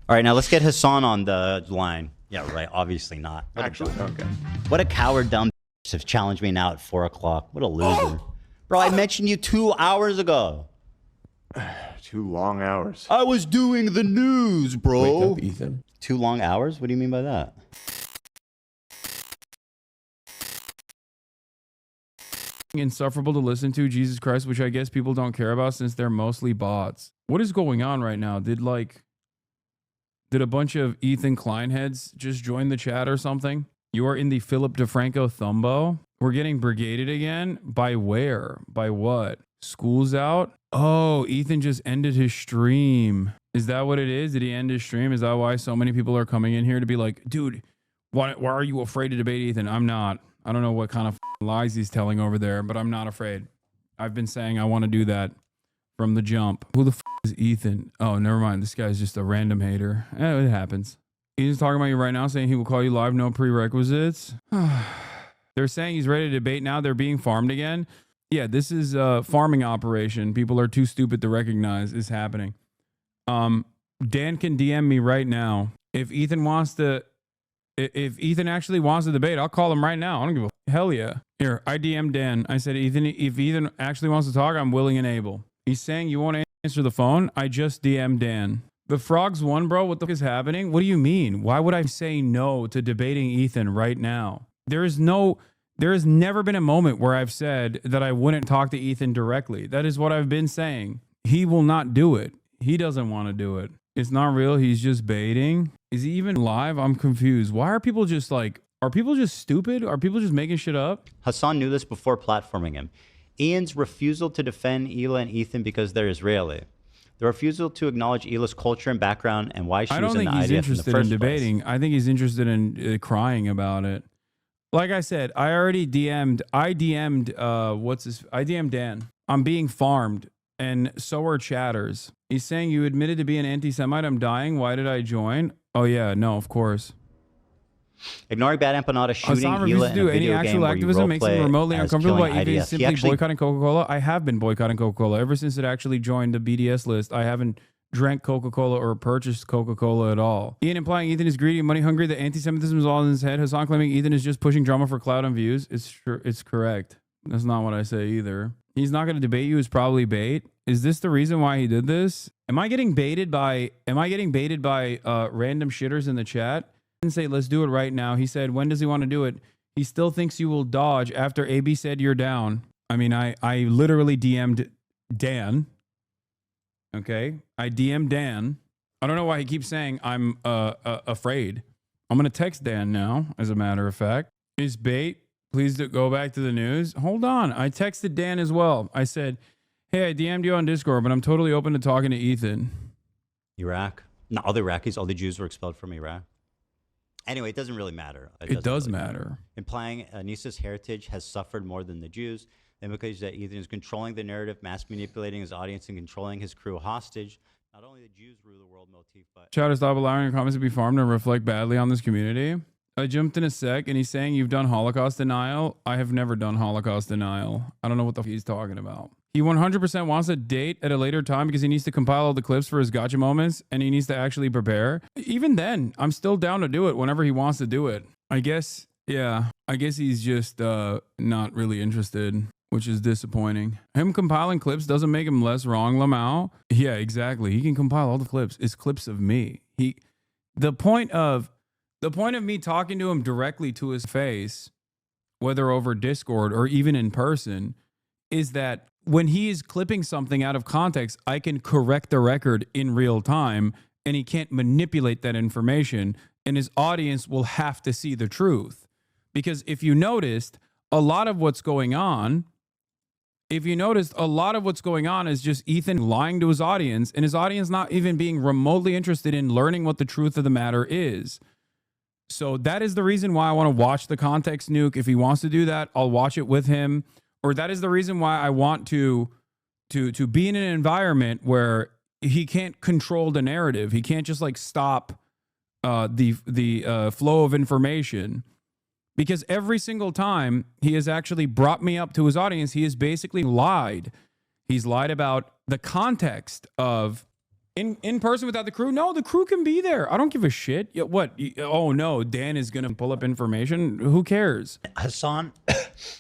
All right, now let's get Hasan on the line. Yeah, right. Obviously not. Actually, okay. What a coward, dumb has challenged me now at 4 o'clock. What a loser. Bro, I mentioned you 2 hours ago. 2 long hours. I was doing the news, bro. Wake up, Ethan. 2 long hours? What do you mean by that? Insufferable to listen to, Jesus Christ, which I guess people don't care about since they're mostly bots. What is going on right now? Did a bunch of Ethan Klein heads just join the chat or something? You are in the Philip DeFranco Thumbo. We're getting brigaded again? By where? By what? School's out? Oh, Ethan just ended his stream. Is that what it is? Did he end his stream? Is that why so many people are coming in here to be like, dude, why are you afraid to debate Ethan? I'm not. I don't know what kind of lies he's telling over there, but I'm not afraid. I've been saying I want to do that from the jump. Who the is Ethan? Oh, never mind. This guy's just a random hater. It happens. He's talking about you right now, saying he will call you live, no prerequisites. They're saying he's ready to debate now. They're being farmed again. Yeah, this is a farming operation. People are too stupid to recognize is happening. Dan can DM me right now. If Ethan actually wants to debate, I'll call him right now. I don't give a hell yeah. Here, I DM'd Dan. I said, Ethan, if Ethan actually wants to talk, I'm willing and able. He's saying you won't answer the phone. I just DM'd Dan. The frogs won, bro. What the fuck is happening? What do you mean? Why would I say no to debating Ethan right now? There has never been a moment where I've said that I wouldn't talk to Ethan directly. That is what I've been saying. He will not do it. He doesn't want to do it. It's not real. He's just baiting. Is he even live? I'm confused. Why are people just like, are people just stupid? Are people just making shit up? Hasan knew this before platforming him. Ian's refusal to defend Hila and Ethan because they're Israeli. The refusal to acknowledge Hila's culture and background and why she was in the IDF in the first place. I don't think he's interested in debating. I think he's interested in crying about it. Like I said, I DM'd Dan. I'm being farmed, and so are chatters. He's saying you admitted to be an anti-Semite. I'm dying. Why did I join? Oh yeah, no, of course. Ignoring bad empanada shooting Hasan refuses Hila to in do a any video actual game activism makes him remotely uncomfortable by even simply boycotting Coca-Cola. I have been boycotting Coca-Cola ever since it actually joined the BDS list. I haven't drank Coca-Cola or purchased Coca-Cola at all. Ian implying Ethan is greedy and money hungry. The anti-Semitism is all in his head. Hasan claiming Ethan is just pushing drama for clout and views. It's correct. That's not what I say either. He's not going to debate you. Is probably bait. Is this the reason why he did this? Am I getting baited by random shitters in the chat? He didn't say let's do it right now. He said when does he want to do it? He still thinks you will dodge after AB said you're down. I mean, I literally DM'd Dan. Okay, I DM'd Dan. I don't know why he keeps saying I'm afraid. I'm gonna text Dan now. As a matter of fact, is bait. Please go back to the news. Hold on. I texted Dan as well. I said, hey, I DM'd you on Discord, but I'm totally open to talking to Ethan. Iraq. No, all the Iraqis, all the Jews were expelled from Iraq. Anyway, it doesn't really matter. It does matter. Implying Anissa's heritage has suffered more than the Jews. The implication is that Ethan is controlling the narrative, mass manipulating his audience, and controlling his crew hostage. Not only the Jews rule the world motif, but... Chatter, stop allowing your comments to be farmed and reflect badly on this community. I jumped in a sec, and he's saying you've done Holocaust denial. I have never done Holocaust denial. I don't know what the f he's talking about. He 100% wants a date at a later time because he needs to compile all the clips for his gotcha moments, and he needs to actually prepare. Even then, I'm still down to do it whenever he wants to do it. I guess, yeah. I guess he's just not really interested, which is disappointing. Him compiling clips doesn't make him less wrong, Lamau. Yeah, exactly. He can compile all the clips. It's clips of me. The point of me talking to him directly to his face, whether over Discord or even in person, is that when he is clipping something out of context, I can correct the record in real time, and he can't manipulate that information, and his audience will have to see the truth. Because if you noticed, a lot of what's going on is just Ethan lying to his audience, and his audience not even being remotely interested in learning what the truth of the matter is. So that is the reason why I want to watch the context nuke. If he wants to do that, I'll watch it with him. Or that is the reason why I want to be in an environment where he can't control the narrative. He can't just like stop the flow of information. Because every single time he has actually brought me up to his audience, he has basically lied. He's lied about the context of In person without the crew? No, the crew can be there. I don't give a shit. What? Oh no, Dan is gonna pull up information. Who cares? Hasan,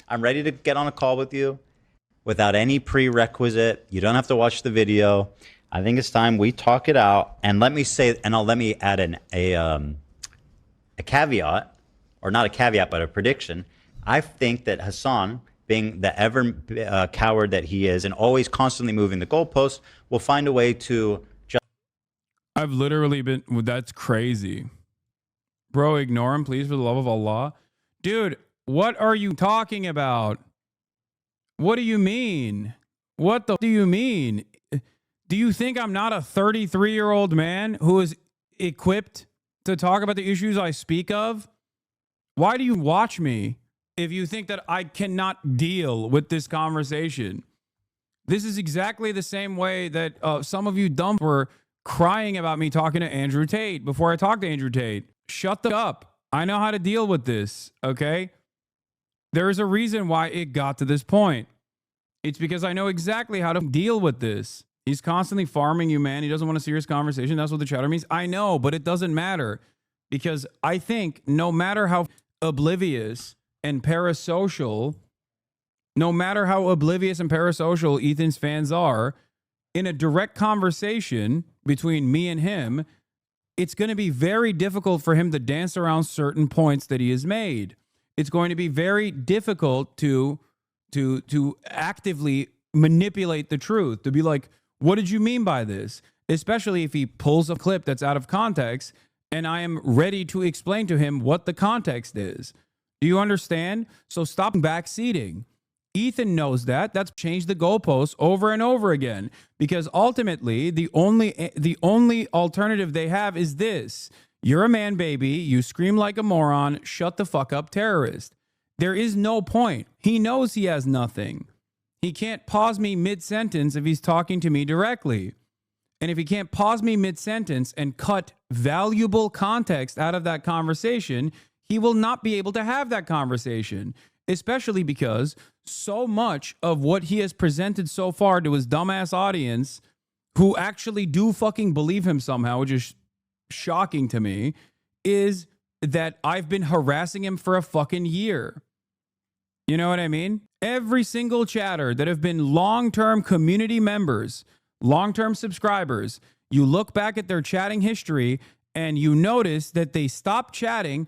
I'm ready to get on a call with you without any prerequisite. You don't have to watch the video. I think it's time we talk it out. And let me say, and let me add a caveat, or not a caveat, but a prediction. I think that Hasan, being the ever coward that he is, and always constantly moving the goalposts, will find a way to. I've literally been. That's crazy, bro. Ignore him, please, for the love of Allah, dude. What are you talking about? What do you mean? What the do you mean? Do you think I'm not a 33-year-old man who is equipped to talk about the issues I speak of? Why do you watch me if you think that I cannot deal with this conversation? This is exactly the same way that some of you dumb were crying about me talking to Andrew Tate before I talked to Andrew Tate. Shut the up. I know how to deal with this, okay? There is a reason why it got to this point. It's because I know exactly how to deal with this. He's constantly farming you, man. He doesn't want a serious conversation. That's what the chatter means. I know, but it doesn't matter, because I think no matter how oblivious and parasocial, Ethan's fans are, in a direct conversation between me and him, it's going to be very difficult for him to dance around certain points that he has made. It's going to be very difficult to actively manipulate the truth, to be like, what did you mean by this? Especially if he pulls a clip that's out of context and I am ready to explain to him what the context is. Do you understand? So stop backseating. Ethan knows that. That's changed the goalposts over and over again, because ultimately the only alternative they have is this. You're a man, baby. You scream like a moron. Shut the fuck up, terrorist. There is no point. He knows he has nothing. He can't pause me mid-sentence if he's talking to me directly. And if he can't pause me mid-sentence and cut valuable context out of that conversation, he will not be able to have that conversation, especially because so much of what he has presented so far to his dumbass audience, who actually do fucking believe him somehow, which is shocking to me, is that I've been harassing him for a fucking year. You know what I mean? Every single chatter that have been long-term community members, long-term subscribers, you look back at their chatting history and you notice that they stopped chatting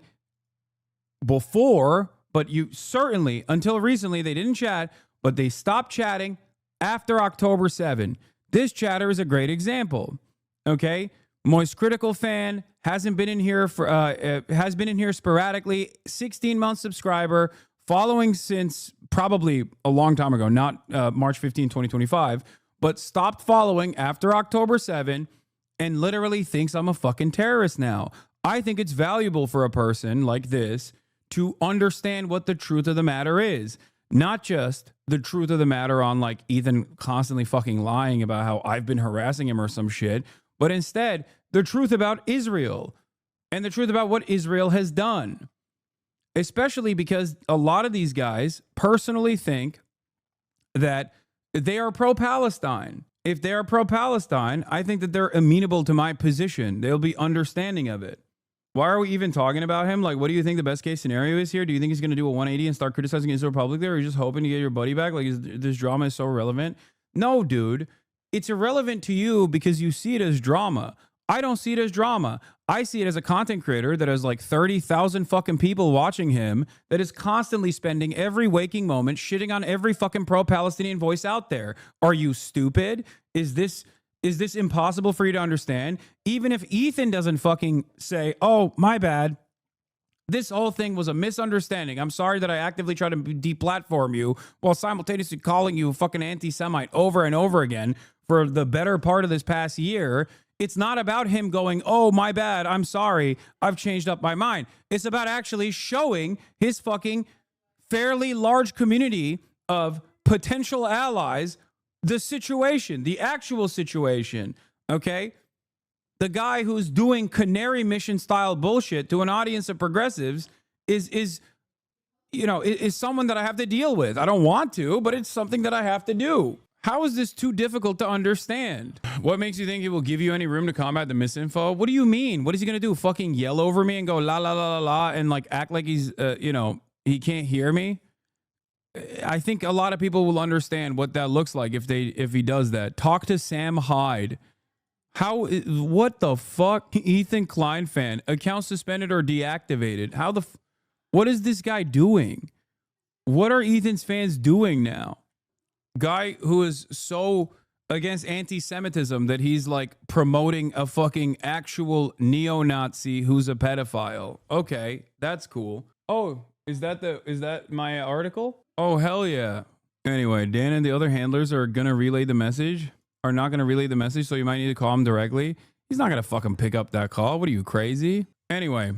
before, but you certainly, until recently, they didn't chat, but they stopped chatting after October 7. This chatter is a great example. Okay? Moist Critical fan hasn't been in here for has been in here sporadically, 16-month subscriber, following since probably a long time ago, not March 15, 2025, but stopped following after October 7 and literally thinks I'm a fucking terrorist now. I think it's valuable for a person like this to understand what the truth of the matter is. Not just the truth of the matter on like Ethan constantly fucking lying about how I've been harassing him or some shit, but instead the truth about Israel and the truth about what Israel has done. Especially because a lot of these guys personally think that they are pro-Palestine. If they are pro-Palestine, I think that they're amenable to my position. They'll be understanding of it. Why are we even talking about him? Like, what do you think the best case scenario is here? Do you think he's going to do a 180 and start criticizing Israel publicly, or are you just hoping to get your buddy back? Like, this drama is so irrelevant? No, dude. It's irrelevant to you because you see it as drama. I don't see it as drama. I see it as a content creator that has like 30,000 fucking people watching him, that is constantly spending every waking moment shitting on every fucking pro-Palestinian voice out there. Are you stupid? Is this impossible for you to understand? Even if Ethan doesn't fucking say, oh, my bad, this whole thing was a misunderstanding. I'm sorry that I actively tried to deplatform you while simultaneously calling you a fucking anti-Semite over and over again for the better part of this past year. It's not about him going, oh, my bad, I'm sorry, I've changed up my mind. It's about actually showing his fucking fairly large community of potential allies the situation, the actual situation, okay? The guy who's doing canary mission style bullshit to an audience of progressives is someone that I have to deal with. I don't want to, but it's something that I have to do. How is this too difficult to understand? What makes you think he will give you any room to combat the misinfo? What do you mean? What is he going to do? Fucking yell over me and go la la la la la and like act like he's, you know, he can't hear me? I think a lot of people will understand what that looks like if he does that. Talk to Sam Hyde. What the fuck? Ethan Klein fan. Account suspended or deactivated. What is this guy doing? What are Ethan's fans doing now? Guy who is so against anti-Semitism that he's like promoting a fucking actual neo-Nazi who's a pedophile. Okay, that's cool. Oh, is that my article? Oh, hell yeah. Anyway, Dan and the other handlers are gonna relay the message. Are not gonna relay the message, so you might need to call him directly. He's not gonna fucking pick up that call. What are you, crazy? Anyway.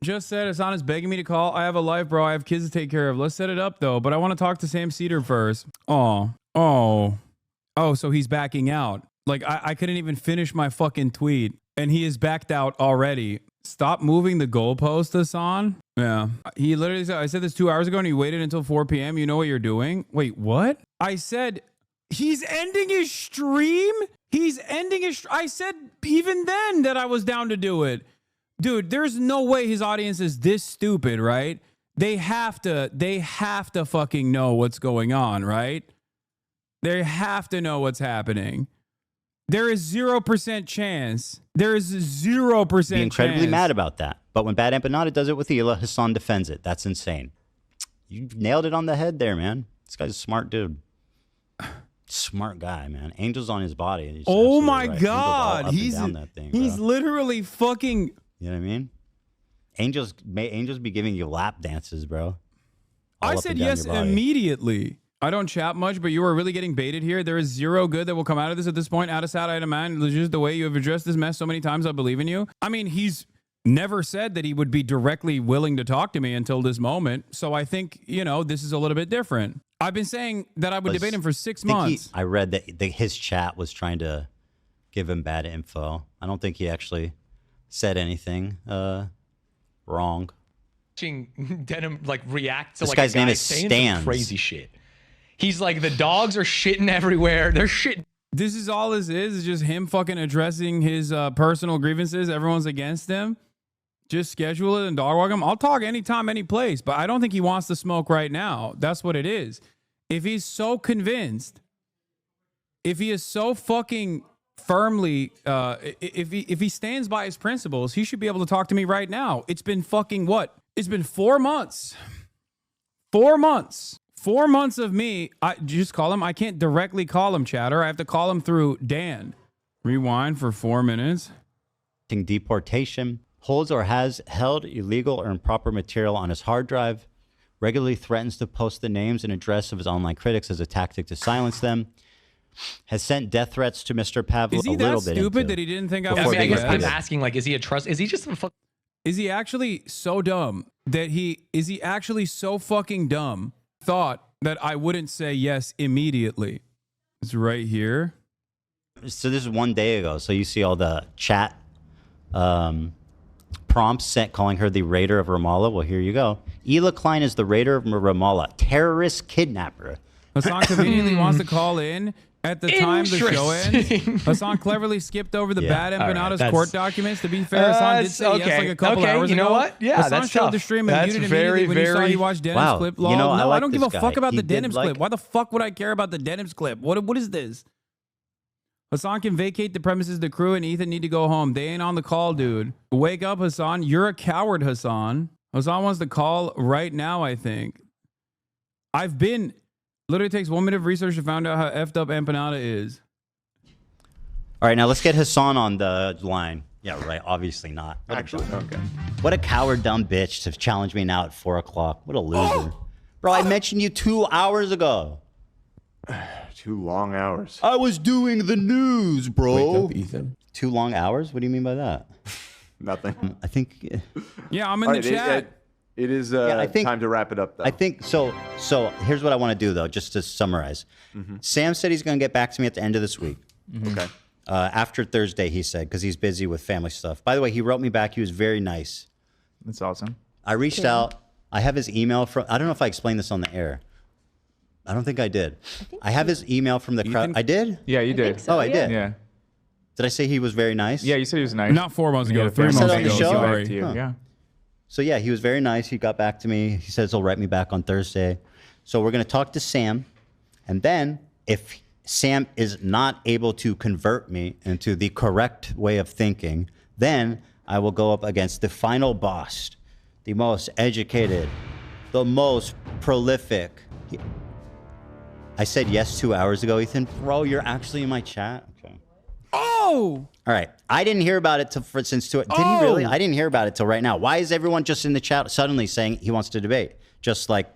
Just said Hasan is begging me to call. I have a life, bro. I have kids to take care of. Let's set it up, though. But I want to talk to Sam Seder first. Oh, so he's backing out. Like, I couldn't even finish my fucking tweet, and he is backed out already. Stop moving the goalpost, Hasan. Yeah. He literally said, I said this 2 hours ago, and he waited until 4 p.m. You know what you're doing? Wait, what? I said, he's ending his stream? I said even then that I was down to do it. Dude, there's no way his audience is this stupid, right? They have to fucking know what's going on, right? They have to know what's happening. There is 0% chance. There is 0% Be incredibly mad about that. But when Bad Empanada does it with Hila, Hasan defends it. That's insane. You nailed it on the head there, man. This guy's a smart dude. Smart guy, man. Angels on his body. Oh my God. He's literally fucking... You know what I mean? Angels be giving you lap dances, bro. I said yes immediately. I don't chat much, but you are really getting baited here. There is zero good that will come out of this at this point. Out of sad, I demand. Just the way you have addressed this mess so many times, I believe in you. I mean, he's never said that he would be directly willing to talk to me until this moment. So I think, you know, this is a little bit different. I've been saying that I would debate him for 6 months. I read that his chat was trying to give him bad info. I don't think he actually said anything wrong. Denim like react to this like guy's a guy name is saying Stans. some crazy shit. He's like, the dogs are shitting everywhere. They're shitting. This is all this is just him fucking addressing his personal grievances. Everyone's against him. Just schedule it and dog walk him. I'll talk anytime, any place, but I don't think he wants to smoke right now. That's what it is. If he's so convinced, if he is so fucking firmly, if he stands by his principles, he should be able to talk to me right now. It's been fucking what? It's been 4 months. 4 months. 4 months of me. I just call him. I can't directly call him, chatter. I have to call him through Dan. Rewind for 4 minutes. Deportation. Holds or has held illegal or improper material on his hard drive. Regularly threatens to post the names and address of his online critics as a tactic to silence them. Has sent death threats to Mr. Pavlov. Is he that stupid that he didn't think I was? I guess I'm asking, like, is he a trust? Is he just a fuck? Is he actually so dumb that is he actually so fucking dumb? Thought that I wouldn't say yes immediately. It's right here. So this is 1 day ago. So you see all the chat prompts sent calling her the raider of Ramallah. Well, here you go. Ela Klein is the raider of Ramallah, terrorist kidnapper. Hasan conveniently wants to call in at the time the show ends. Hasan cleverly skipped over the bad empanadas court documents. To be fair, Hasan did say yes like a couple hours ago. You know what? Yeah, Hasan that's showed tough. the stream and muted immediately when he saw he watched Denim's clip. You know, no, I I don't give a fuck about the Denim's like... clip. Why the fuck would I care about the Denim's clip? What is this? Hasan can vacate the premises. The crew and Ethan need to go home. They ain't on the call, dude. Wake up, Hasan. You're a coward, Hasan. Hasan wants to call right now, I think. Literally takes 1 minute of research to find out how effed up empanada is. All right, now let's get Hasan on the line. Yeah, right. Obviously not. Actually, okay. What a coward, dumb bitch to challenge me now at 4 o'clock. What a loser. Bro, I mentioned you 2 hours ago. 2 long hours. I was doing the news, bro. Wake up, Ethan. 2 long hours? What do you mean by that? Nothing. I think... Yeah, I'm in the chat. It is I think, time to wrap it up, though. I think so. So here's what I want to do, though, just to summarize. Sam said he's going to get back to me at the end of this week. Okay. After Thursday, he said, because he's busy with family stuff. By the way, he wrote me back. He was very nice. That's awesome. I reached out. I have his email from, I don't know if I explained this on the air. I don't think I did. I have his email from the crowd. I did? Yeah, you did. Oh, I did. Yeah. Did I say he was very nice? Yeah, you said he was nice. Not 4 months Yeah, ago, 3 said months on the ago. show? Sorry. To you. Huh. Yeah. So yeah, he was very nice. He got back to me. He says he'll write me back on Thursday. So we're going to talk to Sam. And then if Sam is not able to convert me into the correct way of thinking, then I will go up against the final boss, the most educated, the most prolific. I said yes 2 hours ago, Ethan. Bro, you're actually in my chat? Okay. Oh! All right. I didn't hear about it since Did he really? I didn't hear about it till right now. Why is everyone just in the chat suddenly saying he wants to debate? Just like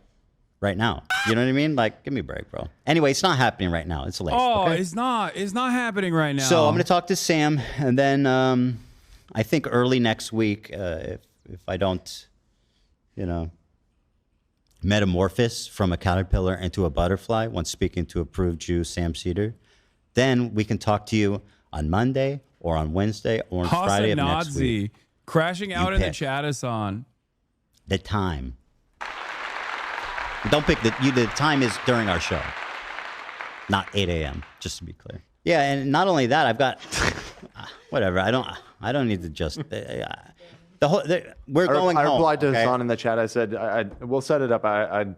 right now. You know what I mean? Like, give me a break, bro. Anyway, it's not happening right now. It's late. Oh, okay? it's not happening right now. So I'm going to talk to Sam, and then I think early next week, if I don't, metamorphose from a caterpillar into a butterfly once speaking to approved Jew Sam Seder, then we can talk to you on Monday or on Wednesday or on Friday of next week. Crashing out in the pick. chat, Hasan. The time. Don't pick the time is during our show, not 8 a.m. Just to be clear. Yeah, and not only that, I've got whatever. I don't need to just we're going home. I replied to okay? Hasan in the chat. I said, we'll set it up. I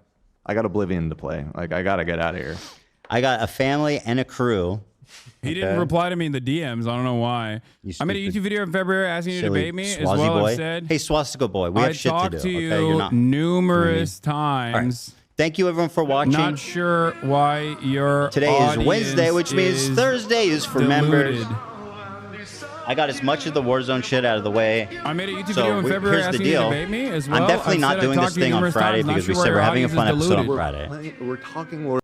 got Oblivion to play. Like, I got to get out of here. I got a family and a crew. He didn't reply to me in the DMs. I don't know why. I made a YouTube video in February asking you to debate me. As well, boy. I've said, hey, Swastika boy, we I have shit to do. talked to you okay? You're not, numerous All right. times. Thank you, everyone, for watching. Not sure why your Today is Wednesday, which means is Thursday is for members. diluted. I got as much of the Warzone shit out of the way. I made a YouTube So video in February here's the asking you to deal. debate me as well. I'm definitely I've not said I doing talked this to you thing on numerous Friday times, not because we sure said why we're your having a audience fun is episode on diluted. Friday. We're talking more.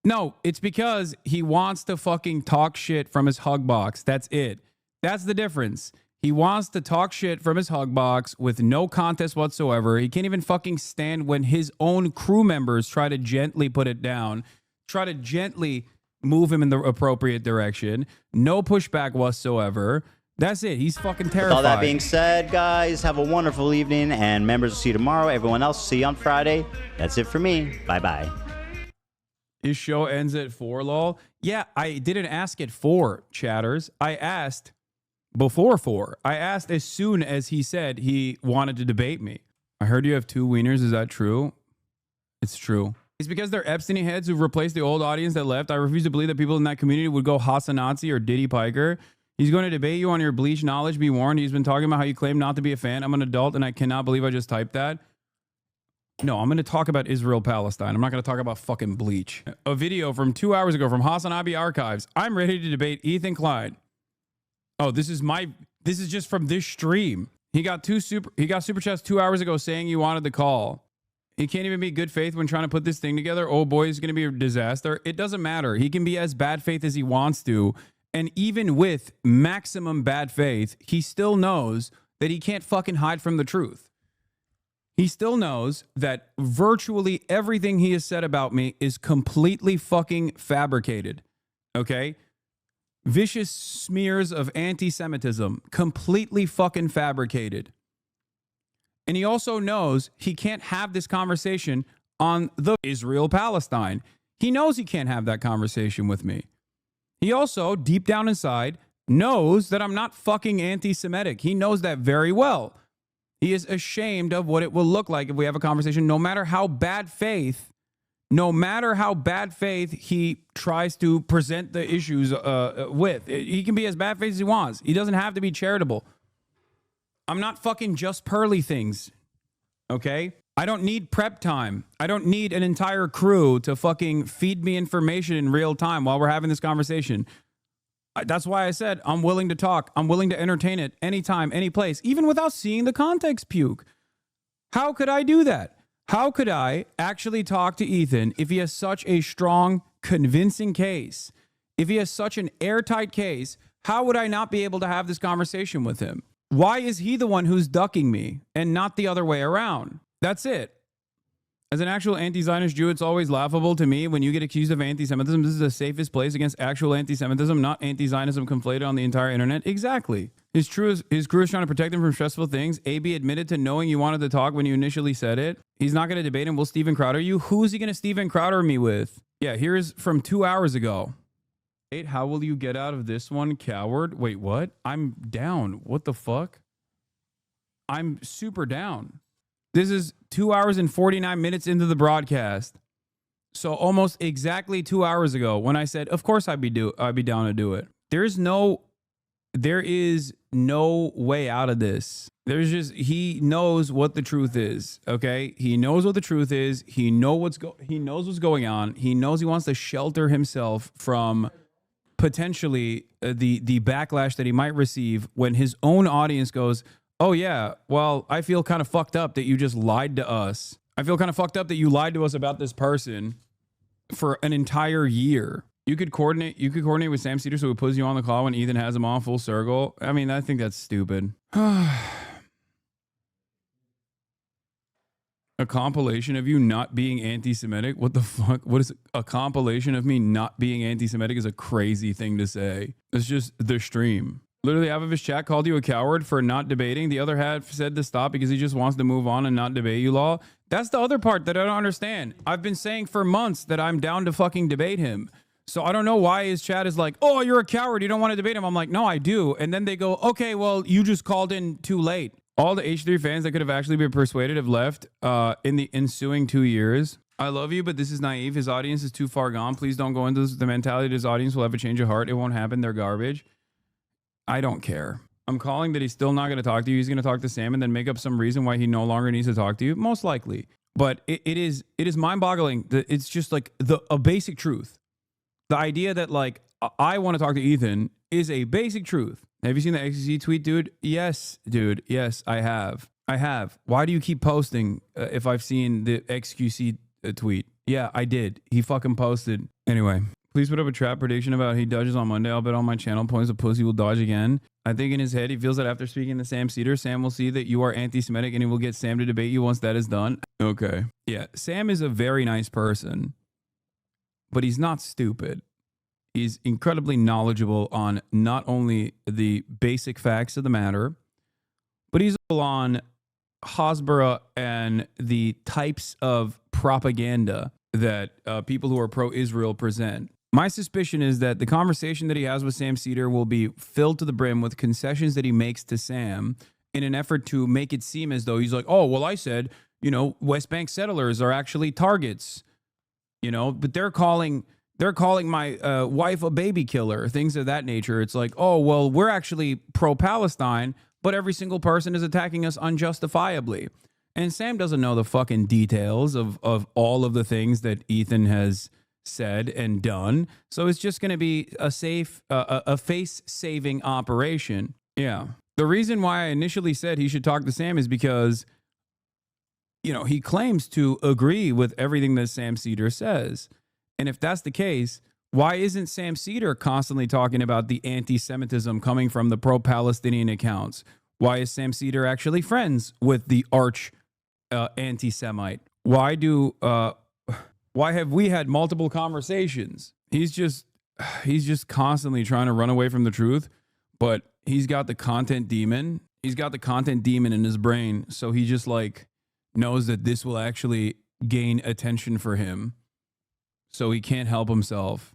No, it's because he wants to fucking talk shit from his hug box. That's it. That's the difference. He wants to talk shit from his hug box with no contest whatsoever. He can't even fucking stand when his own crew members try to gently put it down, try to gently move him in the appropriate direction. No pushback whatsoever. That's it. He's fucking terrified. With all that being said, guys, have a wonderful evening, and members will see you tomorrow. Everyone else, see you on Friday. That's it for me. Bye-bye. His show ends at 4, lol. Yeah, I didn't ask at 4, chatters. I asked before 4. I asked as soon as he said he wanted to debate me. I heard you have 2 wieners. Is that true? It's true. It's because they're Epstein heads who've replaced the old audience that left. I refuse to believe that people in that community would go HasanAbi or Diddy Piker. He's going to debate you on your bleach knowledge. Be warned. He's been talking about how you claim not to be a fan. I'm an adult and I cannot believe I just typed that. No, I'm going to talk about Israel-Palestine. I'm not going to talk about fucking bleach. A video from 2 hours ago from HasanAbi Archives. I'm ready to debate Ethan Klein. Oh, this is just from this stream. He got super chats 2 hours ago saying you wanted the call. He can't even be good faith when trying to put this thing together. Oh boy, it's going to be a disaster. It doesn't matter. He can be as bad faith as he wants to. And even with maximum bad faith, he still knows that he can't fucking hide from the truth. He still knows that virtually everything he has said about me is completely fucking fabricated. Okay? Vicious smears of anti-Semitism, completely fucking fabricated. And he also knows he can't have this conversation on the Israel-Palestine. He knows he can't have that conversation with me. He also, deep down inside, knows that I'm not fucking anti-Semitic. He knows that very well. He is ashamed of what it will look like if we have a conversation, no matter how bad faith he tries to present the issues with. He can be as bad faith as he wants. He doesn't have to be charitable. I'm not fucking just pearly things, okay? I don't need prep time. I don't need an entire crew to fucking feed me information in real time while we're having this conversation. That's why I said I'm willing to talk. I'm willing to entertain it anytime, any place, even without seeing the context puke. How could I do that? How could I actually talk to Ethan if he has such a strong, convincing case? If he has such an airtight case, how would I not be able to have this conversation with him? Why is he the one who's ducking me and not the other way around? That's it. As an actual anti-Zionist Jew, it's always laughable to me when you get accused of anti-Semitism. This is the safest place against actual anti-Semitism, not anti-Zionism conflated on the entire internet. Exactly. His crew is trying to protect him from stressful things. AB admitted to knowing you wanted to talk when you initially said it. He's not going to debate him. Will Steven Crowder you? Who's he going to Steven Crowder me with? Yeah, here's from 2 hours ago. How will you get out of this one, coward? Wait, what? I'm down. What the fuck? I'm super down. This is 2 hours and 49 minutes into the broadcast. So almost exactly 2 hours ago when I said, of course I'd be down to do it. There is no way out of this. He knows what the truth is. Okay. He knows what the truth is. He knows what's going on. He knows he wants to shelter himself from potentially the backlash that he might receive when his own audience goes, oh yeah, well, I feel kind of fucked up that you just lied to us. I feel kind of fucked up that you lied to us about this person for an entire year. You could coordinate with Sam Seder so he puts you on the call when Ethan has him on full circle. I mean, I think that's stupid. A compilation of you not being anti-Semitic? What the fuck? What is a compilation of me not being anti-Semitic is a crazy thing to say. It's just the stream. Literally half of his chat called you a coward for not debating. The other half said to stop because he just wants to move on and not debate you, Law. That's the other part that I don't understand. I've been saying for months that I'm down to fucking debate him. So I don't know why his chat is like, oh, you're a coward. You don't want to debate him. I'm like, no, I do. And then they go, okay, well, you just called in too late. All the H3 fans that could have actually been persuaded have left in the ensuing 2 years. I love you, but this is naive. His audience is too far gone. Please don't go into the mentality that his audience will have a change of heart. It won't happen. They're garbage. I don't care. I'm calling that he's still not going to talk to you. He's going to talk to Sam and then make up some reason why he no longer needs to talk to you. Most likely. But it is mind-boggling. It's just like a basic truth. The idea that like I want to talk to Ethan is a basic truth. Have you seen the XQC tweet, dude? Yes, dude. Yes, I have. Why do you keep posting if I've seen the XQC tweet? Yeah, I did. He fucking posted. Anyway, please put up a trap prediction about he dodges on Monday. I'll bet on my channel points of pussy will dodge again. I think in his head, he feels that after speaking to Sam Seder, Sam will see that you are anti-Semitic and he will get Sam to debate you once that is done. Okay. Yeah, Sam is a very nice person, but he's not stupid. He's incredibly knowledgeable on not only the basic facts of the matter, but he's on Hasbara and the types of propaganda that people who are pro-Israel present. My suspicion is that the conversation that he has with Sam Seder will be filled to the brim with concessions that he makes to Sam in an effort to make it seem as though he's like, oh, well, I said, West Bank settlers are actually targets, but they're calling my wife a baby killer, things of that nature. It's like, oh, well, we're actually pro-Palestine, but every single person is attacking us unjustifiably. And Sam doesn't know the fucking details of all of the things that Ethan has said and done. So it's just going to be a face-saving operation. Yeah. The reason why I initially said he should talk to Sam is because, he claims to agree with everything that Sam Seder says. And if that's the case, why isn't Sam Seder constantly talking about the anti-Semitism coming from the pro-Palestinian accounts? Why is Sam Seder actually friends with the arch anti-Semite? Why have we had multiple conversations? He's just constantly trying to run away from the truth, but he's got the content demon. He's got the content demon in his brain, so he just knows that this will actually gain attention for him. So he can't help himself.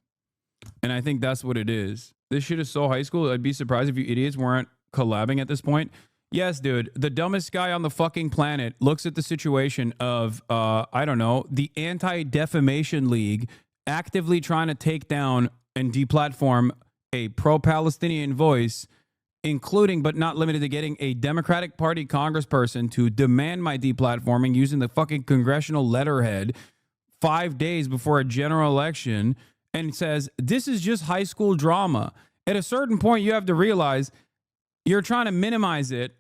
And I think that's what it is. This shit is so high school. I'd be surprised if you idiots weren't collabing at this point. Yes, dude. The dumbest guy on the fucking planet looks at the situation of, the Anti-Defamation League actively trying to take down and deplatform a pro-Palestinian voice, including but not limited to getting a Democratic Party congressperson to demand my deplatforming using the fucking congressional letterhead 5 days before a general election, and says, this is just high school drama. At a certain point, you have to realize you're trying to minimize it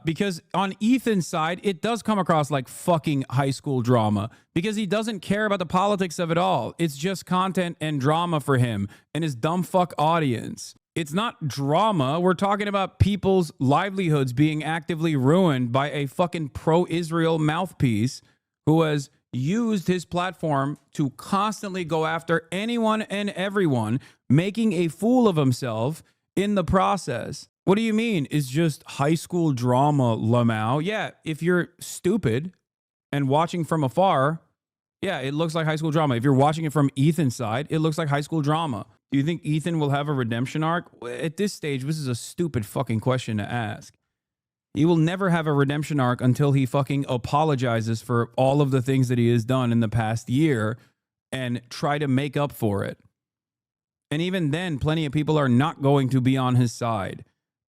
because on Ethan's side, it does come across like fucking high school drama because he doesn't care about the politics of it all. It's just content and drama for him and his dumb fuck audience. It's not drama. We're talking about people's livelihoods being actively ruined by a fucking pro-Israel mouthpiece who has used his platform to constantly go after anyone and everyone, making a fool of himself in the process. What do you mean? It's just high school drama, Lamau? Yeah, if you're stupid and watching from afar, yeah, it looks like high school drama. If you're watching it from Ethan's side, it looks like high school drama. Do you think Ethan will have a redemption arc? At this stage, this is a stupid fucking question to ask. He will never have a redemption arc until he fucking apologizes for all of the things that he has done in the past year and try to make up for it. And even then, plenty of people are not going to be on his side.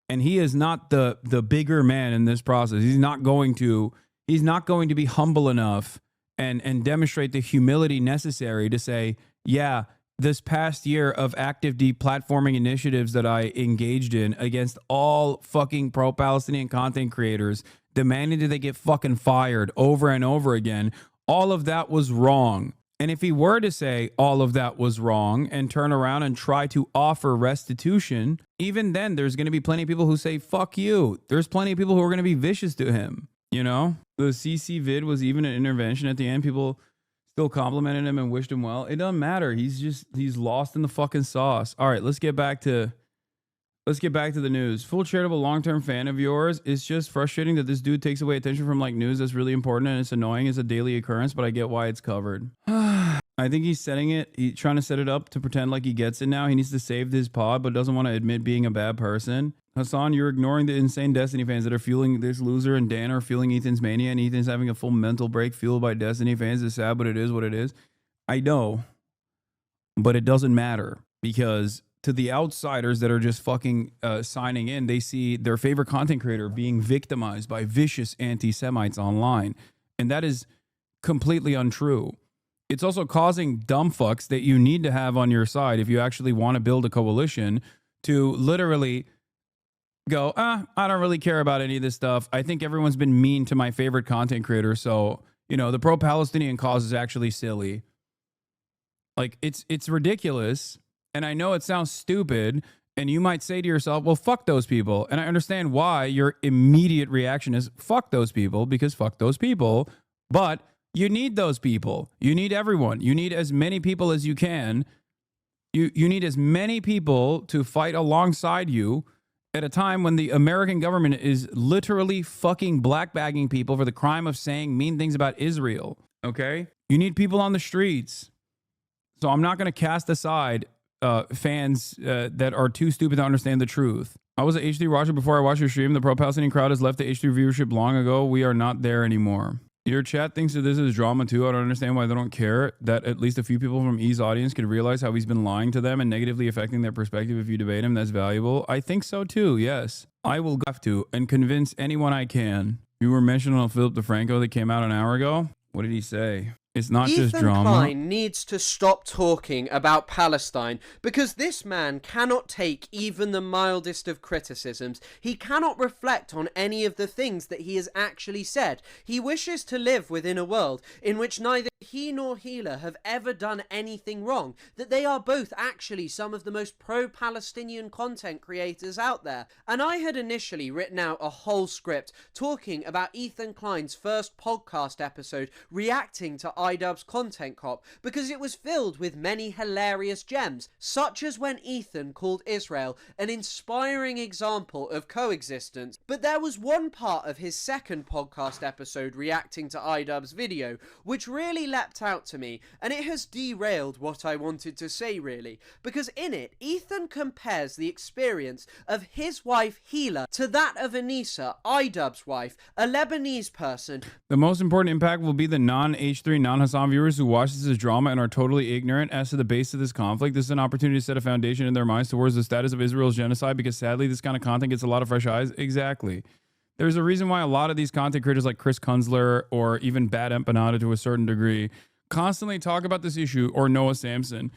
And he is not the bigger man in this process. He's not going to be humble enough and demonstrate the humility necessary to say, yeah, this past year of active deplatforming initiatives that I engaged in against all fucking pro-Palestinian content creators, demanding that they get fucking fired over and over again, all of that was wrong. And if he were to say all of that was wrong and turn around and try to offer restitution, even then there's going to be plenty of people who say, fuck you. There's plenty of people who are going to be vicious to him. You know, the CC vid was even an intervention at the end. People still complimented him and wished him well. It doesn't matter. He's lost in the fucking sauce. All right, let's get back to the news. Full charitable long-term fan of yours. It's just frustrating that this dude takes away attention from like news that's really important, and it's annoying. It's a daily occurrence, but I get why it's covered. I think he's trying to set it up to pretend like he gets it now. He needs to save his pod, but doesn't want to admit being a bad person. Hasan, you're ignoring the insane Destiny fans that are fueling this loser, and Dan are fueling Ethan's mania, and Ethan's having a full mental break fueled by Destiny fans. It's sad, but it is what it is. I know, but it doesn't matter, because to the outsiders that are just fucking signing in, they see their favorite content creator being victimized by vicious anti-Semites online, and that is completely untrue. It's also causing dumb fucks that you need to have on your side if you actually want to build a coalition to literally go, I don't really care about any of this stuff. I think everyone's been mean to my favorite content creator, so, you know, the pro-Palestinian cause is actually silly. Like, it's ridiculous, and I know it sounds stupid, and you might say to yourself, well, fuck those people. And I understand why your immediate reaction is fuck those people, because fuck those people, but you need those people. You need everyone. You need as many people as you can. You need as many people to fight alongside you at a time when the American government is literally fucking blackbagging people for the crime of saying mean things about Israel. Okay? You need people on the streets. So I'm not going to cast aside fans that are too stupid to understand the truth. I was an H3 watcher before I watched your stream. The pro-Palestinian crowd has left the H3 viewership long ago. We are not there anymore. Your chat thinks that this is drama too. I don't understand why they don't care that at least a few people from E's audience could realize how he's been lying to them and negatively affecting their perspective. If you debate him, that's valuable. I think so too, yes. I will have to and convince anyone I can. You were mentioning on Philip DeFranco that came out an hour ago. What did he say? It's not just drama. Klein needs to stop talking about Palestine, because this man cannot take even the mildest of criticisms. He cannot reflect on any of the things that he has actually said. He wishes to live within a world in which neither he nor Hila have ever done anything wrong, that they are both actually some of the most pro-Palestinian content creators out there. And I had initially written out a whole script talking about Ethan Klein's first podcast episode reacting to iDubbbz's Content Cop, because it was filled with many hilarious gems, such as when Ethan called Israel an inspiring example of coexistence. But there was one part of his second podcast episode reacting to iDubbbz's video which really leapt out to me, and it has derailed what I wanted to say really, because in it Ethan compares the experience of his wife Hila to that of Anissa, iDubbbz's wife, a Lebanese person. The most important impact will be the non-H3, non-Hasan viewers who watch this as drama and are totally ignorant as to the base of this conflict. This is an opportunity to set a foundation in their minds towards the status of Israel's genocide, because sadly this kind of content gets a lot of fresh eyes. Exactly. There's a reason why a lot of these content creators like Chris Kunzler or even Bad Empanada to a certain degree constantly talk about this issue, or Noah Samson,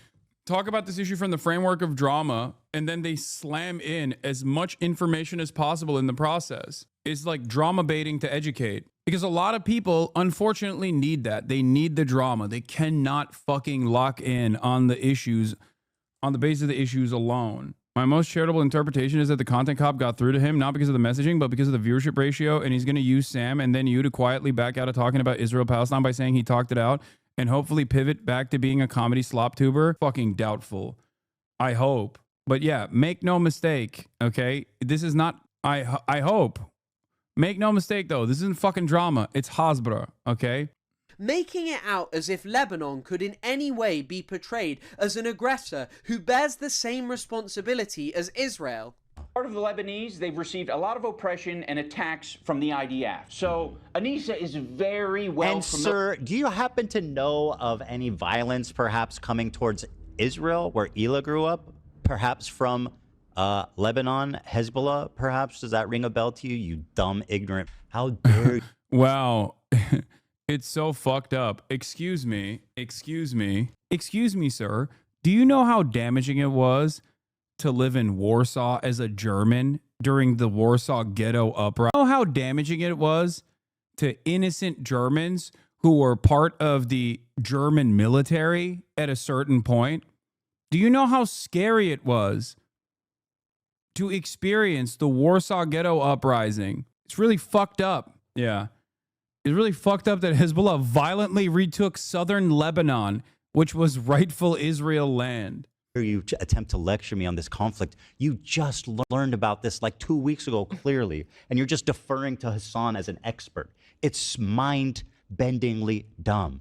talk about this issue from the framework of drama, and then they slam in as much information as possible in the process. It's like drama baiting to educate. Because a lot of people, unfortunately, need that. They need the drama. They cannot fucking lock in on the issues, on the basis of the issues alone. My most charitable interpretation is that the content cop got through to him, not because of the messaging, but because of the viewership ratio, and he's going to use Sam and then you to quietly back out of talking about Israel-Palestine by saying he talked it out, and hopefully pivot back to being a comedy slop tuber. Fucking doubtful. I hope. But yeah, make no mistake, okay? This is not, I hope. Make no mistake, though. This isn't fucking drama. It's Hasbara, okay? Making it out as if Lebanon could in any way be portrayed as an aggressor who bears the same responsibility as Israel. Part of the Lebanese, they've received a lot of oppression and attacks from the IDF. So Anissa is very well And familiar. sir, do you happen to know of any violence perhaps coming towards Israel, where Ela grew up? Perhaps from Lebanon, Hezbollah, perhaps? Does that ring a bell to you, you dumb, ignorant? How dare you? Wow. It's so fucked up. Excuse me, sir. Do you know how damaging it was to live in Warsaw as a German during the Warsaw Ghetto uprising? You know how damaging it was to innocent Germans who were part of the German military at a certain point? Do you know how scary it was to experience the Warsaw Ghetto uprising? It's really fucked up. Yeah. It's really fucked up that Hezbollah violently retook southern Lebanon, which was rightful Israel land. You attempt to lecture me on this conflict. You just learned about this like 2 weeks ago, clearly, and you're just deferring to Hasan as an expert. It's mind-bendingly dumb.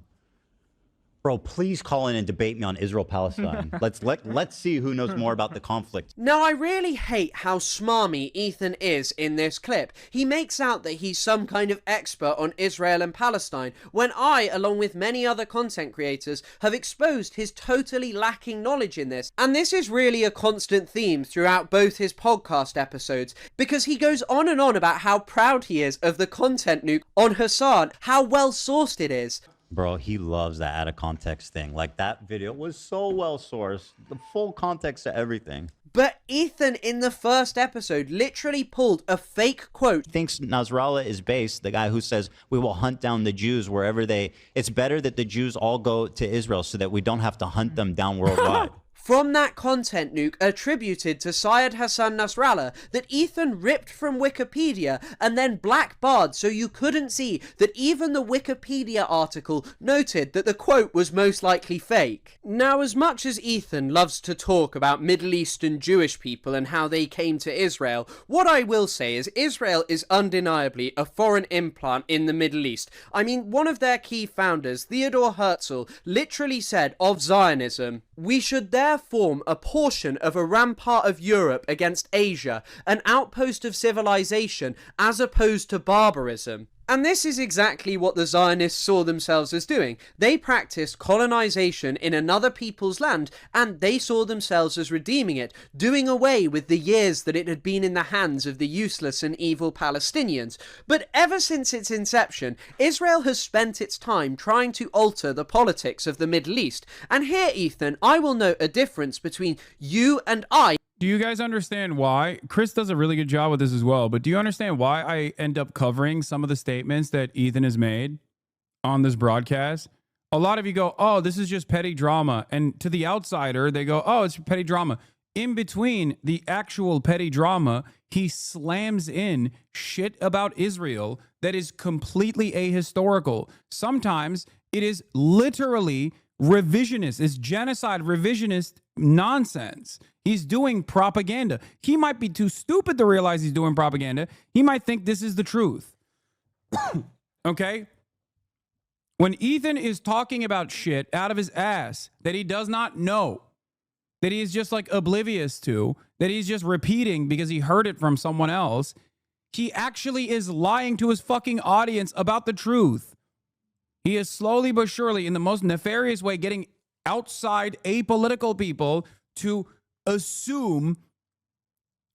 Bro, please call in and debate me on Israel-Palestine. Let's see who knows more about the conflict. Now, I really hate how smarmy Ethan is in this clip. He makes out that he's some kind of expert on Israel and Palestine, when I, along with many other content creators, have exposed his totally lacking knowledge in this. And this is really a constant theme throughout both his podcast episodes, because he goes on and on about how proud he is of the content nuke on Hasan, how well sourced it is. Bro, he loves that out of context thing. Like, that video was so well sourced. The full context to everything. But Ethan, in the first episode, literally pulled a fake quote. Thinks Nasrallah is based, the guy who says we will hunt down the Jews wherever it's better that the Jews all go to Israel so that we don't have to hunt them down worldwide. From that content nuke attributed to Syed Hassan Nasrallah that Ethan ripped from Wikipedia and then blackbarred so you couldn't see that even the Wikipedia article noted that the quote was most likely fake. Now, as much as Ethan loves to talk about Middle Eastern Jewish people and how they came to Israel, what I will say is Israel is undeniably a foreign implant in the Middle East. I mean, one of their key founders, Theodor Herzl, literally said of Zionism, "We should there form a portion of a rampart of Europe against Asia, an outpost of civilization as opposed to barbarism." And this is exactly what the Zionists saw themselves as doing. They practiced colonization in another people's land, and they saw themselves as redeeming it, doing away with the years that it had been in the hands of the useless and evil Palestinians. But ever since its inception, Israel has spent its time trying to alter the politics of the Middle East. And here, Ethan, I will note a difference between you and I. Do you guys understand why? Chris does a really good job with this as well, but do you understand why I end up covering some of the statements that Ethan has made on this broadcast? A lot of you go, oh, this is just petty drama. And to the outsider, they go, oh, it's petty drama. In between the actual petty drama, he slams in shit about Israel that is completely ahistorical. Sometimes it is literally revisionist. It's genocide, revisionist nonsense. He's doing propaganda. He might be too stupid to realize he's doing propaganda. He might think this is the truth. Okay? When Ethan is talking about shit out of his ass that he does not know, that he is just like oblivious to, that he's just repeating because he heard it from someone else, he actually is lying to his fucking audience about the truth. He is slowly but surely, in the most nefarious way, getting outside apolitical people to assume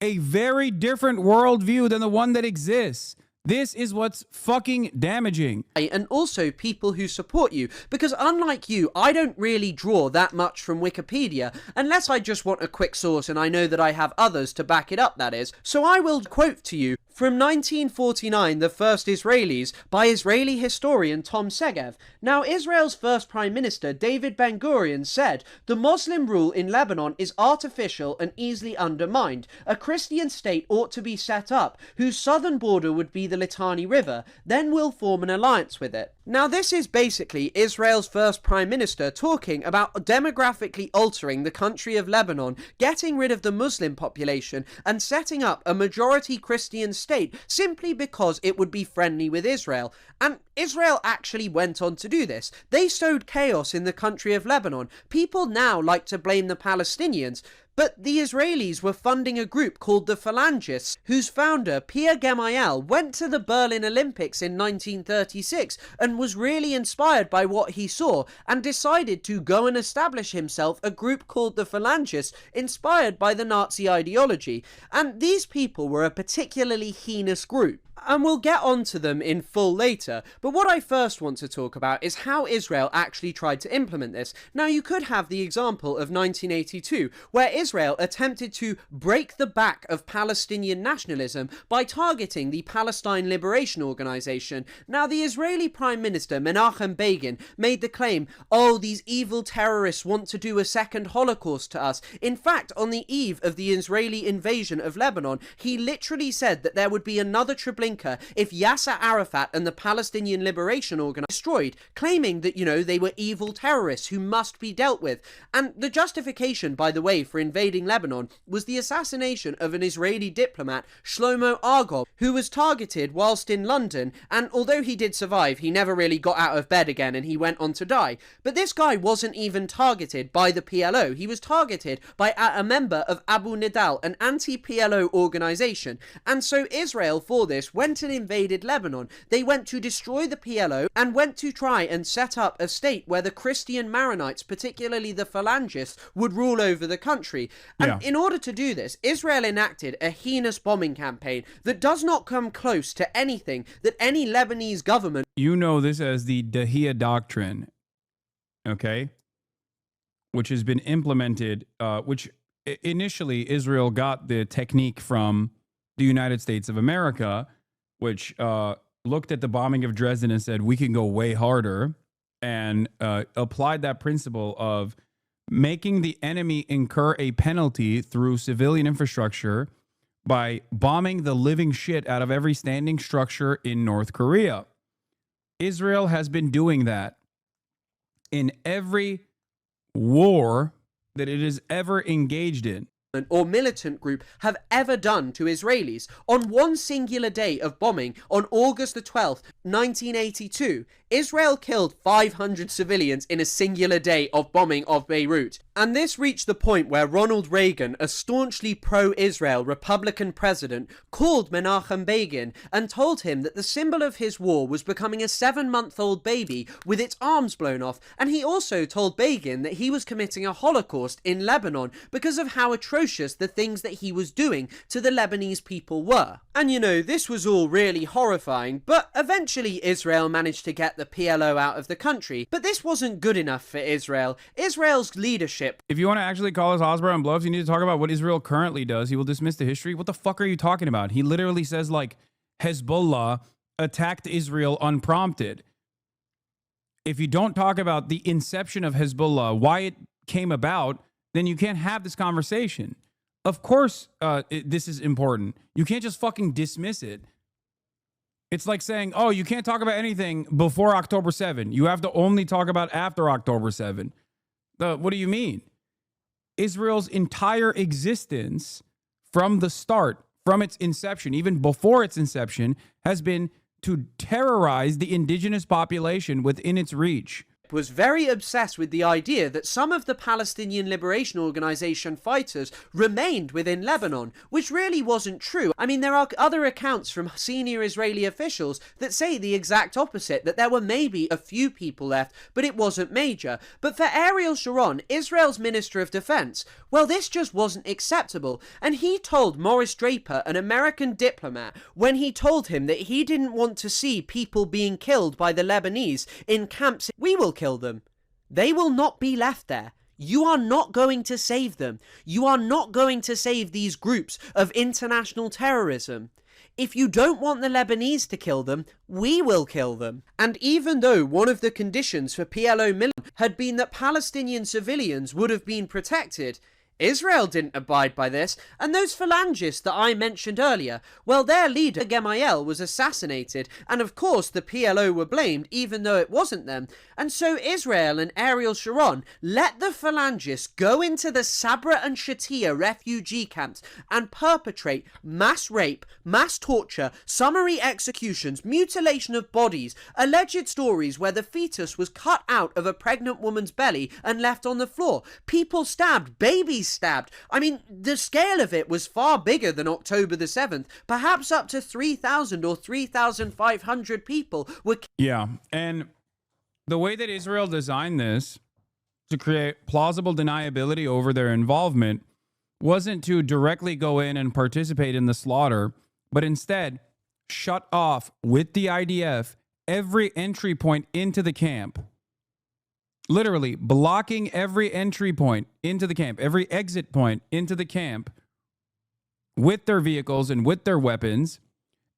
a very different worldview than the one that exists. This is what's fucking damaging. And also people who support you, because unlike you, I don't really draw that much from Wikipedia, unless I just want a quick source and I know that I have others to back it up, that is. So I will quote to you from 1949, The First Israelis, by Israeli historian Tom Segev. Now, Israel's first Prime Minister, David Ben-Gurion, said, "The Muslim rule in Lebanon is artificial and easily undermined. A Christian state ought to be set up, whose southern border would be the Litani River, then we'll form an alliance with it. Now this is basically Israel's first prime minister talking about demographically altering the country of Lebanon, getting rid of the Muslim population and setting up a majority Christian state simply because it would be friendly with Israel. And Israel actually went on to do this. They sowed chaos in the country of Lebanon. People now like to blame the Palestinians, but the Israelis were funding a group called the Phalangists, whose founder, Pierre Gemayel, went to the Berlin Olympics in 1936 and was really inspired by what he saw and decided to go and establish himself a group called the Phalangists, inspired by the Nazi ideology. And these people were a particularly heinous group. And we'll get onto them in full later, but what I first want to talk about is how Israel actually tried to implement this. Now, you could have the example of 1982, where Israel attempted to break the back of Palestinian nationalism by targeting the Palestine Liberation Organization. Now, the Israeli Prime Minister Menachem Begin made the claim, oh, these evil terrorists want to do a second Holocaust to us. In fact, on the eve of the Israeli invasion of Lebanon, he literally said that there would be another Treblinka if Yasser Arafat and the Palestinian Liberation Organization destroyed, claiming that, you know, they were evil terrorists who must be dealt with. And the justification, by the way, for invading Lebanon was the assassination of an Israeli diplomat, Shlomo Argov, who was targeted whilst in London, and although he did survive, he never really got out of bed again and he went on to die. But this guy wasn't even targeted by the PLO, he was targeted by a member of Abu Nidal, an anti-PLO organization. And so Israel, for this, went and invaded Lebanon. They went to destroy the PLO and went to try and set up a state where the Christian Maronites, particularly the Phalangists, would rule over the country. And in order to do this, Israel enacted a heinous bombing campaign that does not come close to anything that any Lebanese government... You know this as the Dahia Doctrine, okay? Which has been implemented, which initially Israel got the technique from the United States of America, which looked at the bombing of Dresden and said, we can go way harder, and applied that principle of making the enemy incur a penalty through civilian infrastructure by bombing the living shit out of every standing structure in North Korea. Israel has been doing that in every war that it has ever engaged in or militant group have ever done to Israelis. On one singular day of bombing, on August the 12th, 1982, Israel killed 500 civilians in a singular day of bombing of Beirut. And this reached the point where Ronald Reagan, a staunchly pro-Israel Republican president, called Menachem Begin and told him that the symbol of his war was becoming a 7-month-old baby with its arms blown off. And he also told Begin that he was committing a Holocaust in Lebanon because of how atrocious the things that he was doing to the Lebanese people were. And you know, this was all really horrifying, but eventually Israel managed to get the PLO out of the country. But this wasn't good enough for Israel. Israel's leadership... If you want to actually call us Hasbro and Bluffs, you need to talk about what Israel currently does. He will dismiss the history. What the fuck are you talking about? He literally says, like, Hezbollah attacked Israel unprompted. If you don't talk about the inception of Hezbollah, why it came about, then you can't have this conversation. Of course, this is important. You can't just fucking dismiss it. It's like saying, oh, you can't talk about anything before October 7. You have to only talk about after October 7. What do you mean? Israel's entire existence from the start, from its inception, even before its inception, has been to terrorize the indigenous population within its reach. Was very obsessed with the idea that some of the Palestinian Liberation Organization fighters remained within Lebanon, which really wasn't true. I mean, there are other accounts from senior Israeli officials that say the exact opposite, that there were maybe a few people left, but it wasn't major. But for Ariel Sharon, Israel's Minister of Defense, well, this just wasn't acceptable. And he told Morris Draper, an American diplomat, when he told him that he didn't want to see people being killed by the Lebanese in camps, we will kill them. They will not be left there. You are not going to save them. You are not going to save these groups of international terrorism. If you don't want the Lebanese to kill them, we will kill them. And even though one of the conditions for PLO militants had been that Palestinian civilians would have been protected, Israel didn't abide by this, and those phalangists that I mentioned earlier, well, their leader, Gemayel, was assassinated, and of course the PLO were blamed, even though it wasn't them. And so Israel and Ariel Sharon let the phalangists go into the Sabra and Shatila refugee camps and perpetrate mass rape, mass torture, summary executions, mutilation of bodies, alleged stories where the fetus was cut out of a pregnant woman's belly and left on the floor, people stabbed, babies stabbed. I mean, the scale of it was far bigger than October the 7th. Perhaps up to 3,000 or 3,500 people were Yeah, and the way that Israel designed this to create plausible deniability over their involvement wasn't to directly go in and participate in the slaughter, but instead shut off with the IDF every entry point into the camp. Literally blocking every entry point into the camp, every exit point into the camp with their vehicles and with their weapons,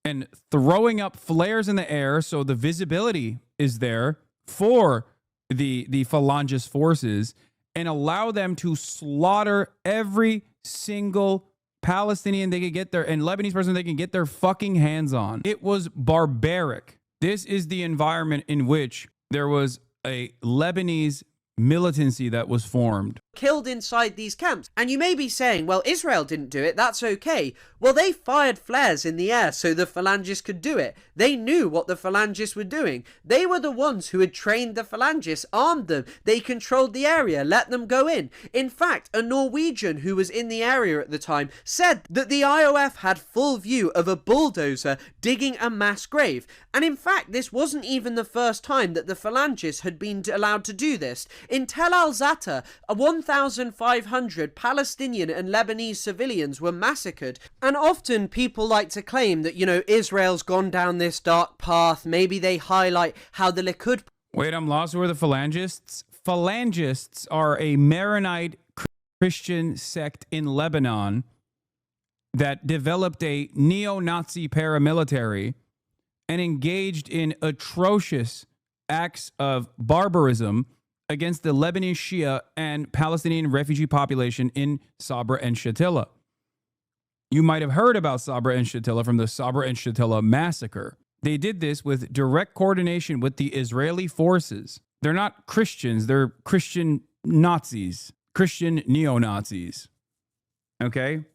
and throwing up flares in the air so the visibility is there for the phalangist forces, and allow them to slaughter every single Palestinian they could get their, and Lebanese person they can get their fucking hands on. It was barbaric. This is the environment in which there was a Lebanese militancy that was formed. Killed inside these camps. And you may be saying, well, Israel didn't do it, that's okay. Well, they fired flares in the air so the phalangists could do it. They knew what the phalangists were doing. They were the ones who had trained the phalangists, armed them. They controlled the area, let them go in. In fact, a Norwegian who was in the area at the time said that the IOF had full view of a bulldozer digging a mass grave. And in fact, this wasn't even the first time that the phalangists had been allowed to do this. In Tel al-Zata, 1,500 Palestinian and Lebanese civilians were massacred. And often people like to claim that, you know, Israel's gone down this dark path. Maybe they highlight how the Likud... Wait, I'm lost. Who are the phalangists? Phalangists are a Maronite Christian sect in Lebanon that developed a neo-Nazi paramilitary and engaged in atrocious acts of barbarism against the Lebanese Shia and Palestinian refugee population in Sabra and Shatila. You might have heard about Sabra and Shatila from the Sabra and Shatila massacre. They did this with direct coordination with the Israeli forces. They're not Christians, they're Christian Nazis, Christian neo-Nazis. Okay?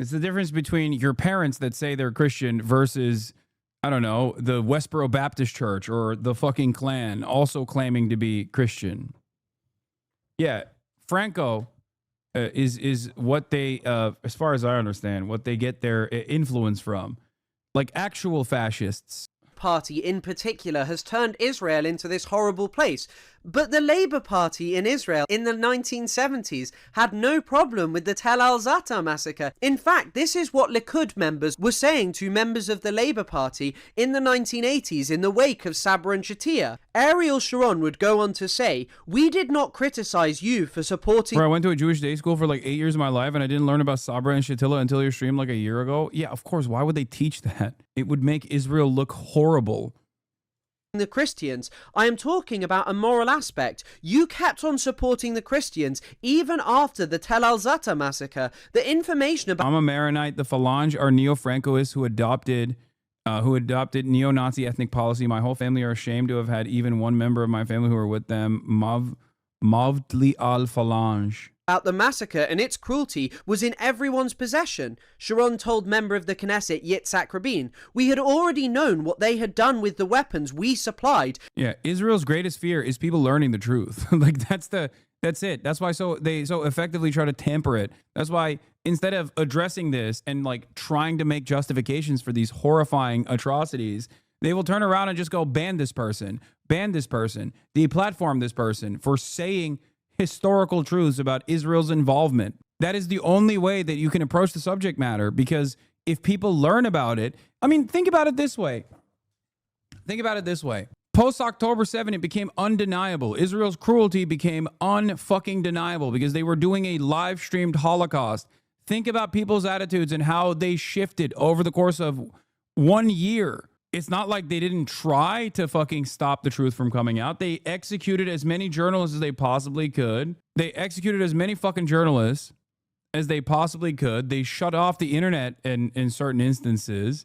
It's the difference between your parents that say they're Christian versus, I don't know, the Westboro Baptist Church or the fucking Klein also claiming to be Christian. Yeah, Franco is what they, as far as I understand, what they get their influence from. Like actual fascists. Party in particular has turned Israel into this horrible place. But the Labour Party in Israel in the 1970s had no problem with the Tel al-Zata massacre. In fact, this is what Likud members were saying to members of the Labour Party in the 1980s in the wake of Sabra and Shatila. Ariel Sharon would go on to say, "We did not criticize you for supporting..." Bro, I went to a Jewish day school for like 8 years of my life and I didn't learn about Sabra and Shatila until your stream like a year ago. Yeah, of course. Why would they teach that? It would make Israel look horrible. The Christians. I am talking about a moral aspect. You kept on supporting the Christians even after the Tel al-Zata massacre. The information about... I'm a Maronite. The Phalange are neo-Francoists who adopted neo-Nazi ethnic policy. My whole family are ashamed to have had even one member of my family who were with them. Mavdli al-Phalange. About the massacre and its cruelty was in everyone's possession. Sharon told member of the Knesset Yitzhak Rabin, "We had already known what they had done with the weapons we supplied." Yeah, Israel's greatest fear is people learning the truth. Like that's it. That's why they so effectively try to tamper it. That's why instead of addressing this and like trying to make justifications for these horrifying atrocities, they will turn around and just go ban this person, deplatform this person for saying historical truths about Israel's involvement. That is the only way that you can approach the subject matter, because if people learn about it, I mean, think about it this way. Post October 7, it became undeniable. Israel's cruelty became unfucking deniable because they were doing a live streamed Holocaust. Think about people's attitudes and how they shifted over the course of 1 year. It's not like they didn't try to fucking stop the truth from coming out. They executed as many journalists as they possibly could. They executed as many fucking journalists. as they possibly could. They shut off the internet in certain instances,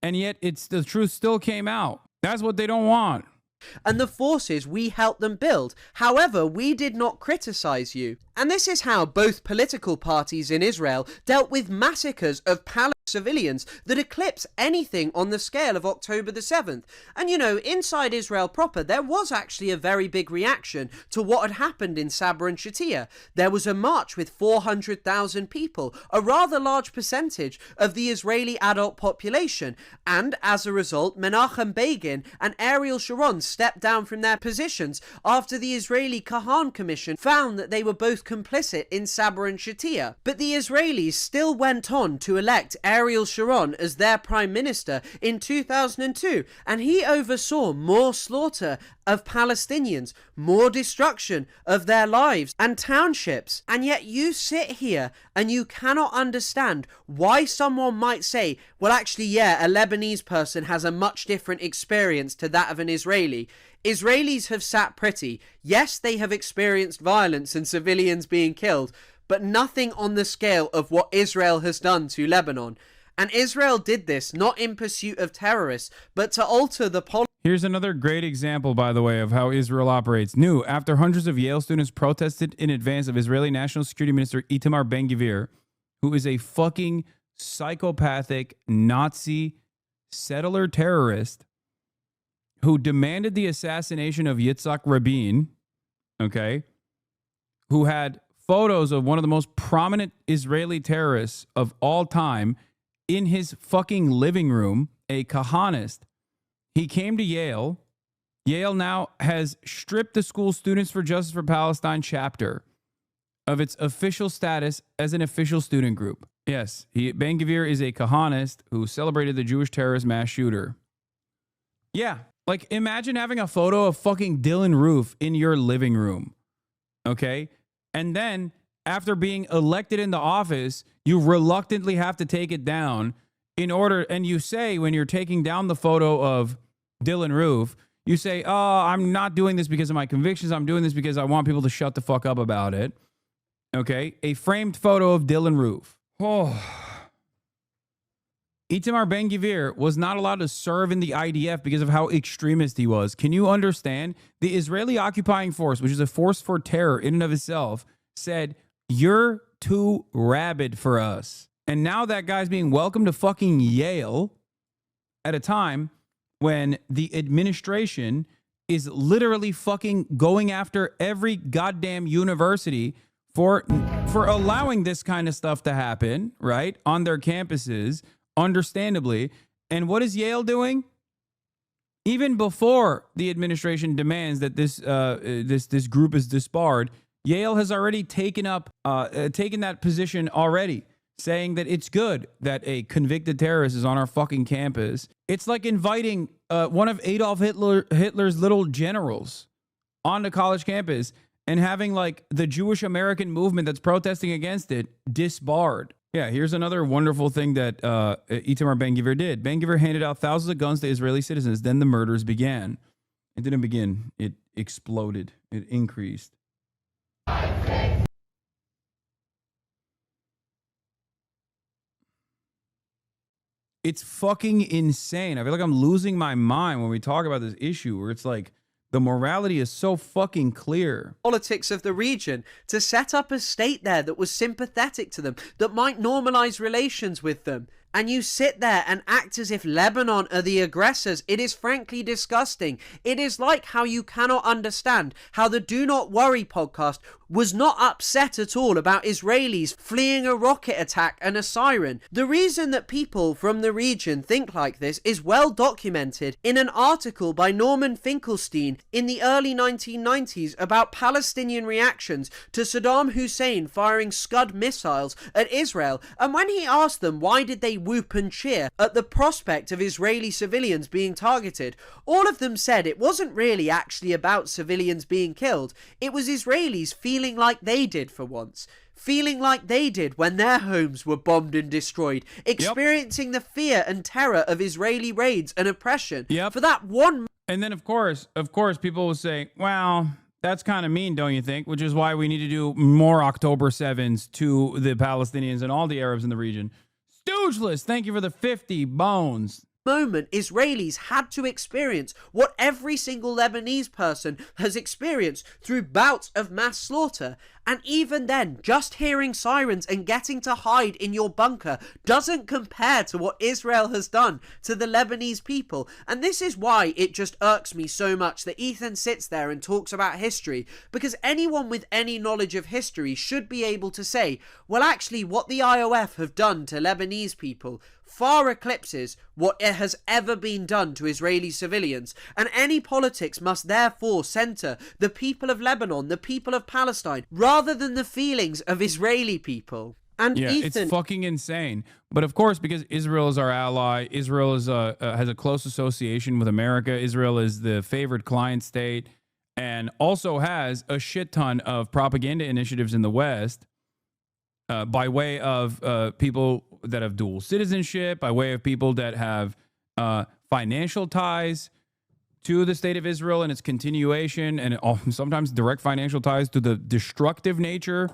and yet the truth still came out. That's what they don't want. And the forces we helped them build. However, we did not criticize you. And this is how both political parties in Israel dealt with massacres of Palestinian civilians that eclipse anything on the scale of October the 7th. And you know, inside Israel proper, there was actually a very big reaction to what had happened in Sabra and Shatila. There was a march with 400,000 people, a rather large percentage of the Israeli adult population. And as a result, Menachem Begin and Ariel Sharon stepped down from their positions after the Israeli Kahan Commission found that they were both complicit in Sabra and Shatila. But the Israelis still went on to elect Ariel Sharon as their prime minister in 2002, and he oversaw more slaughter of Palestinians, more destruction of their lives and townships. And yet you sit here and you cannot understand why someone might say, well, actually, yeah, a Lebanese person has a much different experience to that of an Israeli. Israelis have sat pretty. Yes, they have experienced violence and civilians being killed, but nothing on the scale of what Israel has done to Lebanon. And Israel did this not in pursuit of terrorists, but to alter the policy. Here's another great example, by the way, of how Israel operates. New, after hundreds of Yale students protested in advance of Israeli National Security Minister Itamar Ben-Gvir, who is a fucking psychopathic Nazi settler terrorist who demanded the assassination of Yitzhak Rabin, okay, who had photos of one of the most prominent Israeli terrorists of all time in his fucking living room, a Kahanist. He came to Yale. Yale now has stripped the School Students for Justice for Palestine chapter of its official status as an official student group. Yes, Ben-Gvir is a Kahanist who celebrated the Jewish terrorist mass shooter. Yeah, like imagine having a photo of fucking Dylan Roof in your living room, okay? And then after being elected into office, you reluctantly have to take it down in order, and you say when you're taking down the photo of Dylan Roof, you say, oh, I'm not doing this because of my convictions. I'm doing this because I want people to shut the fuck up about it. Okay? A framed photo of Dylan Roof. Oh. Itamar Ben-Gvir was not allowed to serve in the IDF because of how extremist he was. Can you understand? The Israeli occupying force, which is a force for terror in and of itself, said, you're too rabid for us. And now that guy's being welcomed to fucking Yale at a time when the administration is literally fucking going after every goddamn university for allowing this kind of stuff to happen, right? On their campuses, understandably. And what is Yale doing? Even before the administration demands that this group is disbarred, Yale has already taken that position already, saying that it's good that a convicted terrorist is on our fucking campus. It's like inviting one of Adolf Hitler's little generals onto college campus and having like the Jewish American movement that's protesting against it disbarred. Yeah, here's another wonderful thing that Itamar Ben-Gvir did. Ben-Gvir handed out thousands of guns to Israeli citizens. Then the murders began. It didn't begin. It exploded. It increased. It's fucking insane. I feel like I'm losing my mind when we talk about this issue where it's like the morality is so fucking clear. Politics of the region to set up a state there that was sympathetic to them, that might normalize relations with them. And you sit there and act as if Lebanon are the aggressors. It is frankly disgusting. It is like how you cannot understand how the Do Not Worry podcast was not upset at all about Israelis fleeing a rocket attack and a siren. The reason that people from the region think like this is well documented in an article by Norman Finkelstein in the early 1990s about Palestinian reactions to Saddam Hussein firing Scud missiles at Israel. And when he asked them why did they whoop and cheer at the prospect of Israeli civilians being targeted, all of them said it wasn't really actually about civilians being killed. It was Israelis feeling like they did for once. Feeling like they did when their homes were bombed and destroyed. Experiencing the fear and terror of Israeli raids and oppression. For that one... And then, of course, people will say, well, That's kind of mean, don't you think? Which is why we need to do more October 7s to the Palestinians and all the Arabs in the region. Stoogeless, thank you for the 50 bones. Moment, Israelis had to experience what every single Lebanese person has experienced through bouts of mass slaughter. And even then, just hearing sirens and getting to hide in your bunker doesn't compare to what Israel has done to the Lebanese people. And this is why it just irks me so much that Ethan sits there and talks about history, because anyone with any knowledge of history should be able to say, well, actually, what the IOF have done to Lebanese people far eclipses what it has ever been done to Israeli civilians, and any politics must therefore centre the people of Lebanon, the people of Palestine, rather than the feelings of Israeli people. And yeah, Ethan, it's fucking insane. But of course, because Israel is our ally, Israel is has a close association with America. Israel is the favored client state, and also has a shit ton of propaganda initiatives in the West. By way of people that have dual citizenship, by way of people that have financial ties to the state of Israel and its continuation, and sometimes direct financial ties to the destructive nature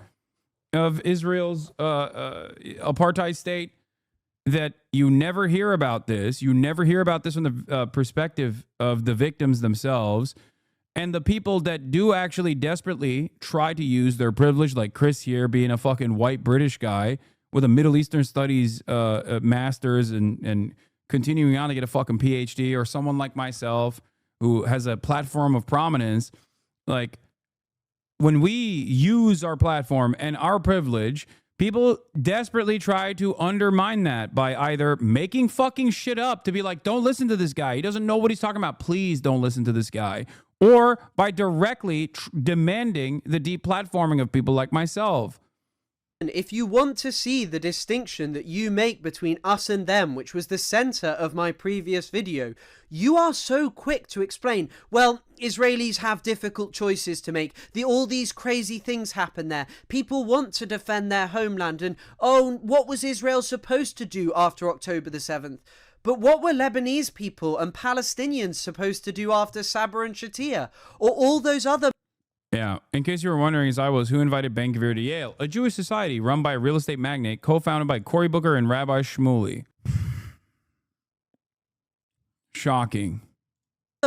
of Israel's apartheid state, that you never hear about this. You never hear about this from the perspective of the victims themselves. And the people that do actually desperately try to use their privilege, like Chris here being a fucking white British guy with a Middle Eastern Studies master's and continuing on to get a fucking PhD, or someone like myself who has a platform of prominence, like when we use our platform and our privilege, people desperately try to undermine that by either making fucking shit up to be like, don't listen to this guy, he doesn't know what he's talking about, please don't listen to this guy, or by directly demanding the deplatforming of people like myself. if you want to see the distinction that you make between us and them, which was the center of my previous video, you are so quick to explain, well, Israelis have difficult choices to make. All these crazy things happen there. People want to defend their homeland. And, oh, what was Israel supposed to do after October the 7th? But what were Lebanese people and Palestinians supposed to do after Sabra and Shatila? Or all those other... Yeah, in case you were wondering, as I was, who invited Ben-Gvir to Yale? A Jewish society run by a real estate magnate, co-founded by Cory Booker and Rabbi Shmuley. Shocking.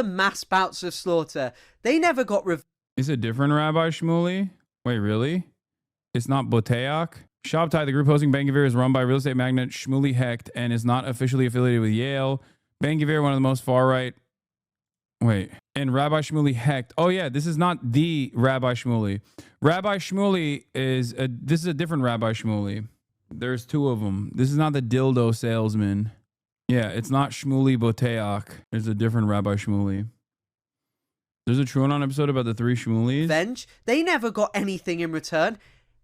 mass bouts of slaughter. They never got... Is it different Rabbi Shmuley? Wait, really? It's not Boteach? Shabtai, the group hosting Ben-Gvir, is run by real estate magnate Shmuley Hecht and is not officially affiliated with Yale. Ben-Gvir, one of the most far-right... Wait, and Rabbi Shmuley Hecht. Oh yeah, this is not the Rabbi Shmuley. Rabbi Shmuley is this is a different Rabbi Shmuley. There's two of them. This is not the dildo salesman. Yeah, it's not Shmuley Boteach. There's a different Rabbi Shmuley. There's a TrueAnon episode about the three Shmuleys. Revenge. They never got anything in return.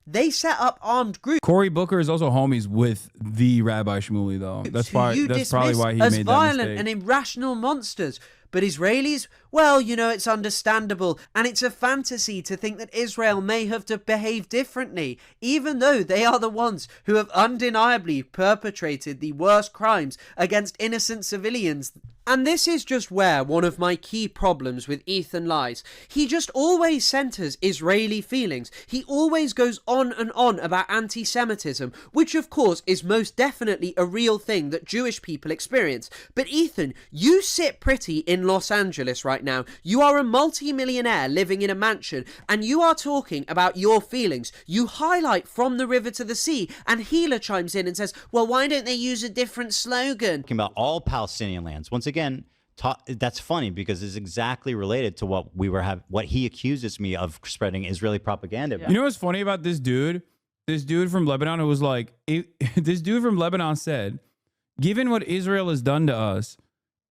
They set up armed groups. Cory Booker is also homies with the Rabbi Shmuley, though. That's why. That's probably why he as made that violent mistake. and irrational monsters. But Israelis, well, you know, it's understandable, and it's a fantasy to think that Israel may have to behave differently, even though they are the ones who have undeniably perpetrated the worst crimes against innocent civilians. And this is just where one of my key problems with Ethan lies. He just always centers Israeli feelings. He always goes on and on about anti-Semitism, which of course is most definitely a real thing that Jewish people experience. But Ethan, you sit pretty in Los Angeles right now. You are a multi-millionaire living in a mansion, and you are talking about your feelings. You highlight From the River to the Sea, and Gila chimes in and says, well, why don't they use a different slogan? Talking about all Palestinian lands. Once again, that's funny because it's exactly related to what what he accuses me of spreading Israeli propaganda. You know what's funny about this dude? This dude from Lebanon who was like, this dude from Lebanon said, given what Israel has done to us,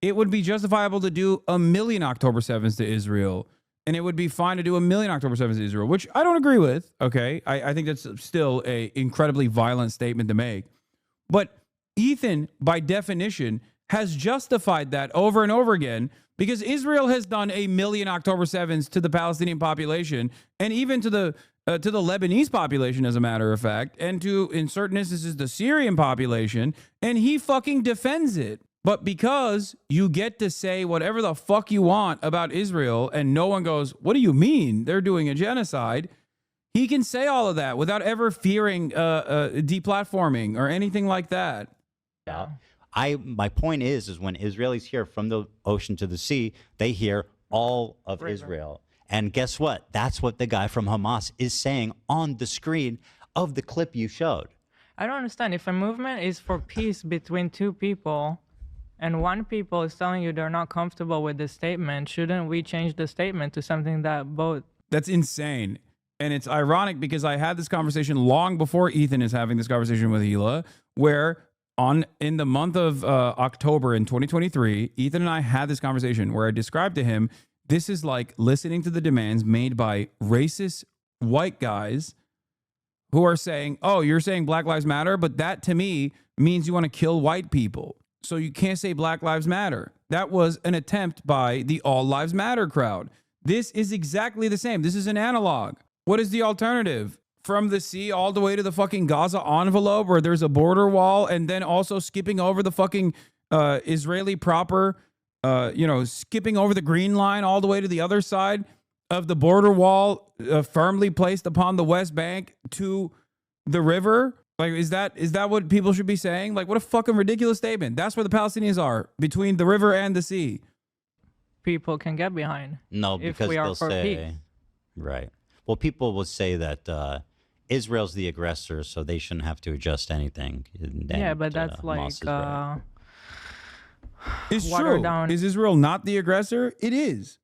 it would be justifiable to do 1 million October 7th to Israel. And it would be fine to do 1 million October 7th to Israel, which I don't agree with. Okay. I think that's still a incredibly violent statement to make. But Ethan, by definition, has justified that over and over again because Israel has done 1 million October 7th to the Palestinian population and even to the Lebanese population, as a matter of fact, and to, in certain instances, the Syrian population, and he fucking defends it. But because you get to say whatever the fuck you want about Israel and no one goes, what do you mean? They're doing a genocide. He can say all of that without ever fearing deplatforming or anything like that. Yeah. My point is when Israelis hear from the ocean to the sea, they hear all of Israel. And guess what? That's what the guy from Hamas is saying on the screen of the clip you showed. I don't understand. If a movement is for peace between two people and one people is telling you they're not comfortable with the statement, shouldn't we change the statement to something that both... That's insane. And it's ironic because I had this conversation long before Ethan is having this conversation with Hila, where in the month of October in 2023, Ethan and I had this conversation where I described to him, this is like listening to the demands made by racist white guys who are saying, oh, you're saying Black Lives Matter, but that to me means you want to kill white people. So you can't say Black Lives Matter. That was an attempt by the All Lives Matter crowd. This is exactly the same. This is an analog. What is the alternative? From the sea all the way to the fucking Gaza envelope where there's a border wall, and then also skipping over the fucking Israeli proper, skipping over the green line all the way to the other side of the border wall firmly placed upon the West Bank to the river. Like, is that what people should be saying? Like, what a fucking ridiculous statement. That's where the Palestinians are, between the river and the sea. people can get behind. No, if because we are they'll for say, peace. right. Well, people will say that Israel's the aggressor, so they shouldn't have to adjust anything. Yeah, but that's like It's watered true. down Is Israel not the aggressor? It is.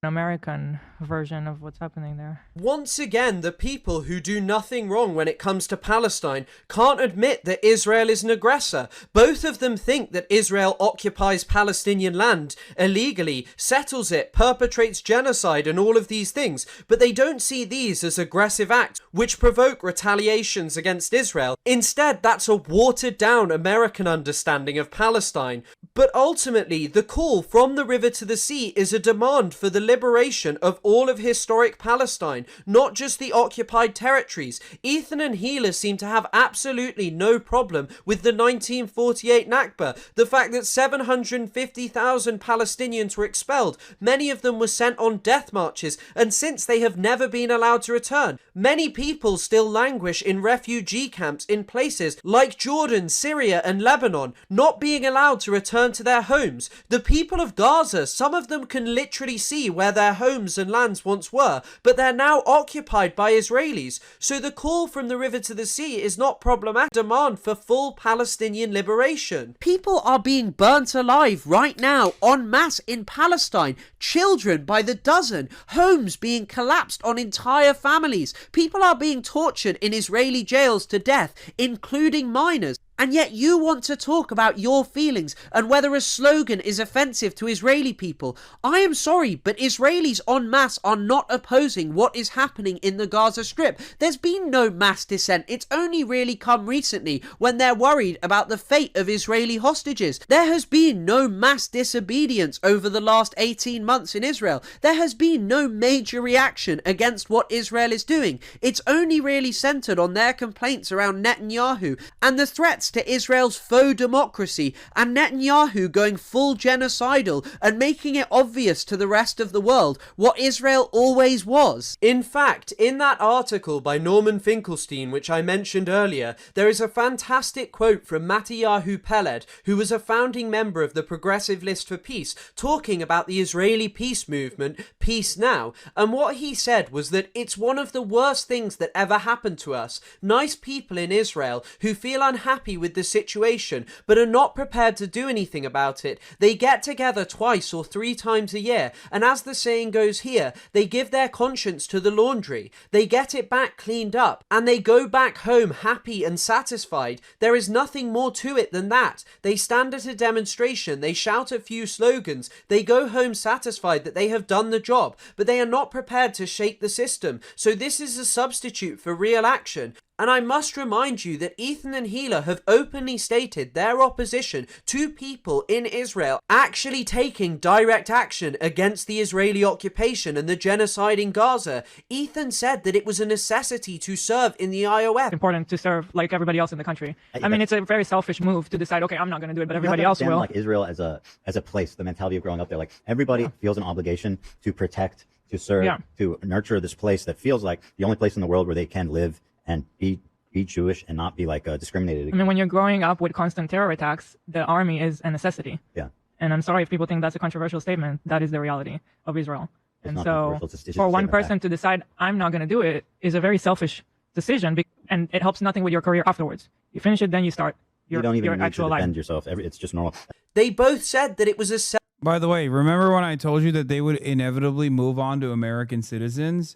American version of what's happening there. Once again, the people who do nothing wrong when it comes to Palestine can't admit that Israel is an aggressor. Both of them think that Israel occupies Palestinian land illegally, settles it, perpetrates genocide and all of these things, but they don't see these as aggressive acts which provoke retaliations against Israel. Instead, that's a watered down American understanding of Palestine. But ultimately, the call from the river to the sea is a demand for the liberation of all of historic Palestine, not just the occupied territories. Ethan and Hila seem to have absolutely no problem with the 1948 Nakba, the fact that 750,000 Palestinians were expelled, many of them were sent on death marches, and since they have never been allowed to return. Many people still languish in refugee camps in places like Jordan, Syria and Lebanon, not being allowed to return to their homes. The people of Gaza, some of them can literally see where their homes and lands once were, but they're now occupied by Israelis. So the call from the river to the sea is not problematic. Demand for full Palestinian liberation. People are being burnt alive right now en masse in Palestine. Children by the dozen. Homes being collapsed on entire families. People are being tortured in Israeli jails to death, including minors. And yet you want to talk about your feelings and whether a slogan is offensive to Israeli people. I am sorry, but Israelis en masse are not opposing what is happening in the Gaza Strip. There's been no mass dissent. It's only really come recently when they're worried about the fate of Israeli hostages. There has been no mass disobedience over the last 18 months in Israel. There has been no major reaction against what Israel is doing. It's only really centered on their complaints around Netanyahu and the threats to Israel's faux democracy, and Netanyahu going full genocidal and making it obvious to the rest of the world what Israel always was. In fact, in that article by Norman Finkelstein, which I mentioned earlier, there is a fantastic quote from Mattiyahu Peled, who was a founding member of the Progressive List for Peace, talking about the Israeli peace movement, Peace Now, and what he said was that it's one of the worst things that ever happened to us. Nice people in Israel who feel unhappy with the situation but are not prepared to do anything about it. They get together twice or 3 times a year, and as the saying goes here, they give their conscience to the laundry. They get it back cleaned up and they go back home happy and satisfied. There is nothing more to it than that. They stand at a demonstration, they shout a few slogans, they go home satisfied that they have done the job, but they are not prepared to shake the system. So this is a substitute for real action. And I must remind you that Ethan and Hila have openly stated their opposition to people in Israel actually taking direct action against the Israeli occupation and the genocide in Gaza. Ethan said that it was a necessity to serve in the IOF. Important to serve like everybody else in the country. I mean, it's a very selfish move to decide, okay, I'm not going to do it, but everybody else will. Like Israel as a place, the mentality of growing up there, like everybody feels an obligation to protect, to serve, to nurture this place that feels like the only place in the world where they can live and be Jewish and not be like discriminated against. I mean, when you're growing up with constant terror attacks, the army is a necessity. Yeah. And I'm sorry if people think that's a controversial statement. That is the reality of Israel. It's and not so controversial. It's just for a one statement of person fact. to decide, I'm not going to do it, is a very selfish decision. And it helps nothing with your career afterwards. You finish it, then you start You don't even need to actual defend life. yourself. It's just normal. They both said that it was a By the way, remember when I told you that they would inevitably move on to American citizens?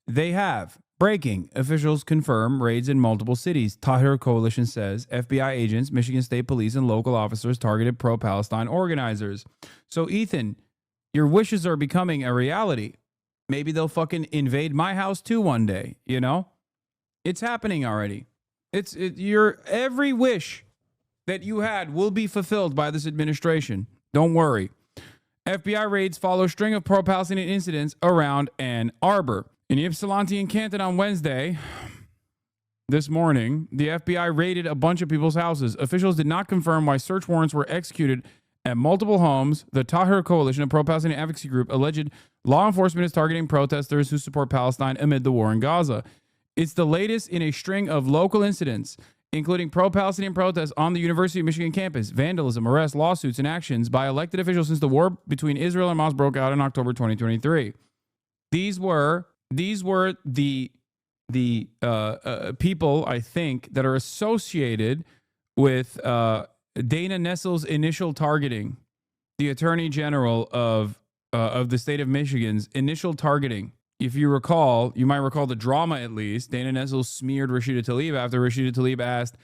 They have. Breaking. Officials confirm raids in multiple cities. Tahrir Coalition says FBI agents, Michigan State Police, and local officers targeted pro-Palestine organizers. So, Ethan, your wishes are becoming a reality. Maybe they'll fucking invade my house too one day, you know? It's happening already. Your every wish that you had will be fulfilled by this administration. Don't worry. FBI raids follow string of pro-Palestinian incidents around Ann Arbor. In Ypsilanti and Canton on Wednesday, this morning, the FBI raided a bunch of people's houses. Officials did not confirm why search warrants were executed at multiple homes. The Tahrir Coalition, a pro-Palestinian advocacy group, alleged law enforcement is targeting protesters who support Palestine amid the war in Gaza. It's the latest in a string of local incidents, including pro-Palestinian protests on the University of Michigan campus, vandalism, arrests, lawsuits, and actions by elected officials since the war between Israel and Hamas broke out in October 2023. These were the people, I think, that are associated with Dana Nessel's initial targeting, the Attorney General of the state of Michigan's initial targeting. If you recall, you might recall the drama at least. Dana Nessel smeared Rashida Tlaib after Rashida Tlaib asked,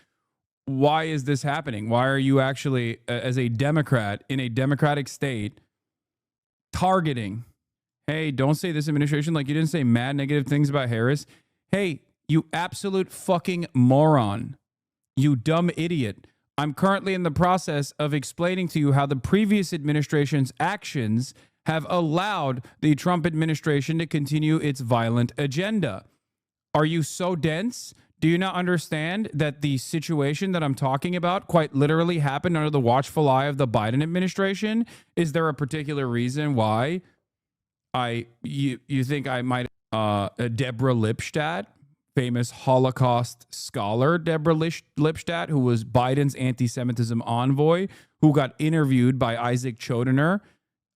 why is this happening? Why are you actually, as a Democrat in a Democratic state, targeting? Hey, don't say this administration like you didn't say mad negative things about Harris. Hey, you absolute fucking moron. You dumb idiot. I'm currently in the process of explaining to you how the previous administration's actions have allowed the Trump administration to continue its violent agenda. Are you so dense? Do you not understand that the situation that I'm talking about quite literally happened under the watchful eye of the Biden administration? Is there a particular reason why you think I might Deborah Lipstadt, famous Holocaust scholar Deborah Lipstadt, who was Biden's anti-Semitism envoy, who got interviewed by Isaac Chodener,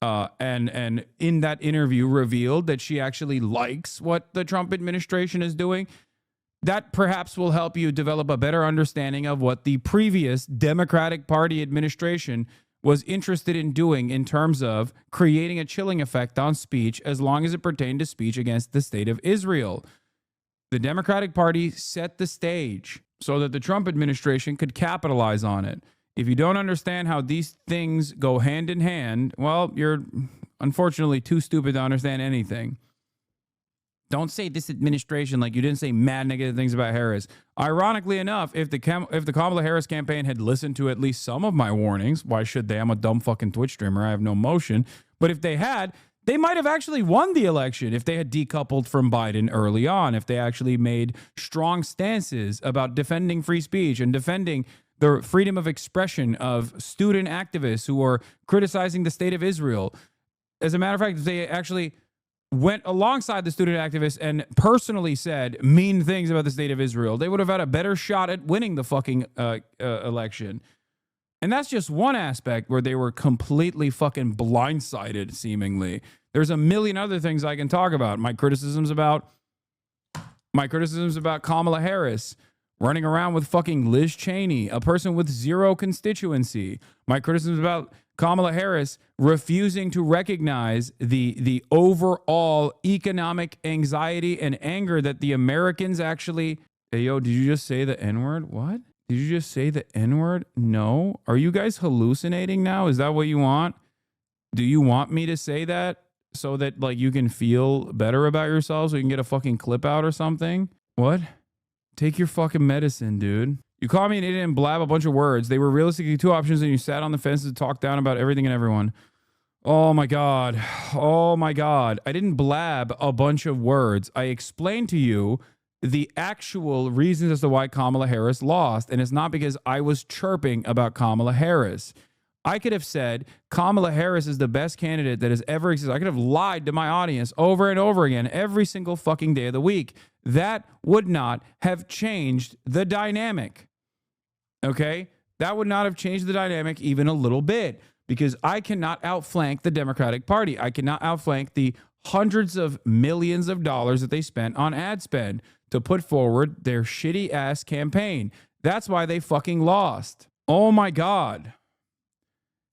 and in that interview revealed that she actually likes what the Trump administration is doing? That perhaps will help you develop a better understanding of what the previous Democratic Party administration was interested in doing in terms of creating a chilling effect on speech as long as it pertained to speech against the state of Israel. The Democratic Party set the stage so that the Trump administration could capitalize on it. If you don't understand how these things go hand in hand, well, you're unfortunately too stupid to understand anything. Don't say this administration like you didn't say mad negative things about Harris. Ironically enough, if the Kamala Harris campaign had listened to at least some of my warnings, why should they? I'm a dumb fucking Twitch streamer. I have no motion. But if they had, they might have actually won the election if they had decoupled from Biden early on, if they actually made strong stances about defending free speech and defending the freedom of expression of student activists who are criticizing the state of Israel. As a matter of fact, if they actually went alongside the student activists and personally said mean things about the state of Israel, they would have had a better shot at winning the fucking election. And that's just one aspect where they were completely fucking blindsided, seemingly. There's a million other things I can talk about. My criticisms about Kamala Harris running around with fucking Liz Cheney, a person with zero constituency. My criticisms about Kamala Harris refusing to recognize the overall economic anxiety and anger that the Americans actually... Hey, yo, did you just say the N-word? What? Did you just say the N-word? No. Are you guys hallucinating now? Is that what you want? Do you want me to say that so that like you can feel better about yourself so you can get a fucking clip out or something? What? Take your fucking medicine, dude. You call me an idiot and blab a bunch of words. They were realistically two options, and you sat on the fence to talk down about everything and everyone. Oh my God. Oh my God. I didn't blab a bunch of words. I explained to you the actual reasons as to why Kamala Harris lost, and it's not because I was chirping about Kamala Harris. I could have said Kamala Harris is the best candidate that has ever existed. I could have lied to my audience over and over again every single fucking day of the week. That would not have changed the dynamic. Okay? That would not have changed the dynamic even a little bit, because I cannot outflank the Democratic Party. I cannot outflank the hundreds of millions of dollars that they spent on ad spend to put forward their shitty ass campaign. That's why they fucking lost. Oh my God.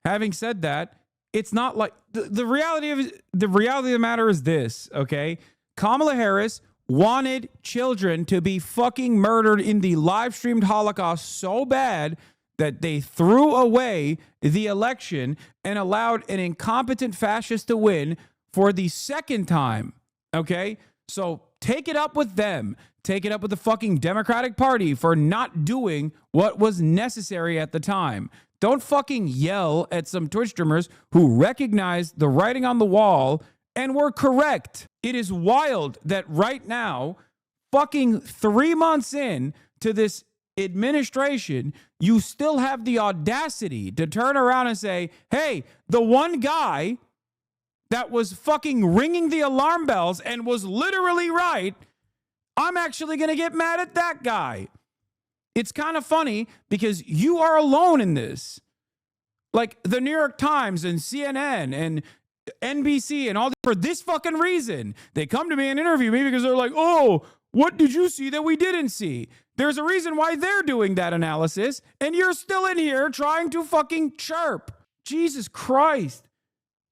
Having said that, it's not like the reality of the matter is this, okay? Kamala Harris wanted children to be fucking murdered in the live streamed Holocaust so bad that they threw away the election and allowed an incompetent fascist to win for the second time, okay? So take it up with them. Take it up with the fucking Democratic Party for not doing what was necessary at the time. Don't fucking yell at some Twitch streamers who recognized the writing on the wall and were correct. It is wild that right now, fucking 3 months in to this administration, you still have the audacity to turn around and say, hey, the one guy that was fucking ringing the alarm bells and was literally right, I'm actually going to get mad at that guy. It's kind of funny because you are alone in this. Like the New York Times and CNN and NBC and all for this fucking reason. They come to me and interview me because they're like, oh, what did you see that we didn't see? There's a reason why they're doing that analysis, and you're still in here trying to fucking chirp. Jesus Christ.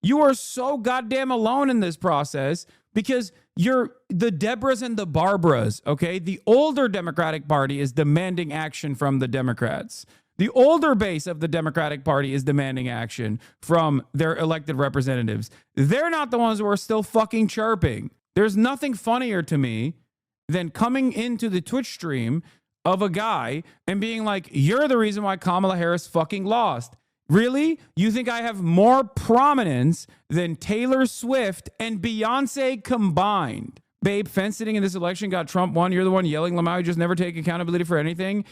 You are so goddamn alone in this process because you're the Deborahs and the Barbaras, okay? The older Democratic Party is demanding action from the Democrats. The older base of the Democratic Party is demanding action from their elected representatives. They're not the ones who are still fucking chirping. There's nothing funnier to me than coming into the Twitch stream of a guy and being like, you're the reason why Kamala Harris fucking lost. Really? You think I have more prominence than Taylor Swift and Beyonce combined? Babe, fence sitting in this election got Trump won. You're the one yelling, Lamau, you just never take accountability for anything.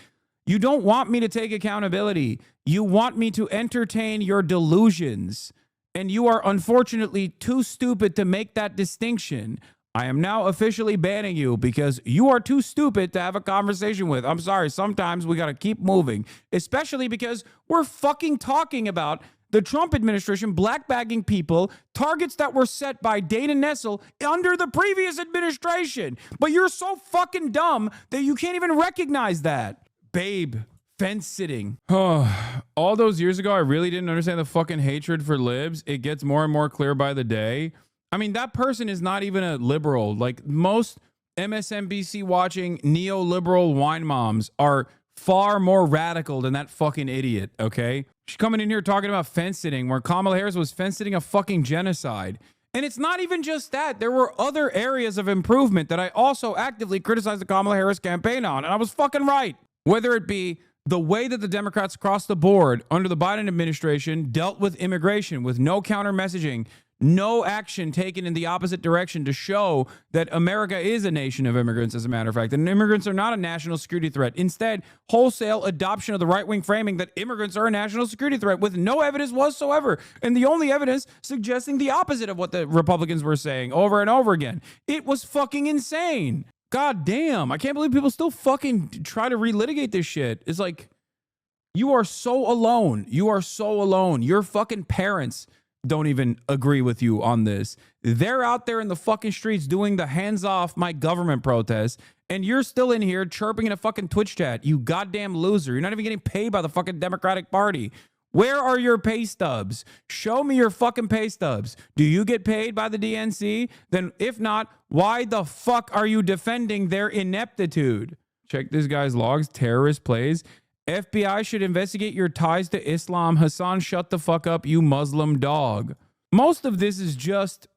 You don't want me to take accountability. You want me to entertain your delusions. And you are unfortunately too stupid to make that distinction. I am now officially banning you because you are too stupid to have a conversation with. I'm sorry, sometimes we got to keep moving, especially because we're fucking talking about the Trump administration blackbagging people, targets that were set by Dana Nessel under the previous administration. But you're so fucking dumb that you can't even recognize that. Babe, fence sitting. All those years ago, I really didn't understand the fucking hatred for libs. It gets more and more clear by the day. I mean, that person is not even a liberal. Like most MSNBC watching neoliberal wine moms are far more radical than that fucking idiot, okay? She's coming in here talking about fence sitting where Kamala Harris was fence sitting a fucking genocide. And it's not even just that. There were other areas of improvement that I also actively criticized the Kamala Harris campaign on, and I was fucking right. Whether it be the way that the Democrats across the board under the Biden administration dealt with immigration with no counter messaging, no action taken in the opposite direction to show that America is a nation of immigrants, as a matter of fact, and immigrants are not a national security threat. Instead, wholesale adoption of the right-wing framing that immigrants are a national security threat with no evidence whatsoever, and the only evidence suggesting the opposite of what the Republicans were saying over and over again. It was fucking insane. God damn, I can't believe people still fucking try to relitigate this shit. It's like, you are so alone. You are so alone. Your fucking parents don't even agree with you on this. They're out there in the fucking streets doing the hands off my government protests, and you're still in here chirping in a fucking Twitch chat. You goddamn loser. You're not even getting paid by the fucking Democratic Party. Where are your pay stubs? Show me your fucking pay stubs. Do you get paid by the DNC? Then if not, why the fuck are you defending their ineptitude? Check this guy's logs. Terrorist plays. FBI should investigate your ties to Islam. Hasan, shut the fuck up, you Muslim dog. Most of this is just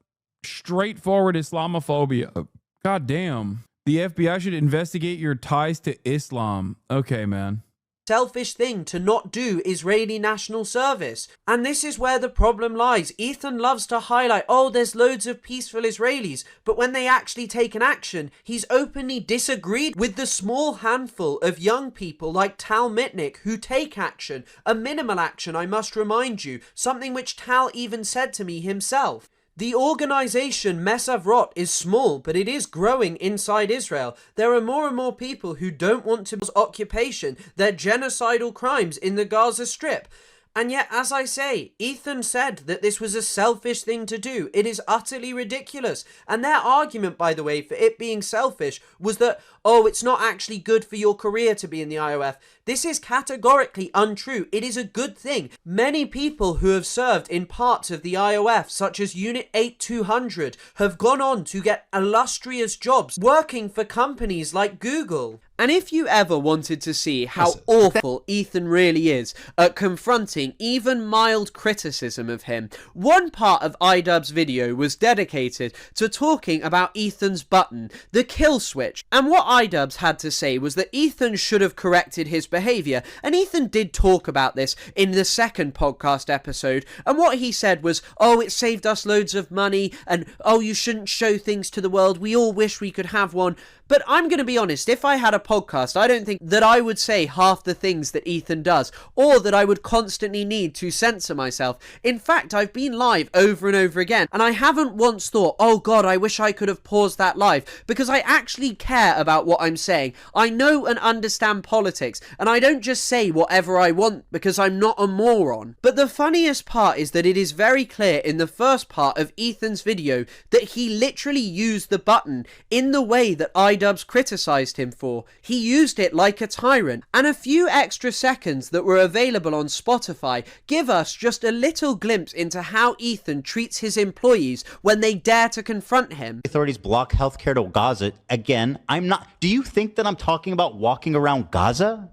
straightforward Islamophobia. God damn. The FBI should investigate your ties to Islam. Okay, man. Selfish thing to not do Israeli national service. And this is where the problem lies. Ethan loves to highlight, oh, there's loads of peaceful Israelis, but when they actually take an action, he's openly disagreed with the small handful of young people like Tal Mitnick who take action, a minimal action, I must remind you, something which Tal even said to me himself. The organization Mesavrot is small, but it is growing inside Israel. There are more and more people who don't want to occupation, their genocidal crimes in the Gaza Strip. And yet, as I say, Ethan said that this was a selfish thing to do. It is utterly ridiculous. And their argument, by the way, for it being selfish was that, oh, it's not actually good for your career to be in the IOF. This is categorically untrue. It is a good thing. Many people who have served in parts of the IOF, such as Unit 8200, have gone on to get illustrious jobs working for companies like Google. And if you ever wanted to see how awful Ethan really is at confronting even mild criticism of him, one part of iDubbbz's video was dedicated to talking about Ethan's button, the kill switch. And what iDubbbz had to say was that Ethan should have corrected his behaviour, and Ethan did talk about this in the second podcast episode, and what he said was, oh, it saved us loads of money, and oh, you shouldn't show things to the world, we all wish we could have one. But I'm going to be honest, if I had a podcast, I don't think that I would say half the things that Ethan does, or that I would constantly need to censor myself. In fact, I've been live over and over again, and I haven't once thought, oh god, I wish I could have paused that live, because I actually care about what I'm saying. I know and understand politics, and I don't just say whatever I want because I'm not a moron. But the funniest part is that it is very clear in the first part of Ethan's video that he literally used the button in the way that iDubbbz criticised him for. He used it like a tyrant, and a few extra seconds that were available on Spotify give us just a little glimpse into how Ethan treats his employees when they dare to confront him. Authorities block healthcare to Gaza. Again, I'm not. Do you think that I'm talking about walking around Gaza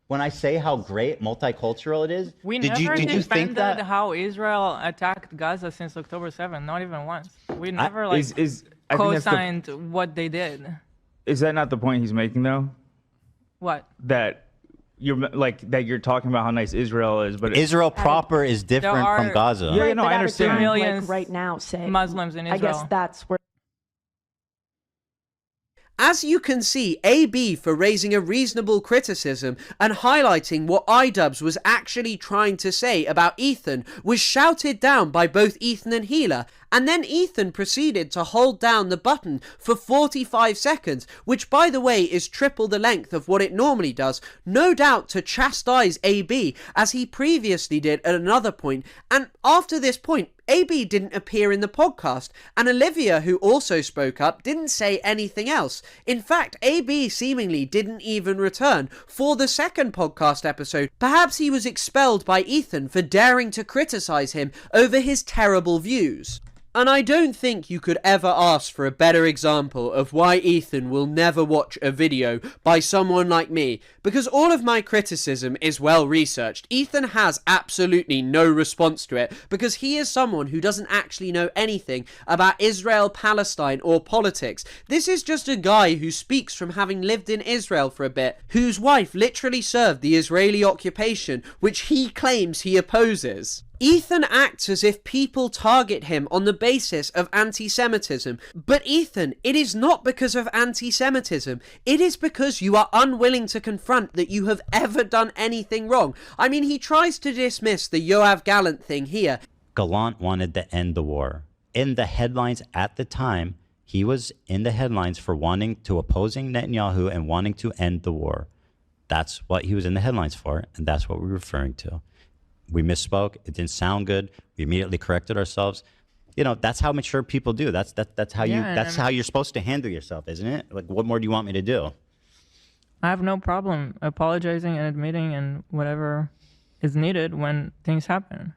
when I say how great multicultural it is? We did never you think defended that? how Israel attacked Gaza since October 7th, not even once. We never I think that's co-signed what they did. Is that not the point he's making though? What? That you're talking about how nice Israel is, but Israel proper is different from Gaza. Yeah, no, but I at a understand. time, millions right now, say Muslims in I Israel. guess that's where. As you can see, AB for raising a reasonable criticism and highlighting what iDubbbz was actually trying to say about Ethan was shouted down by both Ethan and Healer, and then Ethan proceeded to hold down the button for 45 seconds, which by the way is triple the length of what it normally does, no doubt to chastise AB as he previously did at another point, and after this point AB didn't appear in the podcast, and Olivia, who also spoke up, didn't say anything else. In fact, AB seemingly didn't even return for the second podcast episode. Perhaps he was expelled by Ethan for daring to criticize him over his terrible views. And I don't think you could ever ask for a better example of why Ethan will never watch a video by someone like me, because all of my criticism is well researched. Ethan has absolutely no response to it, because he is someone who doesn't actually know anything about Israel, Palestine, or politics. This is just a guy who speaks from having lived in Israel for a bit, whose wife literally served the Israeli occupation, which he claims he opposes. Ethan acts as if people target him on the basis of anti-Semitism, but Ethan, it is not because of anti-Semitism, it is because you are unwilling to confront that you have ever done anything wrong. I mean, he tries to dismiss the Yoav Gallant thing here. Gallant wanted to end the war. In the headlines at the time, he was in the headlines for opposing Netanyahu and wanting to end the war. That's what he was in the headlines for, and that's what we're referring to. We misspoke. It didn't sound good. We immediately corrected ourselves. You know, that's how mature people do. That's how you're supposed to handle yourself, isn't it? Like, what more do you want me to do? I have no problem apologizing and admitting and whatever is needed when things happen.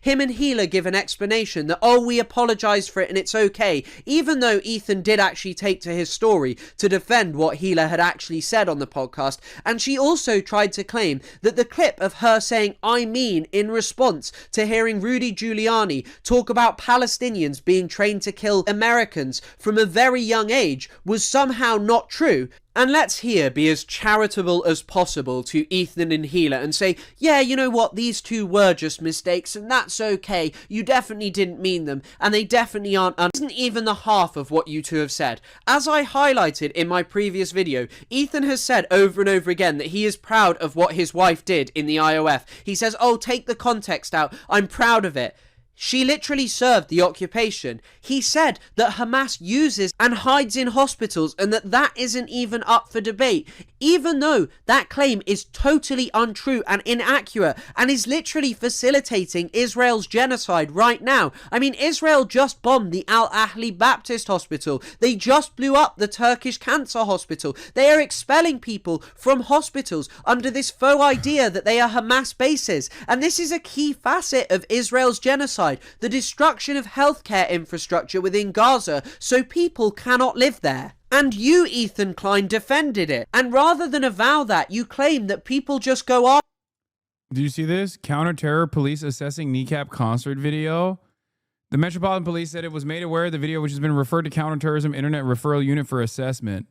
Him and Hila give an explanation that, oh, we apologize for it and it's okay, even though Ethan did actually take to his story to defend what Hila had actually said on the podcast. And she also tried to claim that the clip of her saying "I mean" in response to hearing Rudy Giuliani talk about Palestinians being trained to kill Americans from a very young age was somehow not true. And let's here be as charitable as possible to Ethan and Hila and say, yeah, you know what, these two were just mistakes and that's okay, you definitely didn't mean them, and they definitely aren't isn't even the half of what you two have said. As I highlighted in my previous video, Ethan has said over and over again that he is proud of what his wife did in the IOF. He says, oh, take the context out, I'm proud of it. She literally served the occupation. He said that Hamas uses and hides in hospitals and that isn't even up for debate, even though that claim is totally untrue and inaccurate and is literally facilitating Israel's genocide right now. I mean, Israel just bombed the Al Ahli Baptist Hospital. They just blew up the Turkish Cancer Hospital. They are expelling people from hospitals under this faux idea that they are Hamas bases. And this is a key facet of Israel's genocide. The destruction of healthcare infrastructure within Gaza so people cannot live there. And you, Ethan Klein, defended it. And rather than avow that, you claim that people just go on. Do you see this? Counter-terror police assessing kneecap concert video. The Metropolitan Police said it was made aware of the video, which has been referred to Counterterrorism Internet Referral Unit for assessment.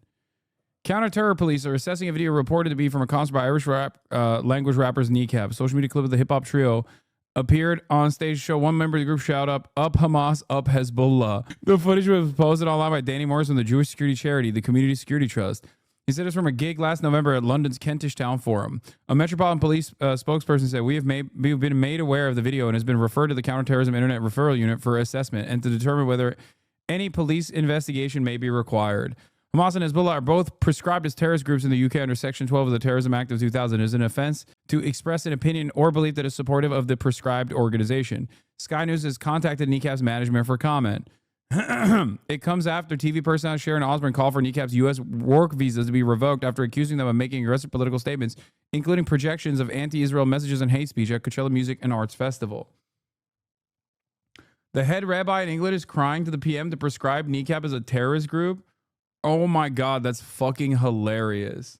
Counter-terror police are assessing a video reported to be from a concert by Irish language rappers Kneecap. Social media clip of the hip-hop trio appeared on stage to show one member of the group shout up Hamas, up Hezbollah. The footage was posted online by Danny Morris from the Jewish security charity, the Community Security Trust. He said it's from a gig last November at London's Kentish Town Forum. A Metropolitan Police spokesperson said, we've been made aware of the video and has been referred to the Counterterrorism Internet Referral Unit for assessment and to determine whether any police investigation may be required. Hamas and Hezbollah are both prescribed as terrorist groups in the UK under Section 12 of the Terrorism Act of 2000. It is an offense to express an opinion or belief that is supportive of the prescribed organization. Sky News has contacted Kneecap's management for comment. It comes after TV personality Sharon Osbourne called for Kneecap's U.S. work visas to be revoked after accusing them of making aggressive political statements, including projections of anti-Israel messages and hate speech at Coachella Music and Arts Festival. The head rabbi in England is crying to the PM to prescribe Kneecap as a terrorist group. Oh my God, that's fucking hilarious.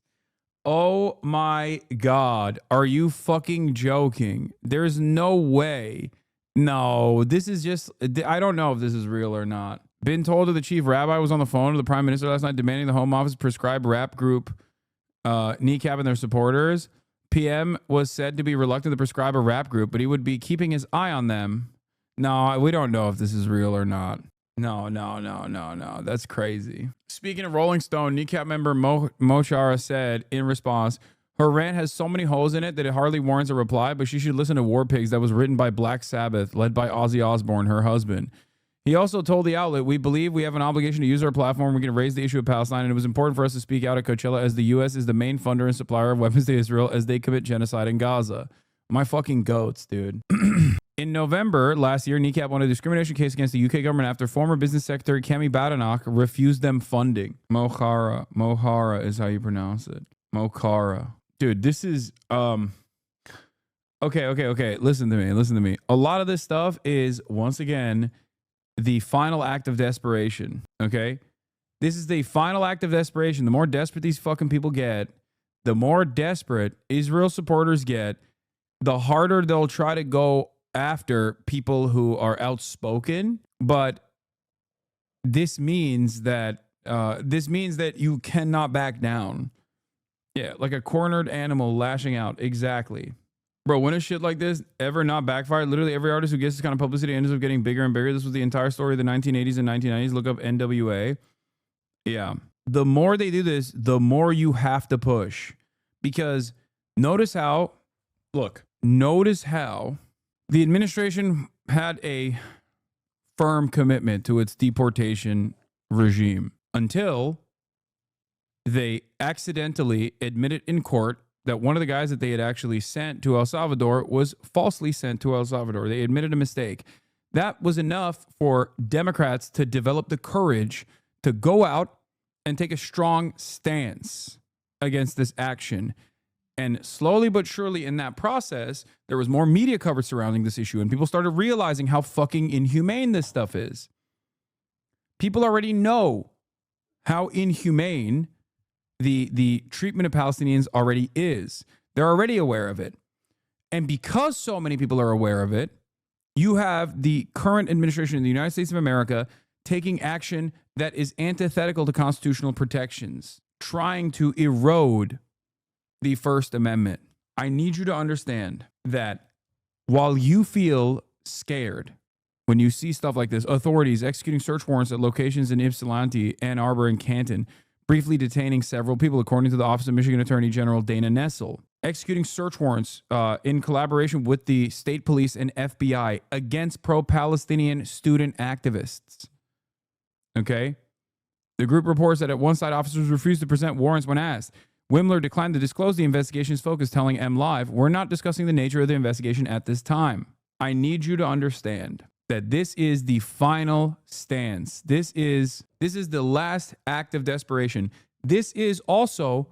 Oh my God, are you fucking joking? There's no way. No, this is just, I don't know if this is real or not. Been told that the chief rabbi was on the phone to the prime minister last night demanding the Home Office prescribe rap group Kneecap and their supporters. PM was said to be reluctant to prescribe a rap group, but he would be keeping his eye on them. No, we don't know if this is real or not. No. That's crazy. Speaking of Rolling Stone, Kneecap member Mochara said in response, her rant has so many holes in it that it hardly warrants a reply, but she should listen to War Pigs that was written by Black Sabbath, led by Ozzy Osbourne, her husband. He also told the outlet, we believe we have an obligation to use our platform. We can raise the issue of Palestine, and it was important for us to speak out at Coachella as the U.S. is the main funder and supplier of weapons to Israel as they commit genocide in Gaza. My fucking goats, dude. In November last year, Kneecap won a discrimination case against the UK government after former business secretary Kemi Badenoch refused them funding. Mohara is how you pronounce it. Mochara. Dude, this is okay. Listen to me. A lot of this stuff is, once again, the final act of desperation. Okay? This is the final act of desperation. The more desperate these fucking people get, the more desperate Israel supporters get, the harder they'll try to go after people who are outspoken. But this means that you cannot back down. Yeah, like a cornered animal lashing out. Exactly. Bro, when a shit like this ever not backfired, literally every artist who gets this kind of publicity ends up getting bigger and bigger. This was the entire story of the 1980s and 1990s. Look up NWA. Yeah. The more they do this, the more you have to push. Because notice how the administration had a firm commitment to its deportation regime until they accidentally admitted in court that one of the guys that they had actually sent to El Salvador was falsely sent to El Salvador. They admitted a mistake. That was enough for Democrats to develop the courage to go out and take a strong stance against this action. And slowly but surely in that process, there was more media coverage surrounding this issue, and people started realizing how fucking inhumane this stuff is. People already know how inhumane the treatment of Palestinians already is. They're already aware of it. And because so many people are aware of it, you have the current administration in the United States of America taking action that is antithetical to constitutional protections, trying to erode the First Amendment. I need you to understand that while you feel scared when you see stuff like this, authorities executing search warrants at locations in Ypsilanti, Ann Arbor, and Canton, briefly detaining several people, according to the Office of Michigan Attorney General Dana Nessel, executing search warrants in collaboration with the state police and FBI against pro-Palestinian student activists. Okay? The group reports that at one side, officers refused to present warrants when asked. Wimler declined to disclose the investigation's focus, telling MLive, "We're not discussing the nature of the investigation at this time." I need you to understand that this is the final stance. This is the last act of desperation. This is also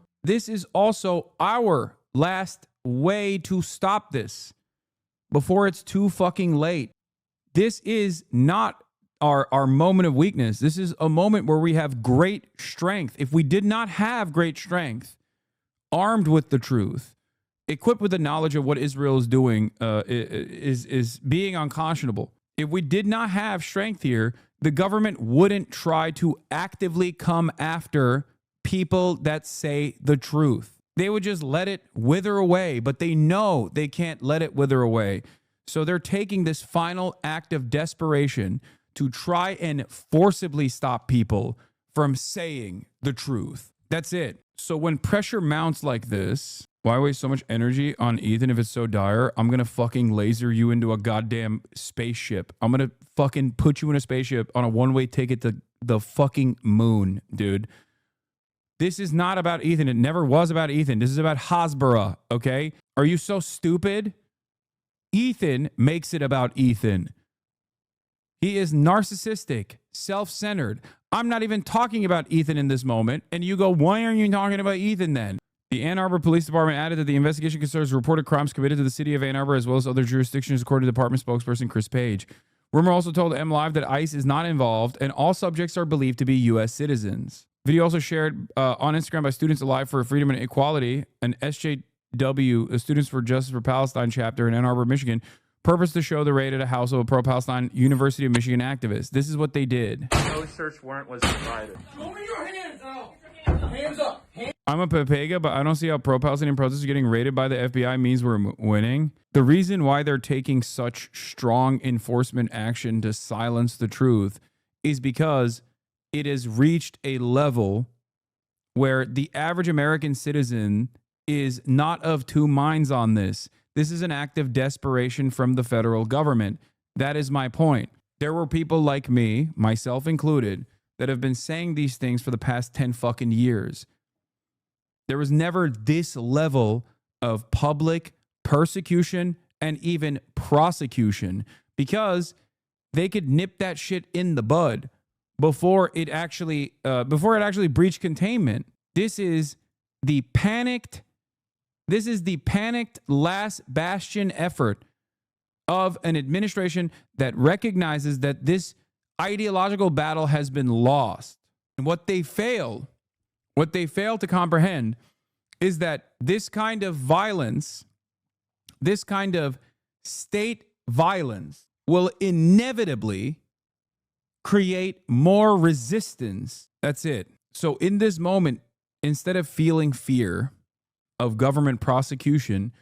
our last way to stop this before it's too fucking late. This is not our moment of weakness. This is a moment where we have great strength. If we did not have great strength, armed with the truth, equipped with the knowledge of what Israel is doing, is being unconscionable. If we did not have strength here, the government wouldn't try to actively come after people that say the truth. They would just let it wither away, but they know they can't let it wither away. So they're taking this final act of desperation to try and forcibly stop people from saying the truth. That's it. So when pressure mounts like this, why waste so much energy on Ethan if it's so dire? I'm going to fucking laser you into a goddamn spaceship. I'm going to fucking put you in a spaceship on a one-way ticket to the fucking moon, dude. This is not about Ethan. It never was about Ethan. This is about Hasbara, okay? Are you so stupid? Ethan makes it about Ethan. He is narcissistic, self-centered. I'm not even talking about Ethan in this moment. And you go, why aren't you talking about Ethan then? The Ann Arbor Police Department added that the investigation concerns reported crimes committed to the city of Ann Arbor as well as other jurisdictions, according to department spokesperson Chris Page. Rumor also told MLive that ICE is not involved and all subjects are believed to be U.S. citizens. Video also shared on Instagram by Students Alive for Freedom and Equality, an SJW, Students for Justice for Palestine chapter in Ann Arbor, Michigan, purpose to show the raid at a house of a pro-Palestine University of Michigan activist. This is what they did. No search warrant was provided. Lower your hands out. Hands up. I'm a Pepega, but I don't see how pro-Palestinian protesters getting raided by the FBI means we're winning. The reason why they're taking such strong enforcement action to silence the truth is because it has reached a level where the average American citizen is not of two minds on this. This is an act of desperation from the federal government. That is my point. There were people like me, myself included, that have been saying these things for the past 10 fucking years. There was never this level of public persecution and even prosecution because they could nip that shit in the bud before it actually breached containment. This is the panicked last bastion effort of an administration that recognizes that this ideological battle has been lost. And what they fail to comprehend is that this kind of violence, this kind of state violence will inevitably create more resistance. That's it. So in this moment, instead of feeling fear of government prosecution,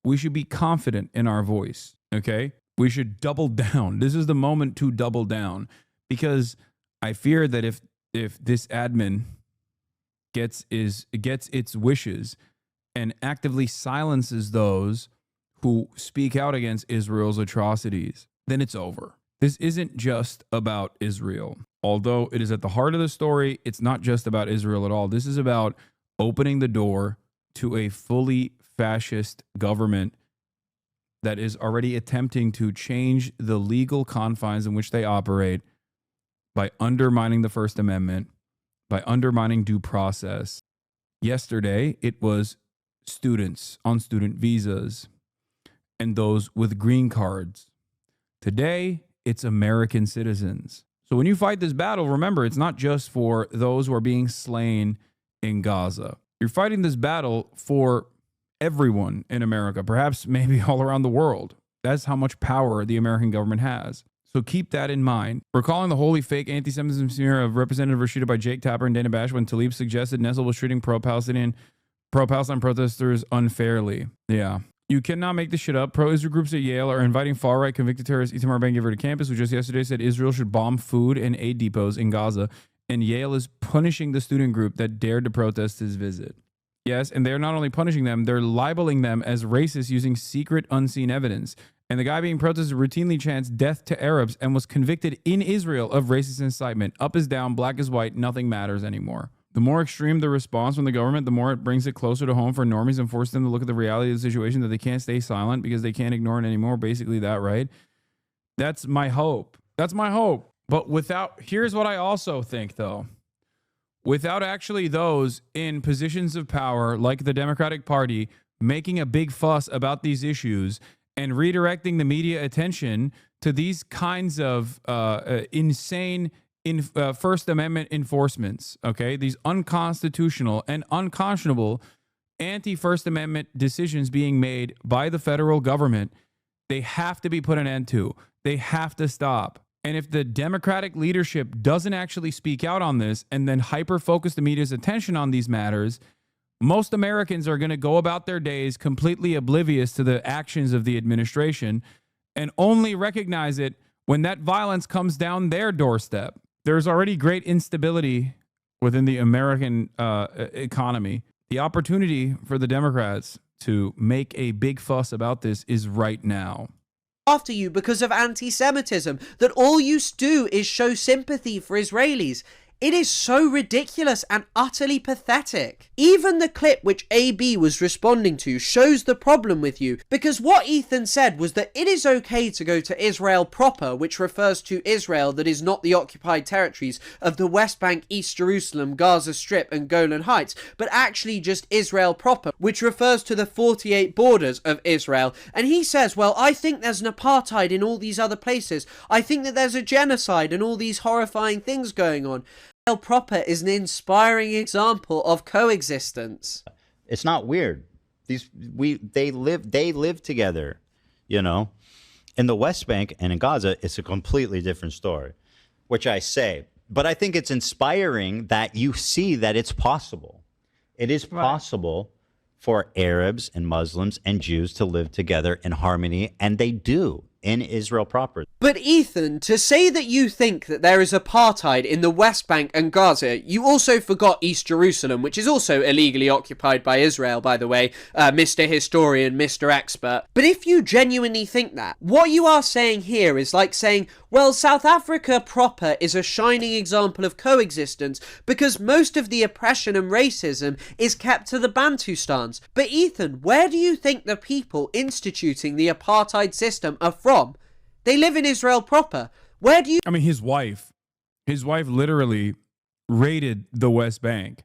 we should be confident in our voice, okay? We should double down. This is the moment to double down because I fear that if this admin gets its wishes and actively silences those who speak out against Israel's atrocities, then it's over. This isn't just about Israel. Although it is at the heart of the story, it's not just about Israel at all. This is about opening the door to a fully fascist government that is already attempting to change the legal confines in which they operate by undermining the First Amendment, by undermining due process. Yesterday, it was students on student visas and those with green cards. Today, it's American citizens. So when you fight this battle, remember, it's not just for those who are being slain in Gaza. You're fighting this battle for everyone in America, perhaps maybe all around the world. That's how much power the American government has. So keep that in mind. Recalling the wholly fake anti-Semitism smear of Representative Rashida by Jake Tapper and Dana Bash when Tlaib suggested Nessel was treating pro-Palestine protesters unfairly. Yeah. You cannot make this shit up. Pro-Israel groups at Yale are inviting far-right convicted terrorist Itamar Ben-Gvir to campus, who just yesterday said Israel should bomb food and aid depots in Gaza, and Yale is punishing the student group that dared to protest his visit. Yes, and they're not only punishing them, they're libeling them as racist using secret, unseen evidence. And the guy being protested routinely chants death to Arabs and was convicted in Israel of racist incitement. Up is down, black is white, nothing matters anymore. The more extreme the response from the government, the more it brings it closer to home for normies and forces them to look at the reality of the situation, that they can't stay silent because they can't ignore it anymore. Basically that, right? That's my hope. That's my hope. But here's what I also think, though. Without actually those in positions of power, like the Democratic Party, making a big fuss about these issues and redirecting the media attention to these kinds of insane First Amendment enforcements, okay? These unconstitutional and unconscionable anti-First Amendment decisions being made by the federal government, they have to be put an end to. They have to stop. And if the Democratic leadership doesn't actually speak out on this and then hyper-focus the media's attention on these matters, most Americans are going to go about their days completely oblivious to the actions of the administration and only recognize it when that violence comes down their doorstep. There's already great instability within the American economy. The opportunity for the Democrats to make a big fuss about this is right now. After you because of anti-Semitism, that all you do is show sympathy for Israelis. It is so ridiculous and utterly pathetic. Even the clip which AB was responding to shows the problem with you, because what Ethan said was that it is okay to go to Israel proper, which refers to Israel that is not the occupied territories of the West Bank, East Jerusalem, Gaza Strip and Golan Heights, but actually just Israel proper, which refers to the 48 borders of Israel. And he says, well, I think there's an apartheid in all these other places. I think that there's a genocide and all these horrifying things going on. Israel proper is an inspiring example of coexistence. It's not weird. They live together, you know. In the West Bank and in Gaza, it's a completely different story, which I say. But I think it's inspiring that you see that it's possible. It is possible for Arabs and Muslims and Jews to live together in harmony, and they do in Israel proper. But Ethan, to say that you think that there is apartheid in the West Bank and Gaza, you also forgot East Jerusalem, which is also illegally occupied by Israel, by the way, Mr. Historian, Mr. Expert. But if you genuinely think that, what you are saying here is like saying, well, South Africa proper is a shining example of coexistence because most of the oppression and racism is kept to the Bantustans. But Ethan, where do you think the people instituting the apartheid system are from? They live in Israel proper. Where do you... I mean, his wife literally raided the West Bank.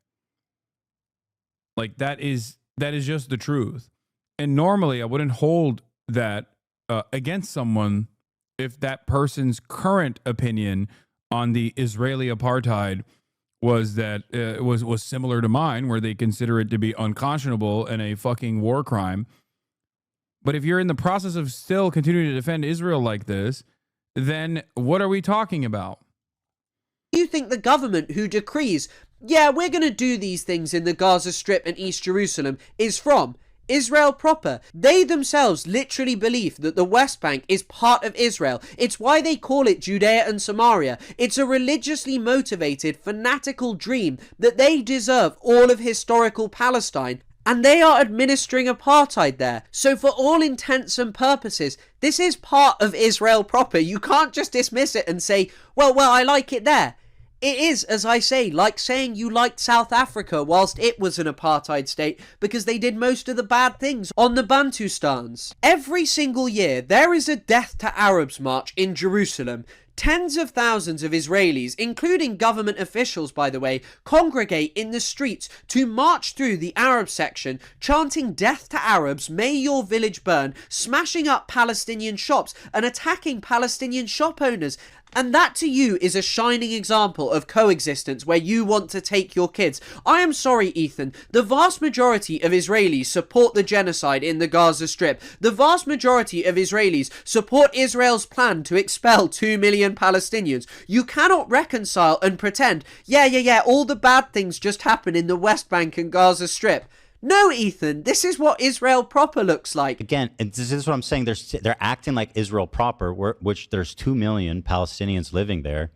Like, that is just the truth. And normally I wouldn't hold that against someone if that person's current opinion on the Israeli apartheid was that was similar to mine, where they consider it to be unconscionable and a fucking war crime. But if you're in the process of still continuing to defend Israel like this, then what are we talking about? You think the government who decrees, yeah, we're going to do these things in the Gaza Strip and East Jerusalem is from Israel proper? They themselves literally believe that the West Bank is part of Israel. It's why they call it Judea and Samaria. It's a religiously motivated, fanatical dream that they deserve all of historical Palestine. And they are administering apartheid there. So for all intents and purposes, this is part of Israel proper. You can't just dismiss it and say, well, I like it there. It is, as I say, like saying you liked South Africa whilst it was an apartheid state because they did most of the bad things on the Bantustans. Every single year, there is a Death to Arabs march in Jerusalem, Tens of thousands of Israelis, including government officials by the way, congregate in the streets to march through the Arab section, chanting death to Arabs, may your village burn, smashing up Palestinian shops and attacking Palestinian shop owners. And that to you is a shining example of coexistence where you want to take your kids. I am sorry, Ethan. The vast majority of Israelis support the genocide in the Gaza Strip. The vast majority of Israelis support Israel's plan to expel 2 million Palestinians. You cannot reconcile and pretend, yeah, all the bad things just happen in the West Bank and Gaza Strip. No, Ethan, this is what Israel proper looks like. Again, and this is what I'm saying. They're acting like Israel proper, which there's 2 million Palestinians living there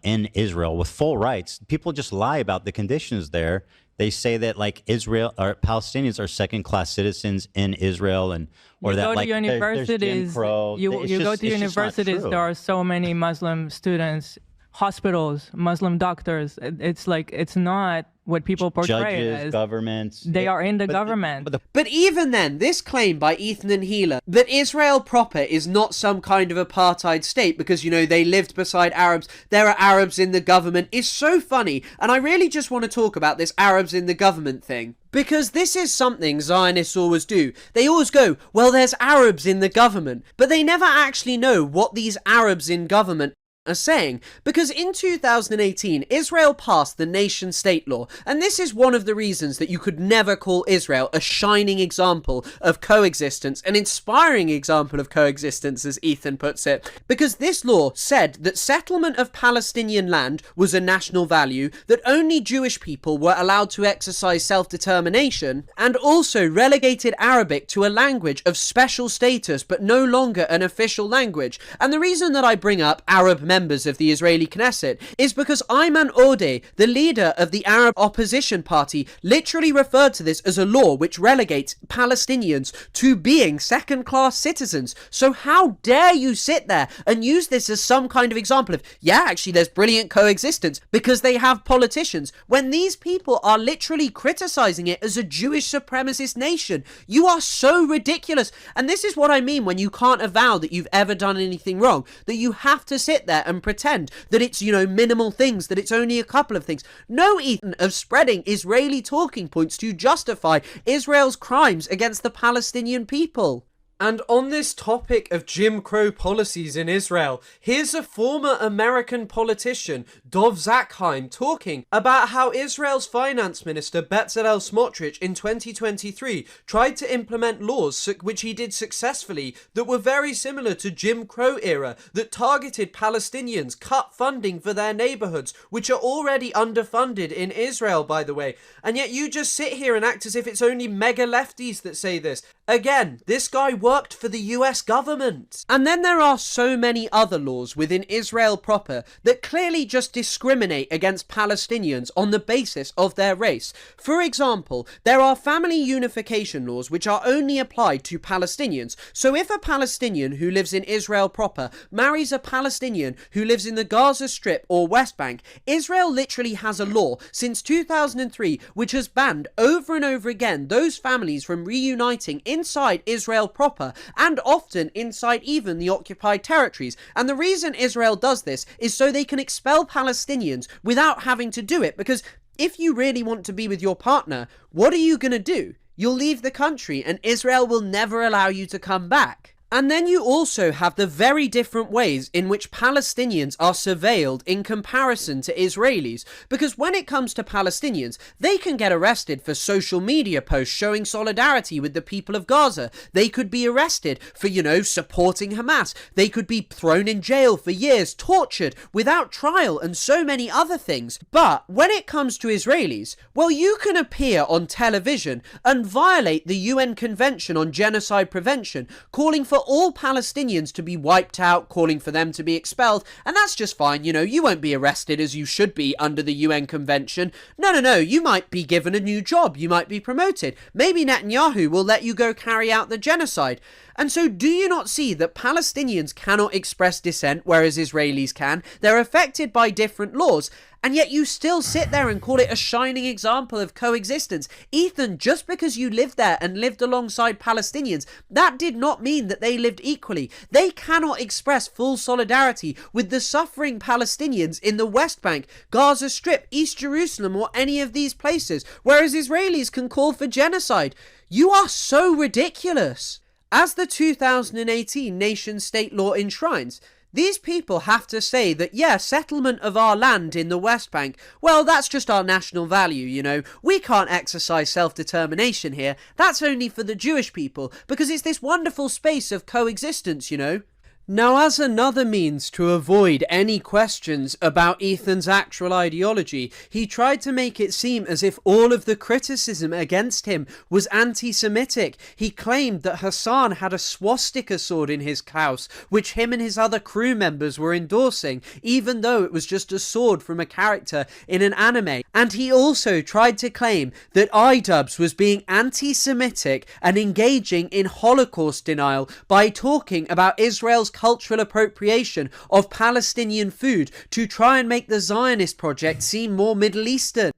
in Israel with full rights. People just lie about the conditions there. They say that like Israel or Palestinians are second-class citizens in Israel, and or that like there's Jim Crow. You go to universities. There are so many Muslim students, hospitals, Muslim doctors. It's like it's not what people portray judges, as governments. They are in the government. But even then, this claim by Ethan and Healer that Israel proper is not some kind of apartheid state because, you know, they lived beside Arabs, there are Arabs in the government, is so funny. And I really just want to talk about this Arabs in the government thing. Because this is something Zionists always do. They always go, well, there's Arabs in the government. But they never actually know what these Arabs in government are saying, because in 2018 Israel passed the nation state law, and this is one of the reasons that you could never call Israel a shining example of coexistence, an inspiring example of coexistence as Ethan puts it, because this law said that settlement of Palestinian land was a national value, that only Jewish people were allowed to exercise self-determination, and also relegated Arabic to a language of special status but no longer an official language. And the reason that I bring up Arab members of the Israeli Knesset is because Ayman Odeh, the leader of the Arab opposition party, literally referred to this as a law which relegates Palestinians to being second-class citizens. So how dare you sit there and use this as some kind of example of, yeah, actually there's brilliant coexistence because they have politicians, when these people are literally criticizing it as a Jewish supremacist nation. You are so ridiculous. And this is what I mean when you can't avow that you've ever done anything wrong, that you have to sit there and pretend that it's, you know, minimal things, that it's only a couple of things. No, Ethan, of spreading Israeli talking points to justify Israel's crimes against the Palestinian people. And on this topic of Jim Crow policies in Israel, here's a former American politician, Dov Zakheim, talking about how Israel's finance minister Bezalel Smotrich in 2023 tried to implement laws which he did successfully that were very similar to Jim Crow era, that targeted Palestinians, cut funding for their neighborhoods, which are already underfunded in Israel, by the way. And yet you just sit here and act as if it's only mega lefties that say this. Again, this guy worked for the US government. And then there are so many other laws within Israel proper that clearly just discriminate against Palestinians on the basis of their race. For example, there are family unification laws which are only applied to Palestinians. So if a Palestinian who lives in Israel proper marries a Palestinian who lives in the Gaza Strip or West Bank, Israel literally has a law since 2003 which has banned over and over again those families from reuniting inside Israel proper, and often inside even the occupied territories. And the reason Israel does this is so they can expel Palestinians without having to do it, because if you really want to be with your partner, what are you going to do? You'll leave the country and Israel will never allow you to come back. And then you also have the very different ways in which Palestinians are surveilled in comparison to Israelis. Because when it comes to Palestinians, they can get arrested for social media posts showing solidarity with the people of Gaza. They could be arrested for, you know, supporting Hamas. They could be thrown in jail for years, tortured, without trial, and so many other things. But when it comes to Israelis, well, you can appear on television and violate the UN Convention on Genocide Prevention, calling for all Palestinians to be wiped out, calling for them to be expelled, and that's just fine. You know, you won't be arrested as you should be under the UN Convention. No, you might be given a new job, you might be promoted. Maybe Netanyahu will let you go carry out the genocide. And so do you not see that Palestinians cannot express dissent, whereas Israelis can? They're affected by different laws. And yet you still sit there and call it a shining example of coexistence. Ethan, just because you lived there and lived alongside Palestinians, that did not mean that they lived equally. They cannot express full solidarity with the suffering Palestinians in the West Bank, Gaza Strip, East Jerusalem, or any of these places, whereas Israelis can call for genocide. You are so ridiculous. As the 2018 nation-state law enshrines, these people have to say that, yeah, settlement of our land in the West Bank, well, that's just our national value, you know. We can't exercise self-determination here. That's only for the Jewish people, because it's this wonderful space of coexistence, you know. Now, as another means to avoid any questions about Ethan's actual ideology, he tried to make it seem as if all of the criticism against him was anti-Semitic. He claimed that Hasan had a swastika sword in his house, which him and his other crew members were endorsing, even though it was just a sword from a character in an anime. And he also tried to claim that iDubbbz was being anti-Semitic and engaging in Holocaust denial by talking about Israel's cultural appropriation of Palestinian food to try and make the Zionist project seem more Middle Eastern.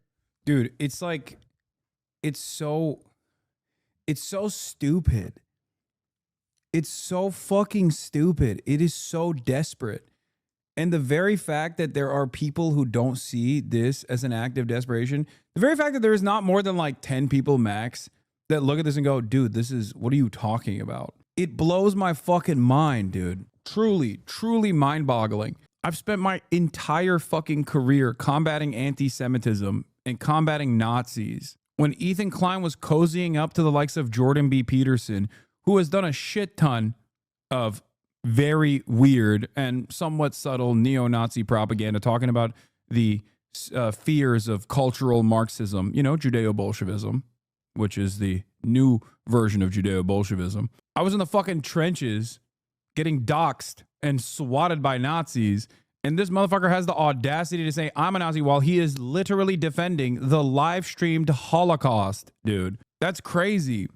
Dude, it's like, it's so stupid. It's so fucking stupid. It is so desperate. And the very fact that there are people who don't see this as an act of desperation, the very fact that there is not more than like 10 people max that look at this and go, dude, this is, what are you talking about? It blows my fucking mind, dude. Truly, truly mind-boggling. I've spent my entire fucking career combating anti-Semitism and combating Nazis. When Ethan Klein was cozying up to the likes of Jordan B. Peterson, who has done a shit ton of very weird and somewhat subtle neo-Nazi propaganda, talking about the fears of cultural Marxism, you know, Judeo-Bolshevism, which is the new version of Judeo-Bolshevism. I was in the fucking trenches getting doxxed and swatted by Nazis, and this motherfucker has the audacity to say I'm a Nazi while he is literally defending the live-streamed Holocaust, dude. That's crazy.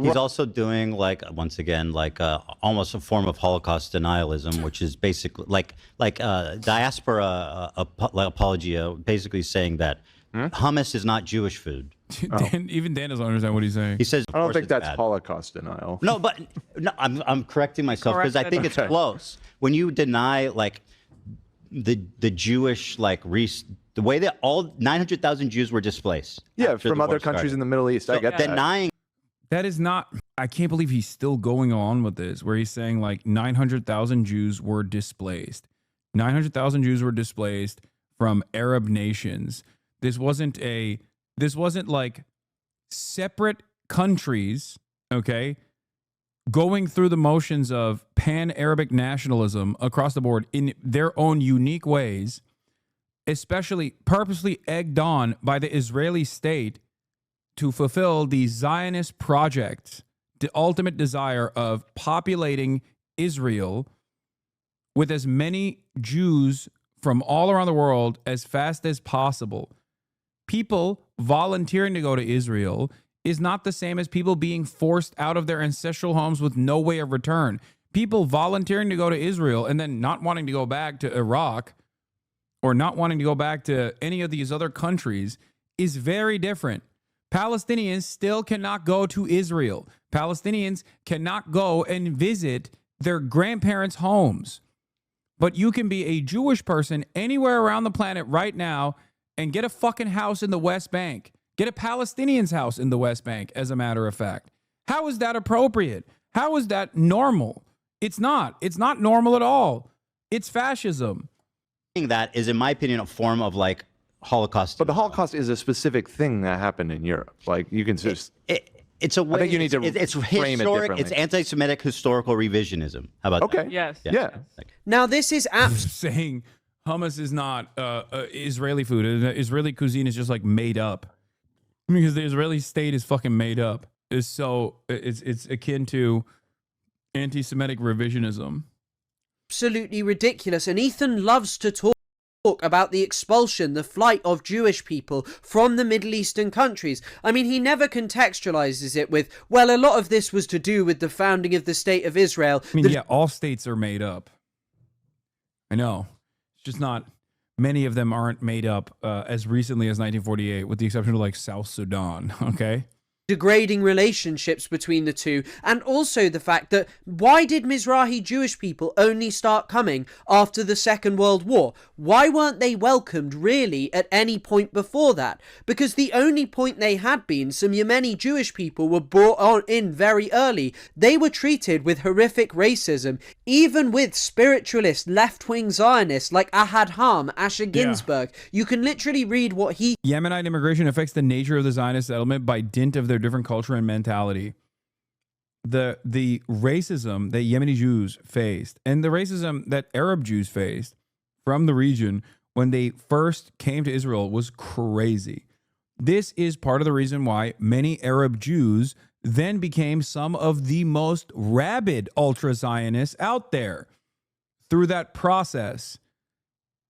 He's also doing, like, once again, like almost a form of Holocaust denialism, which is basically like diaspora apologia, basically saying that hummus is not Jewish food. Even Dan doesn't understand what he's saying. He says, I don't think that's bad. Holocaust denial. No, but no, I'm correcting myself because I think it's close. When you deny like the Jewish like the way that all 900,000 Jews were displaced. Yeah, from other countries in the Middle East. I get that. Denying. That is not, I can't believe he's still going on with this, where he's saying like 900,000 Jews were displaced. 900,000 Jews were displaced from Arab nations. This wasn't like separate countries, okay, going through the motions of pan-Arabic nationalism across the board in their own unique ways, especially purposely egged on by the Israeli state to fulfill the Zionist project, the ultimate desire of populating Israel with as many Jews from all around the world as fast as possible. People volunteering to go to Israel is not the same as people being forced out of their ancestral homes with no way of return. People volunteering to go to Israel and then not wanting to go back to Iraq or not wanting to go back to any of these other countries is very different. Palestinians still cannot go to Israel. Palestinians cannot go and visit their grandparents' homes. But you can be a Jewish person anywhere around the planet right now and get a fucking house in the West Bank. Get a Palestinian's house in the West Bank, as a matter of fact. How is that appropriate? How is that normal? It's not. It's not normal at all. It's fascism. That is, in my opinion, a form of like Holocaust. But the Holocaust is a specific thing that happened in Europe. Like you can just. It's a way. I think you need to it's frame it differently. It's anti-Semitic historical revisionism. How about that? Okay. Yes. Yeah. Now this is saying hummus is not Israeli food. Israeli cuisine is just like made up because the Israeli state is fucking made up. It's akin to anti-Semitic revisionism. absolutely ridiculous, and Ethan loves to talk about the expulsion, the flight of Jewish people from the Middle Eastern countries. I mean, he never contextualizes it with, well, a lot of this was to do with the founding of the State of Israel. I mean, yeah, all states are made up. I know. It's just not Many of them aren't made up as recently as 1948, with the exception of like South Sudan. Okay. Degrading relationships between the two, and also the fact that why did Mizrahi Jewish people only start coming after the Second World War? Why weren't they welcomed really at any point before that? Because the only point they had been, some Yemeni Jewish people were brought on in very early. They were treated with horrific racism, even with spiritualist left-wing Zionists like Ahad Ham, Asher Ginsburg. You can literally read what he... Yemenite immigration affects the nature of the Zionist settlement by dint of their different culture and mentality. The racism that Yemeni Jews faced and the racism that Arab Jews faced from the region when they first came to Israel was crazy. This is part of the reason why many Arab Jews then became some of the most rabid ultra-Zionists out there through that process.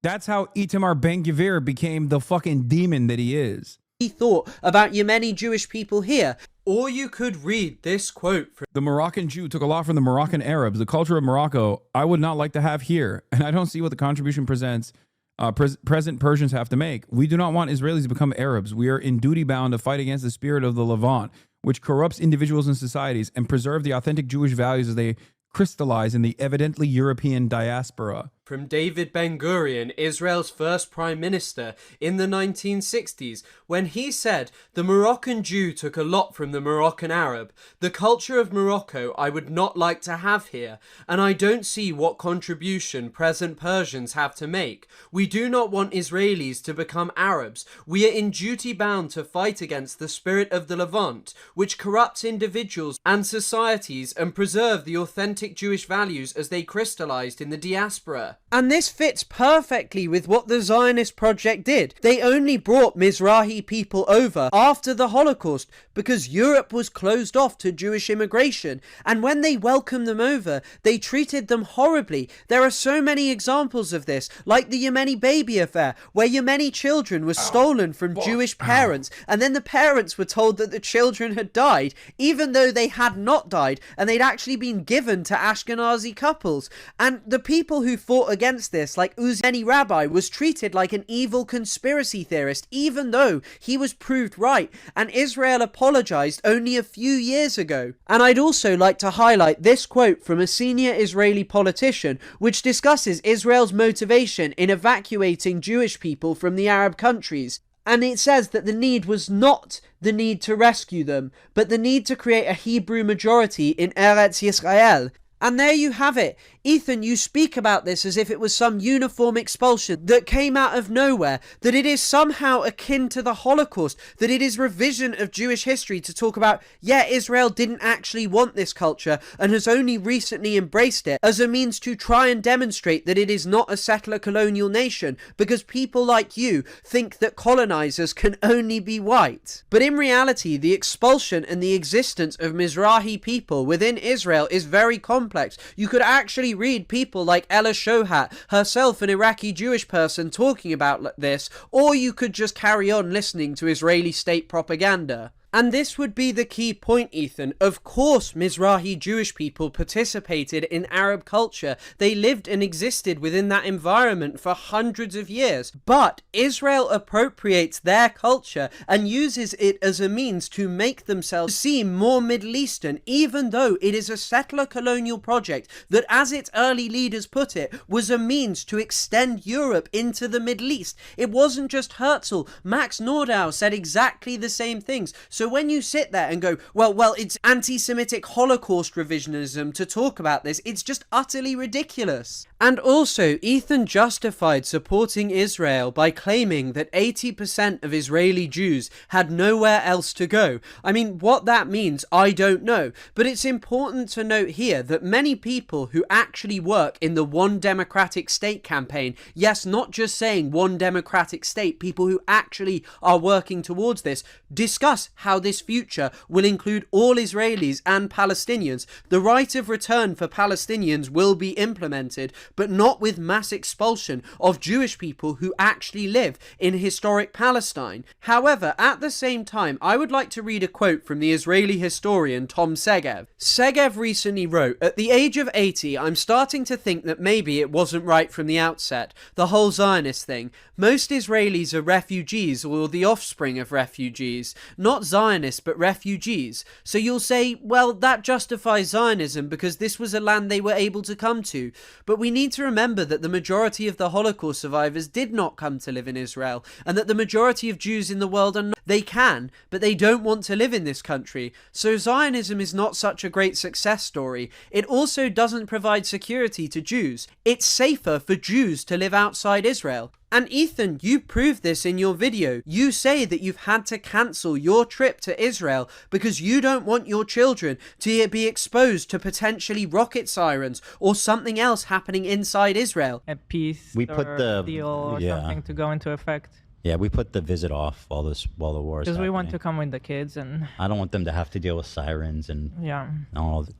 That's how Itamar Ben-Gvir became the fucking demon that he is. He thought about Yemeni Jewish people here. Or you could read this quote from... The Moroccan Jew took a lot from the Moroccan Arabs. The culture of Morocco, I would not like to have here. And I don't see what the contribution present Persians have to make. We do not want Israelis to become Arabs. We are in duty bound to fight against the spirit of the Levant, which corrupts individuals and societies, and preserve the authentic Jewish values as they crystallize in the evidently European diaspora. From David Ben-Gurion, Israel's first prime minister in the 1960s, when he said, "The Moroccan Jew took a lot from the Moroccan Arab. The culture of Morocco I would not like to have here, and I don't see what contribution present Persians have to make. We do not want Israelis to become Arabs. We are in duty bound to fight against the spirit of the Levant, which corrupts individuals and societies and preserve the authentic Jewish values as they crystallized in the diaspora." And this fits perfectly with what the Zionist project did. They only brought Mizrahi people over after the Holocaust because Europe was closed off to Jewish immigration. And when they welcomed them over, they treated them horribly. There are so many examples of this, like the Yemeni baby affair, where Yemeni children were stolen from Jewish parents, and then the parents were told that the children had died, even though they had not died, and they'd actually been given to Ashkenazi couples. And the people who fought against this, like Uzziani Rabbi, was treated like an evil conspiracy theorist, even though he was proved right, and Israel apologized only a few years ago. And I'd also like to highlight this quote from a senior Israeli politician, which discusses Israel's motivation in evacuating Jewish people from the Arab countries. And it says that the need was not the need to rescue them, but the need to create a Hebrew majority in Eretz Yisrael. And there you have it. Ethan, you speak about this as if it was some uniform expulsion that came out of nowhere, that it is somehow akin to the Holocaust, that it is revision of Jewish history to talk about, yeah, Israel didn't actually want this culture and has only recently embraced it as a means to try and demonstrate that it is not a settler colonial nation, because people like you think that colonizers can only be white. But in reality, the expulsion and the existence of Mizrahi people within Israel is very complex. You could actually read people like Ella Shohat, herself an Iraqi Jewish person, talking about this, or you could just carry on listening to Israeli state propaganda. And this would be the key point, Ethan. Of course, Mizrahi Jewish people participated in Arab culture. They lived and existed within that environment for hundreds of years. But Israel appropriates their culture and uses it as a means to make themselves seem more Middle Eastern, even though it is a settler colonial project that, as its early leaders put it, was a means to extend Europe into the Middle East. It wasn't just Herzl. Max Nordau said exactly the same things. So when you sit there and go, well, it's anti-Semitic Holocaust revisionism to talk about this, it's just utterly ridiculous. And also, Ethan justified supporting Israel by claiming that 80% of Israeli Jews had nowhere else to go. I mean, what that means, I don't know. But it's important to note here that many people who actually work in the One Democratic State campaign, yes, not just saying one democratic state, people who actually are working towards this, discuss how how this future will include all Israelis and Palestinians. The right of return for Palestinians will be implemented, but not with mass expulsion of Jewish people who actually live in historic Palestine. However, at the same time, I would like to read a quote from the Israeli historian Tom Segev. Segev recently wrote, "At the age of 80, I'm starting to think that maybe it wasn't right from the outset, the whole Zionist thing. Most Israelis are refugees or the offspring of refugees. Not Zionists, but refugees. So you'll say, well, that justifies Zionism because this was a land they were able to come to. But we need to remember that the majority of the Holocaust survivors did not come to live in Israel, and that the majority of Jews in the world are not. They can, but they don't want to live in this country. So Zionism is not such a great success story. It also doesn't provide security to Jews. It's safer for Jews to live outside Israel." And Ethan, you proved this in your video. You say that you've had to cancel your trip to Israel because you don't want your children to be exposed to potentially rocket sirens or something else happening inside Israel. A peace We put or the- deal or yeah. something to go into effect. Yeah, we put the visit off while the war is Because we want to happening. come with the kids and I don't want them to have to deal with sirens and yeah.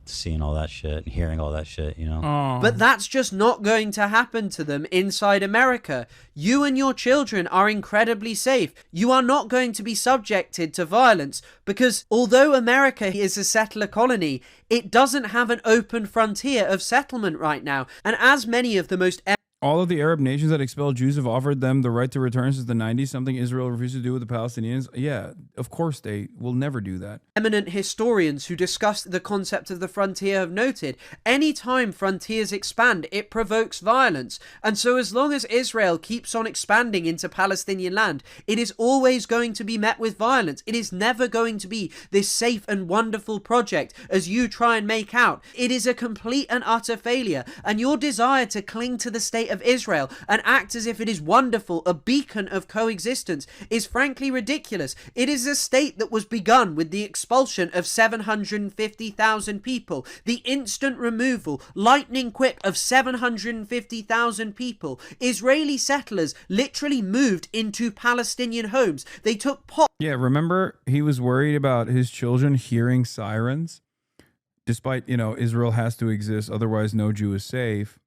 seeing all that shit and hearing all that shit, you know? Oh. But that's just not going to happen to them inside America. You and your children are incredibly safe. You are not going to be subjected to violence because although America is a settler colony, it doesn't have an open frontier of settlement right now. And as many of the most All of the Arab nations that expelled Jews have offered them the right to return since the 90s, something Israel refused to do with the Palestinians. Yeah, of course they will never do that. eminent historians who discuss the concept of the frontier have noted, any time frontiers expand, it provokes violence. And so as long as Israel keeps on expanding into Palestinian land, it is always going to be met with violence. It is never going to be this safe and wonderful project as you try and make out. It is a complete and utter failure, and your desire to cling to the state of Israel and act as if it is wonderful, a beacon of coexistence, is frankly ridiculous. It is a state that was begun with the expulsion of 750,000 people, the instant removal, lightning quick, of 750,000 people. Israeli settlers literally moved into Palestinian homes. They took pot. Yeah, remember he was worried about his children hearing sirens? Despite, Israel has to exist, otherwise no Jew is safe,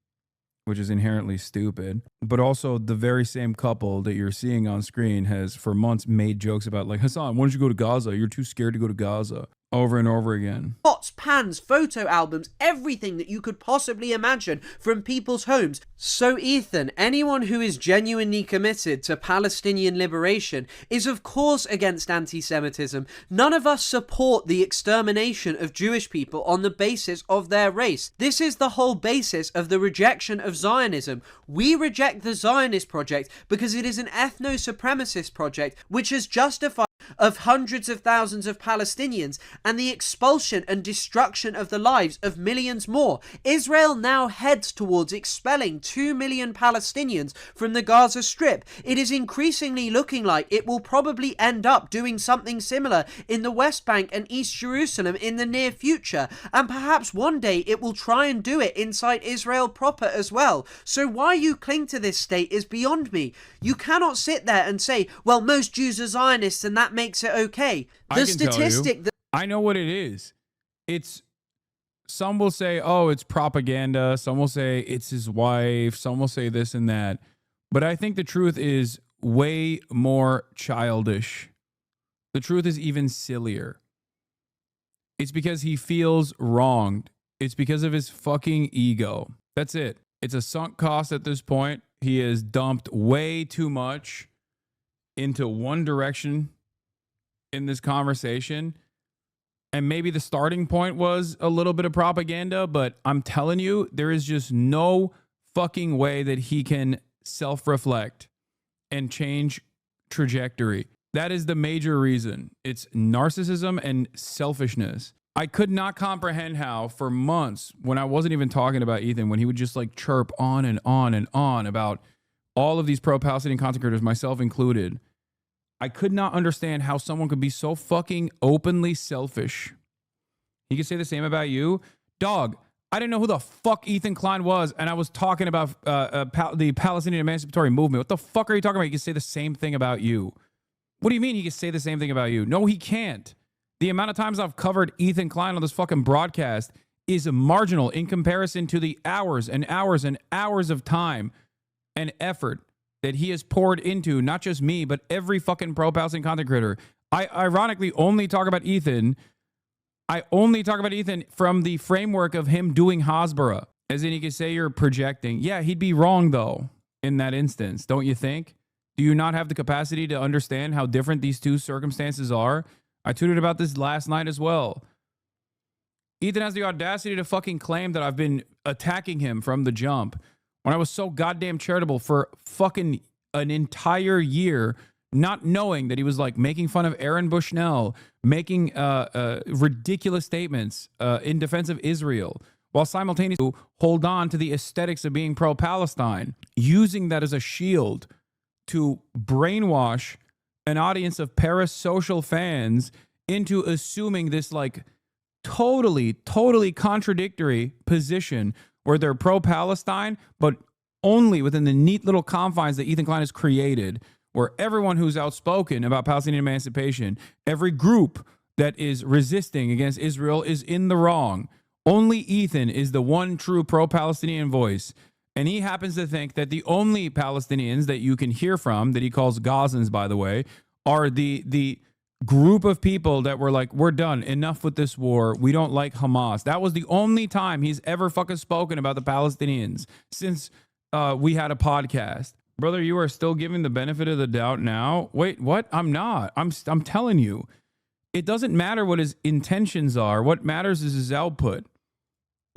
which is inherently stupid. But also the very same couple that you're seeing on screen has for months made jokes about, like, Hasan, why don't you go to Gaza? You're too scared to go to Gaza. Over and over again. Pots, pans, photo albums, everything that you could possibly imagine from people's homes. So Ethan, anyone who is genuinely committed to Palestinian liberation is of course against anti-Semitism. None of us support the extermination of Jewish people on the basis of their race. This is the whole basis of the rejection of Zionism. We reject the Zionist project because it is an ethno-supremacist project which has justified of hundreds of thousands of Palestinians and the expulsion and destruction of the lives of millions more. Israel now heads towards expelling 2 million Palestinians from the Gaza Strip. It is increasingly looking like it will probably end up doing something similar in the West Bank and East Jerusalem in the near future, and perhaps one day it will try and do it inside Israel proper as well. So why you cling to this state is beyond me. You cannot sit there and say, well, most Jews are Zionists and that makes it okay. The statistic that I know what it is. It's, some will say, oh, it's propaganda. Some will say it's his wife. Some will say this and that. But I think the truth is way more childish. The truth is even sillier. It's because he feels wronged. It's because of his fucking ego. That's it. It's a sunk cost at this point. He has dumped way too much into one direction in this conversation. And maybe the starting point was a little bit of propaganda, but I'm telling you, there is just no fucking way that he can self-reflect and change trajectory. That is the major reason. It's narcissism and selfishness. I could not comprehend how for months, when I wasn't even talking about Ethan, when he would just like chirp on and on and on about all of these pro-Palestinian content creators, myself included, I could not understand how someone could be so fucking openly selfish. He could say the same about you. Dog, I didn't know who the fuck Ethan Klein was, and I was talking about the Palestinian Emancipatory Movement. What the fuck are you talking about? He can say the same thing about you. What do you mean he can say the same thing about you? No, he can't. The amount of times I've covered Ethan Klein on this fucking broadcast is marginal in comparison to the hours and hours and hours of time and effort that he has poured into not just me, but every fucking pro-Palestinian content creator. I ironically only talk about Ethan. I only talk about Ethan from the framework of him doing Hasbara. As in, he could say you're projecting. Yeah, he'd be wrong, though, in that instance, don't you think? Do you not have the capacity to understand how different these two circumstances are? I tweeted about this last night as well. Ethan has the audacity to fucking claim that I've been attacking him from the jump when I was so goddamn charitable for fucking an entire year, not knowing that he was like making fun of Aaron Bushnell, making ridiculous statements in defense of Israel, while simultaneously hold on to the aesthetics of being pro-Palestine, using that as a shield to brainwash an audience of parasocial fans into assuming this like totally contradictory position where they're pro-Palestine, but only within the neat little confines that Ethan Klein has created, where everyone who's outspoken about Palestinian emancipation, every group that is resisting against Israel is in the wrong. Only Ethan is the one true pro-Palestinian voice. And he happens to think that the only Palestinians that you can hear from, that he calls Gazans, by the way, are the group of people that were like, we're done, enough with this war, we don't like Hamas. That was the only time he's ever fucking spoken about the Palestinians since we had a podcast. Brother, you are still giving the benefit of the doubt now? Wait, what? I'm not. I'm telling you, it doesn't matter what his intentions are. What matters is his output.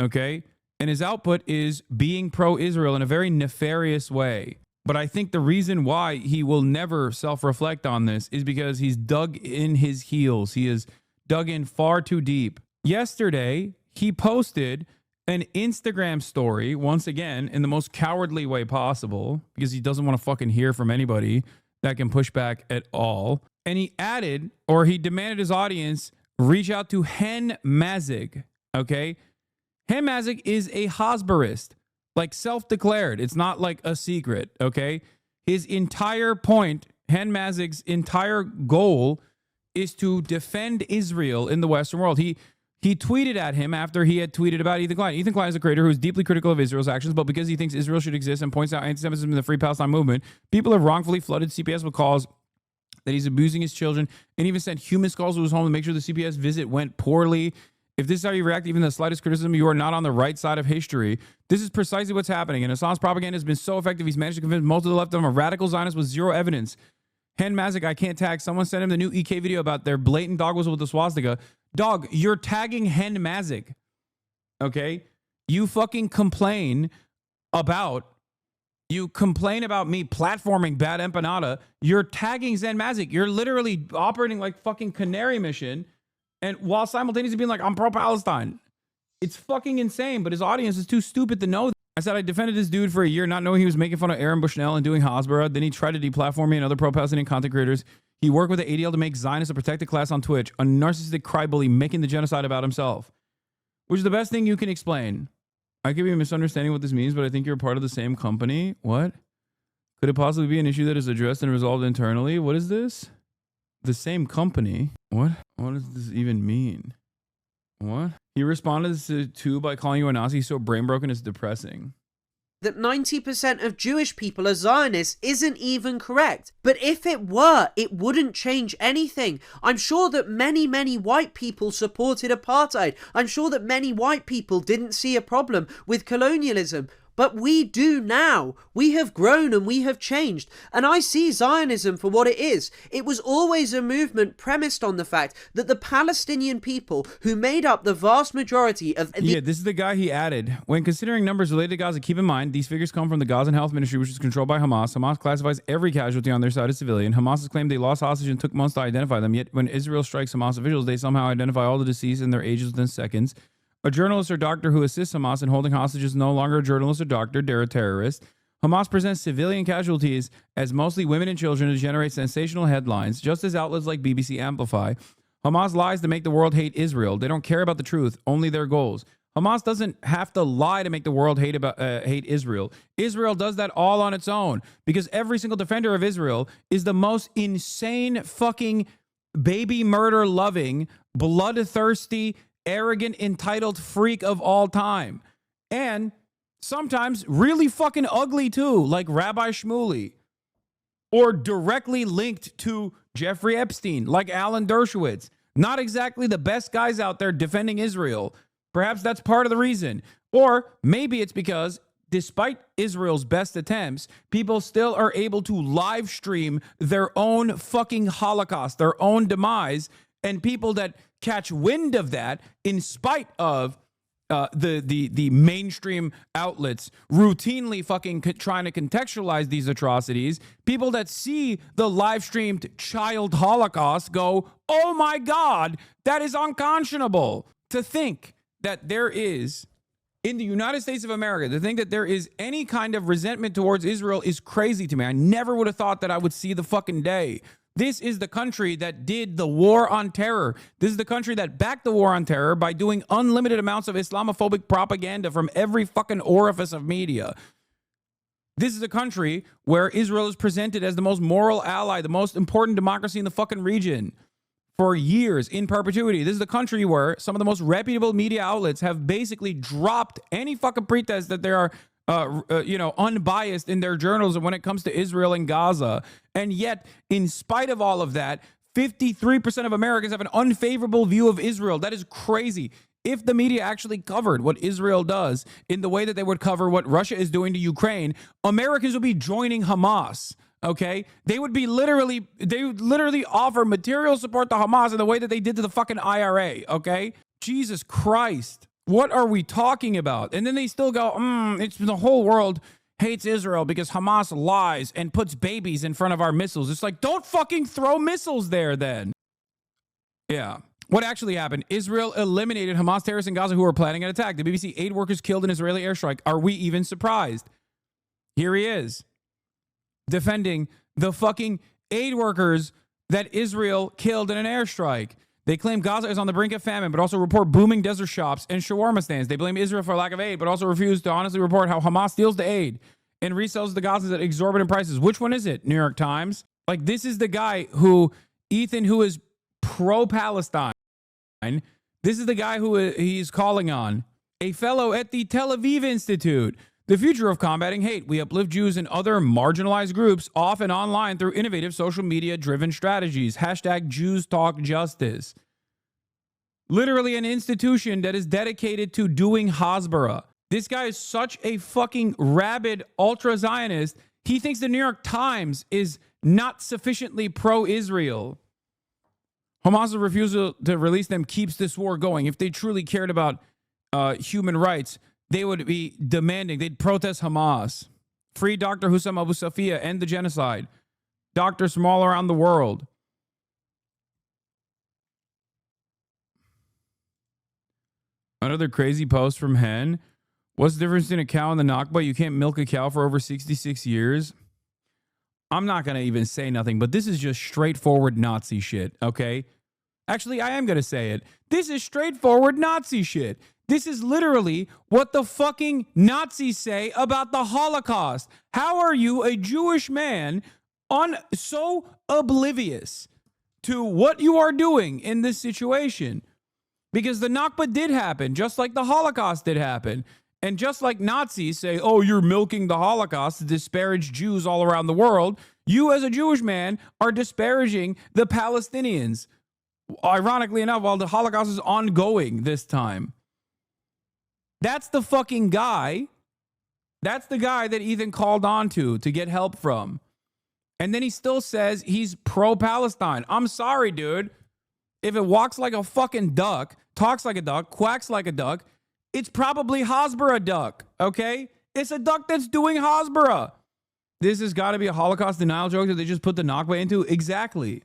Okay? And his output is being pro-Israel in a very nefarious way. But I think the reason why he will never self-reflect on this is because he's dug in his heels. He is dug in far too deep. Yesterday, he posted an Instagram story, once again, in the most cowardly way possible, because he doesn't want to fucking hear from anybody that can push back at all. And he added, or he demanded his audience reach out to Hen Mazig, okay? Hen Mazig is a Hasbarist, like self-declared. It's not like a secret, okay? His entire point, Hen Mazig's entire goal is to defend Israel in the Western world. He tweeted at him after he had tweeted about Ethan Klein. Ethan Klein is a creator who is deeply critical of Israel's actions, but because he thinks Israel should exist and points out anti-Semitism in the Free Palestine movement, people have wrongfully flooded CPS with calls that he's abusing his children and even sent human skulls to his home to make sure the CPS visit went poorly. If this is how you react, even the slightest criticism, you are not on the right side of history. This is precisely what's happening. And Hassan's propaganda has been so effective, he's managed to convince most of the left of him a radical Zionist with zero evidence. Hen Mazig, I can't tag. Someone sent him the new EK video about their blatant dog whistle with the swastika. Dog, you're tagging Hen Mazig. Okay? You fucking complain about me platforming Bad Empanada. You're tagging Zen Mazik. You're literally operating like fucking Canary Mission, and while simultaneously being like, I'm pro-Palestine. It's fucking insane, but his audience is too stupid to know that. I said I defended this dude for a year, not knowing he was making fun of Aaron Bushnell and doing Hasbara. Then he tried to deplatform me and other pro-Palestinian content creators. He worked with the ADL to make Zionists a protected class on Twitch, a narcissistic crybully making the genocide about himself. Which is the best thing you can explain. I could be misunderstanding what this means, but I think you're part of the same company. What? Could it possibly be an issue that is addressed and resolved internally? What is this? The same company? What? What does this even mean? What? He responded to by calling you a Nazi so brain broken is depressing. That 90% of Jewish people are Zionists isn't even correct. But if it were, it wouldn't change anything. I'm sure that many white people supported apartheid. I'm sure that many white people didn't see a problem with colonialism. But we do now. We have grown and we have changed. And I see Zionism for what it is. It was always a movement premised on the fact that the Palestinian people who made up the vast majority of the... Yeah, this is the guy he added. When considering numbers related to Gaza, keep in mind, these figures come from the Gazan Health Ministry, which is controlled by Hamas. Hamas classifies every casualty on their side as civilian. Hamas has claimed they lost hostage and took months to identify them. Yet when Israel strikes Hamas officials, they somehow identify all the deceased and their ages within seconds. A journalist or doctor who assists Hamas in holding hostages is no longer a journalist or doctor, they're a terrorist. Hamas presents civilian casualties as mostly women and children to generate sensational headlines, just as outlets like BBC amplify. Hamas lies to make the world hate Israel. They don't care about the truth, only their goals. Hamas doesn't have to lie to make the world hate Israel. Israel does that all on its own because every single defender of Israel is the most insane fucking baby murder loving, bloodthirsty, arrogant, entitled freak of all time. And sometimes really fucking ugly too, like Rabbi Shmuley. Or directly linked to Jeffrey Epstein, like Alan Dershowitz. Not exactly the best guys out there defending Israel. Perhaps that's part of the reason. Or maybe it's because despite Israel's best attempts, people still are able to live stream their own fucking Holocaust, their own demise, and people that catch wind of that in spite of the mainstream outlets routinely fucking trying to contextualize these atrocities, people that see the live streamed child Holocaust go, oh my God, that is unconscionable. To think that there is, in the United States of America, to think that there is any kind of resentment towards Israel is crazy to me. I never would have thought that I would see the fucking day. This is the country that did the war on terror. This is the country that backed the war on terror by doing unlimited amounts of Islamophobic propaganda from every fucking orifice of media. This is a country where Israel is presented as the most moral ally, the most important democracy in the fucking region for years in perpetuity. This is the country where some of the most reputable media outlets have basically dropped any fucking pretense that they are unbiased in their journalism when it comes to Israel and Gaza. And yet, in spite of all of that, 53% of Americans have an unfavorable view of Israel. That is crazy. If the media actually covered what Israel does in the way that they would cover what Russia is doing to Ukraine, Americans would be joining Hamas. Okay? They would literally offer material support to Hamas in the way that they did to the fucking IRA. Okay? Jesus Christ. What are we talking about? And then they still go, it's the whole world hates Israel because Hamas lies and puts babies in front of our missiles. It's like, don't fucking throw missiles there then. Yeah. What actually happened? Israel eliminated Hamas terrorists in Gaza who were planning an attack. The BBC, 8 workers killed in Israeli airstrike. Are we even surprised? Here he is, defending the fucking aid workers that Israel killed in an airstrike. They claim Gaza is on the brink of famine, but also report booming desert shops and shawarma stands. They blame Israel for lack of aid, but also refuse to honestly report how Hamas steals the aid and resells the Gazans at exorbitant prices. Which one is it? New York Times? Like, this is the guy who is pro-Palestine. This is the guy who he's calling on. A fellow at the Tel Aviv Institute. The future of combating hate. We uplift Jews and other marginalized groups off and online through innovative social media driven strategies. Hashtag Jews Talk Justice. Literally an institution that is dedicated to doing Hasbara. This guy is such a fucking rabid ultra-Zionist. He thinks the New York Times is not sufficiently pro-Israel. Hamas's refusal to release them keeps this war going. If they truly cared about human rights, they would be demanding, they'd protest Hamas. Free Dr. Hussam Abu Safia, end the genocide. Doctors from all around the world. Another crazy post from Hen. What's the difference in a cow and the Nakba? You can't milk a cow for over 66 years. I'm not going to even say nothing, but this is just straightforward Nazi shit, okay? Actually, I am going to say it. This is straightforward Nazi shit. This is literally what the fucking Nazis say about the Holocaust. How are you, a Jewish man, so oblivious to what you are doing in this situation? Because the Nakba did happen, just like the Holocaust did happen. And just like Nazis say, oh, you're milking the Holocaust to disparage Jews all around the world, you as a Jewish man are disparaging the Palestinians. Ironically enough, while the Holocaust is ongoing this time. That's the fucking guy. That's the guy that Ethan called on to get help from. And then he still says he's pro-Palestine. I'm sorry, dude. If it walks like a fucking duck, talks like a duck, quacks like a duck, it's probably Hasbara duck, okay? It's a duck that's doing Hasbara. This has got to be a Holocaust denial joke that they just put the Nakba into. Exactly.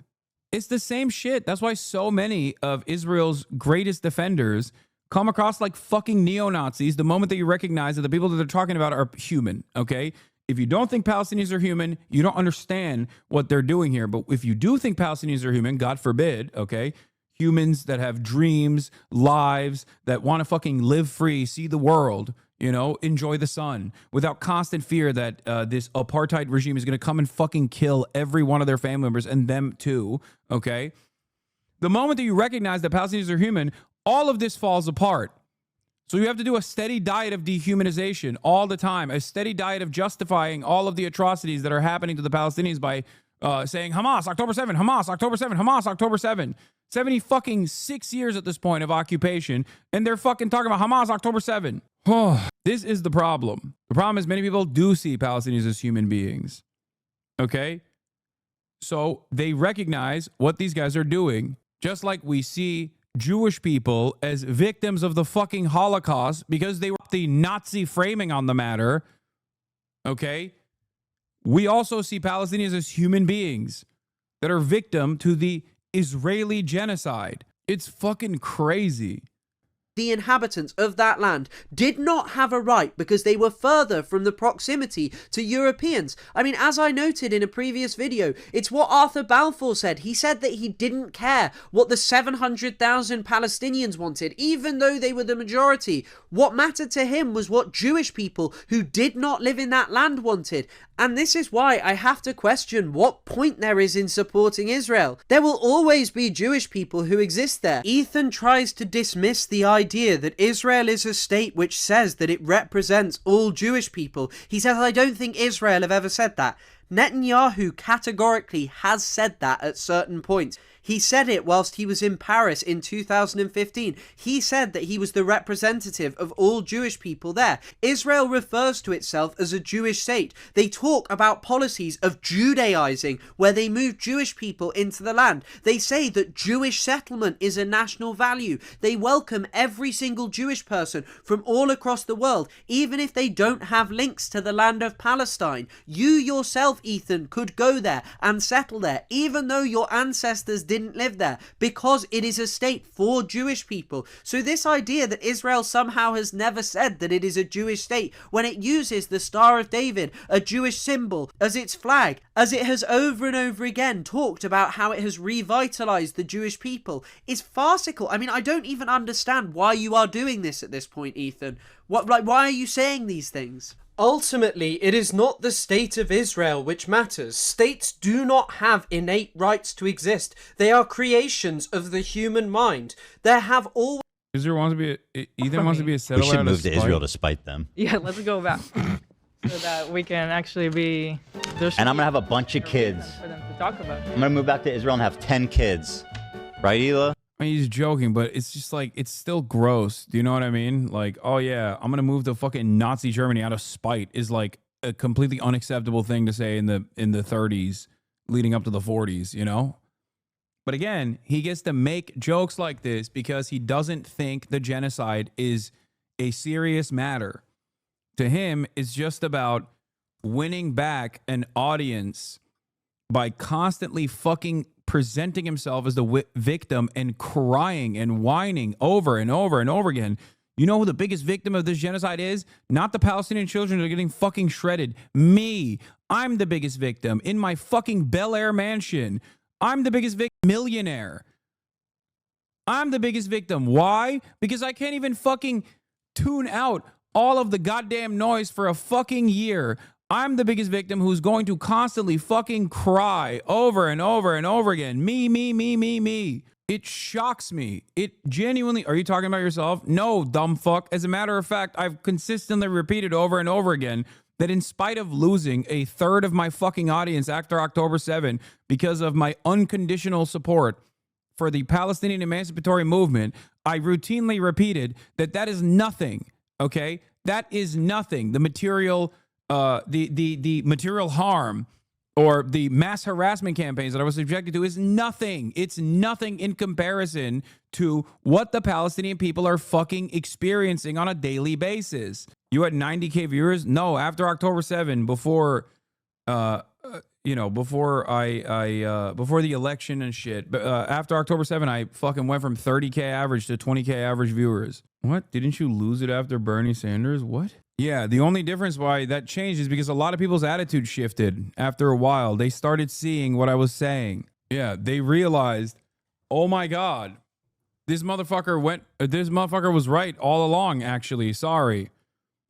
It's the same shit. That's why so many of Israel's greatest defenders come across like fucking neo-Nazis the moment that you recognize that the people that they're talking about are human, okay? If you don't think Palestinians are human, you don't understand what they're doing here. But if you do think Palestinians are human, God forbid, okay? Humans that have dreams, lives, that want to fucking live free, see the world, you know, enjoy the sun without constant fear that this apartheid regime is going to come and fucking kill every one of their family members and them too, okay? The moment that you recognize that Palestinians are human, all of this falls apart. So you have to do a steady diet of dehumanization all the time, a steady diet of justifying all of the atrocities that are happening to the Palestinians by saying Hamas, October 7, Hamas, October 7, Hamas, October 7. 70 fucking 6 years at this point of occupation, and they're fucking talking about Hamas, October 7. This is the problem. The problem is many people do see Palestinians as human beings. Okay? So they recognize what these guys are doing, just like we see Jewish people as victims of the fucking Holocaust because they were the Nazi framing on the matter. Okay? We also see Palestinians as human beings that are victim to the Israeli genocide. It's fucking crazy. The inhabitants of that land did not have a right because they were further from the proximity to Europeans. I mean, as I noted in a previous video, it's what Arthur Balfour said. He said that he didn't care what the 700,000 Palestinians wanted, even though they were the majority. What mattered to him was what Jewish people who did not live in that land wanted. And this is why I have to question what point there is in supporting Israel. There will always be Jewish people who exist there. Ethan tries to dismiss the idea that Israel is a state which says that it represents all Jewish people. He says, I don't think Israel have ever said that. Netanyahu categorically has said that at certain points. He said it whilst he was in Paris in 2015. He said that he was the representative of all Jewish people there. Israel refers to itself as a Jewish state. They talk about policies of Judaizing, where they move Jewish people into the land. They say that Jewish settlement is a national value. They welcome every single Jewish person from all across the world, even if they don't have links to the land of Palestine. You yourself, Ethan, could go there and settle there, even though your ancestors didn't live there, because it is a state for Jewish people. So this idea that Israel somehow has never said that it is a Jewish state, when it uses the Star of David, a Jewish symbol, as its flag, as it has over and over again talked about how it has revitalized the Jewish people, is farcical. I mean, I don't even understand why you are doing this at this point, Ethan. Why are you saying these things? Ultimately, it is not the state of Israel which matters. States do not have innate rights to exist. They are creations of the human mind. There have always... Ethan wants to be a settler. We should move to Israel to spite them. Yeah, let's go back so that we can actually be... And I'm going to have a bunch of kids. For them to talk about. I'm going to move back to Israel and have 10 kids. Right, Hila? I mean, he's joking, but it's just like, it's still gross. Do you know what I mean? Like, oh yeah, I'm going to move to fucking Nazi Germany out of spite is like a completely unacceptable thing to say in the 30s leading up to the 40s, you know? But again, he gets to make jokes like this because he doesn't think the genocide is a serious matter. To him, it's just about winning back an audience by constantly fucking presenting himself as the victim and crying and whining over and over and over again. You know who the biggest victim of this genocide is? Not the Palestinian children who are getting fucking shredded. Me. I'm the biggest victim in my fucking Bel Air mansion. I'm the biggest millionaire. I'm the biggest victim. Why? Because I can't even fucking tune out all of the goddamn noise for a fucking year. I'm the biggest victim who's going to constantly fucking cry over and over and over again. Me, me, me, me, me. It shocks me. It genuinely... Are you talking about yourself? No, dumb fuck. As a matter of fact, I've consistently repeated over and over again that in spite of losing a third of my fucking audience after October 7 because of my unconditional support for the Palestinian emancipatory movement, I routinely repeated that that is nothing, okay? That is nothing. The material... the material harm or the mass harassment campaigns that I was subjected to is nothing. It's nothing in comparison to what the Palestinian people are fucking experiencing on a daily basis. You had 90K viewers? No, after October 7, before before the election and shit. But after October 7, I fucking went from 30K average to 20K average viewers. What? Didn't you lose it after Bernie Sanders? What? Yeah, the only difference why that changed is because a lot of people's attitude shifted after a while. They started seeing what I was saying. Yeah, they realized, oh my God, this motherfucker was right all along, actually. Sorry.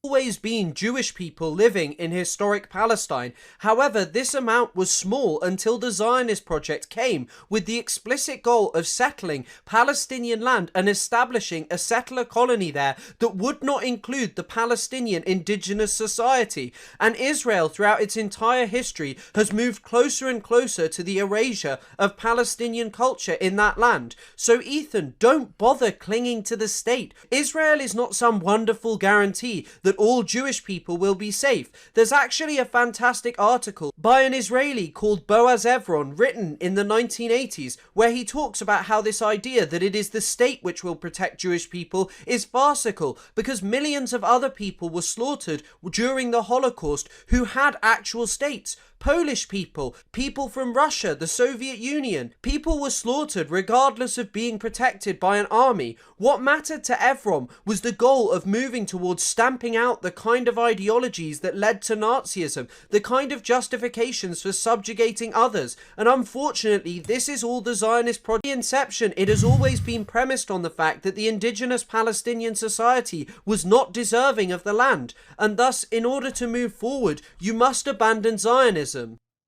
always been Jewish people living in historic Palestine. However, this amount was small until the Zionist project came with the explicit goal of settling Palestinian land and establishing a settler colony there that would not include the Palestinian indigenous society. And Israel, throughout its entire history, has moved closer and closer to the erasure of Palestinian culture in that land. So Ethan, don't bother clinging to the state. Israel is not some wonderful guarantee that all Jewish people will be safe. There's actually a fantastic article by an Israeli called Boaz Evron written in the 1980s where he talks about how this idea that it is the state which will protect Jewish people is farcical because millions of other people were slaughtered during the Holocaust who had actual states. Polish people, people from Russia, the Soviet Union, people were slaughtered regardless of being protected by an army. What mattered to Evron was the goal of moving towards stamping out the kind of ideologies that led to Nazism, the kind of justifications for subjugating others. And unfortunately, this is all the Zionist project. From the inception, it has always been premised on the fact that the indigenous Palestinian society was not deserving of the land, and thus, in order to move forward, you must abandon Zionism.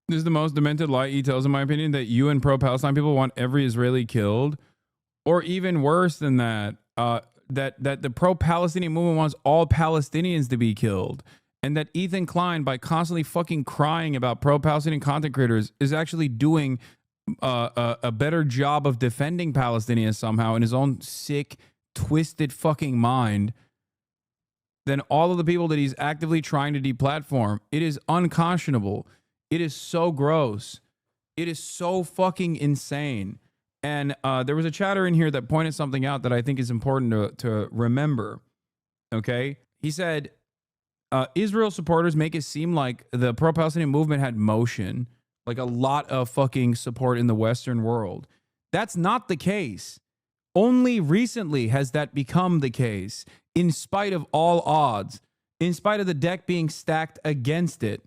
This is the most demented lie he tells, in my opinion, that you and pro-Palestine people want every Israeli killed, or even worse than that, that the pro-Palestinian movement wants all Palestinians to be killed, and that Ethan Klein, by constantly fucking crying about pro-Palestinian content creators, is actually doing a better job of defending Palestinians somehow in his own sick, twisted fucking mind than all of the people that he's actively trying to deplatform. It is unconscionable. It is so gross. It is so fucking insane. And there was a chatter in here that pointed something out that I think is important to remember. Okay? He said, Israel supporters make it seem like the pro-Palestinian movement had motion, like a lot of fucking support in the Western world. That's not the case. Only recently has that become the case, in spite of all odds, in spite of the deck being stacked against it.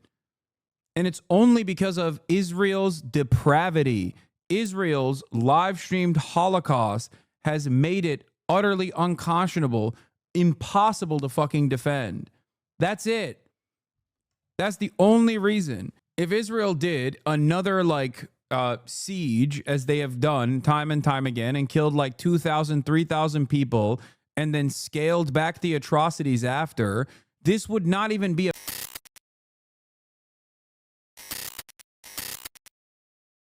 And it's only because of Israel's depravity. Israel's live-streamed Holocaust has made it utterly unconscionable, impossible to fucking defend. That's it. That's the only reason. If Israel did another, siege, as they have done time and time again, and killed like 2,000, 3,000 people, and then scaled back the atrocities after, this would not even be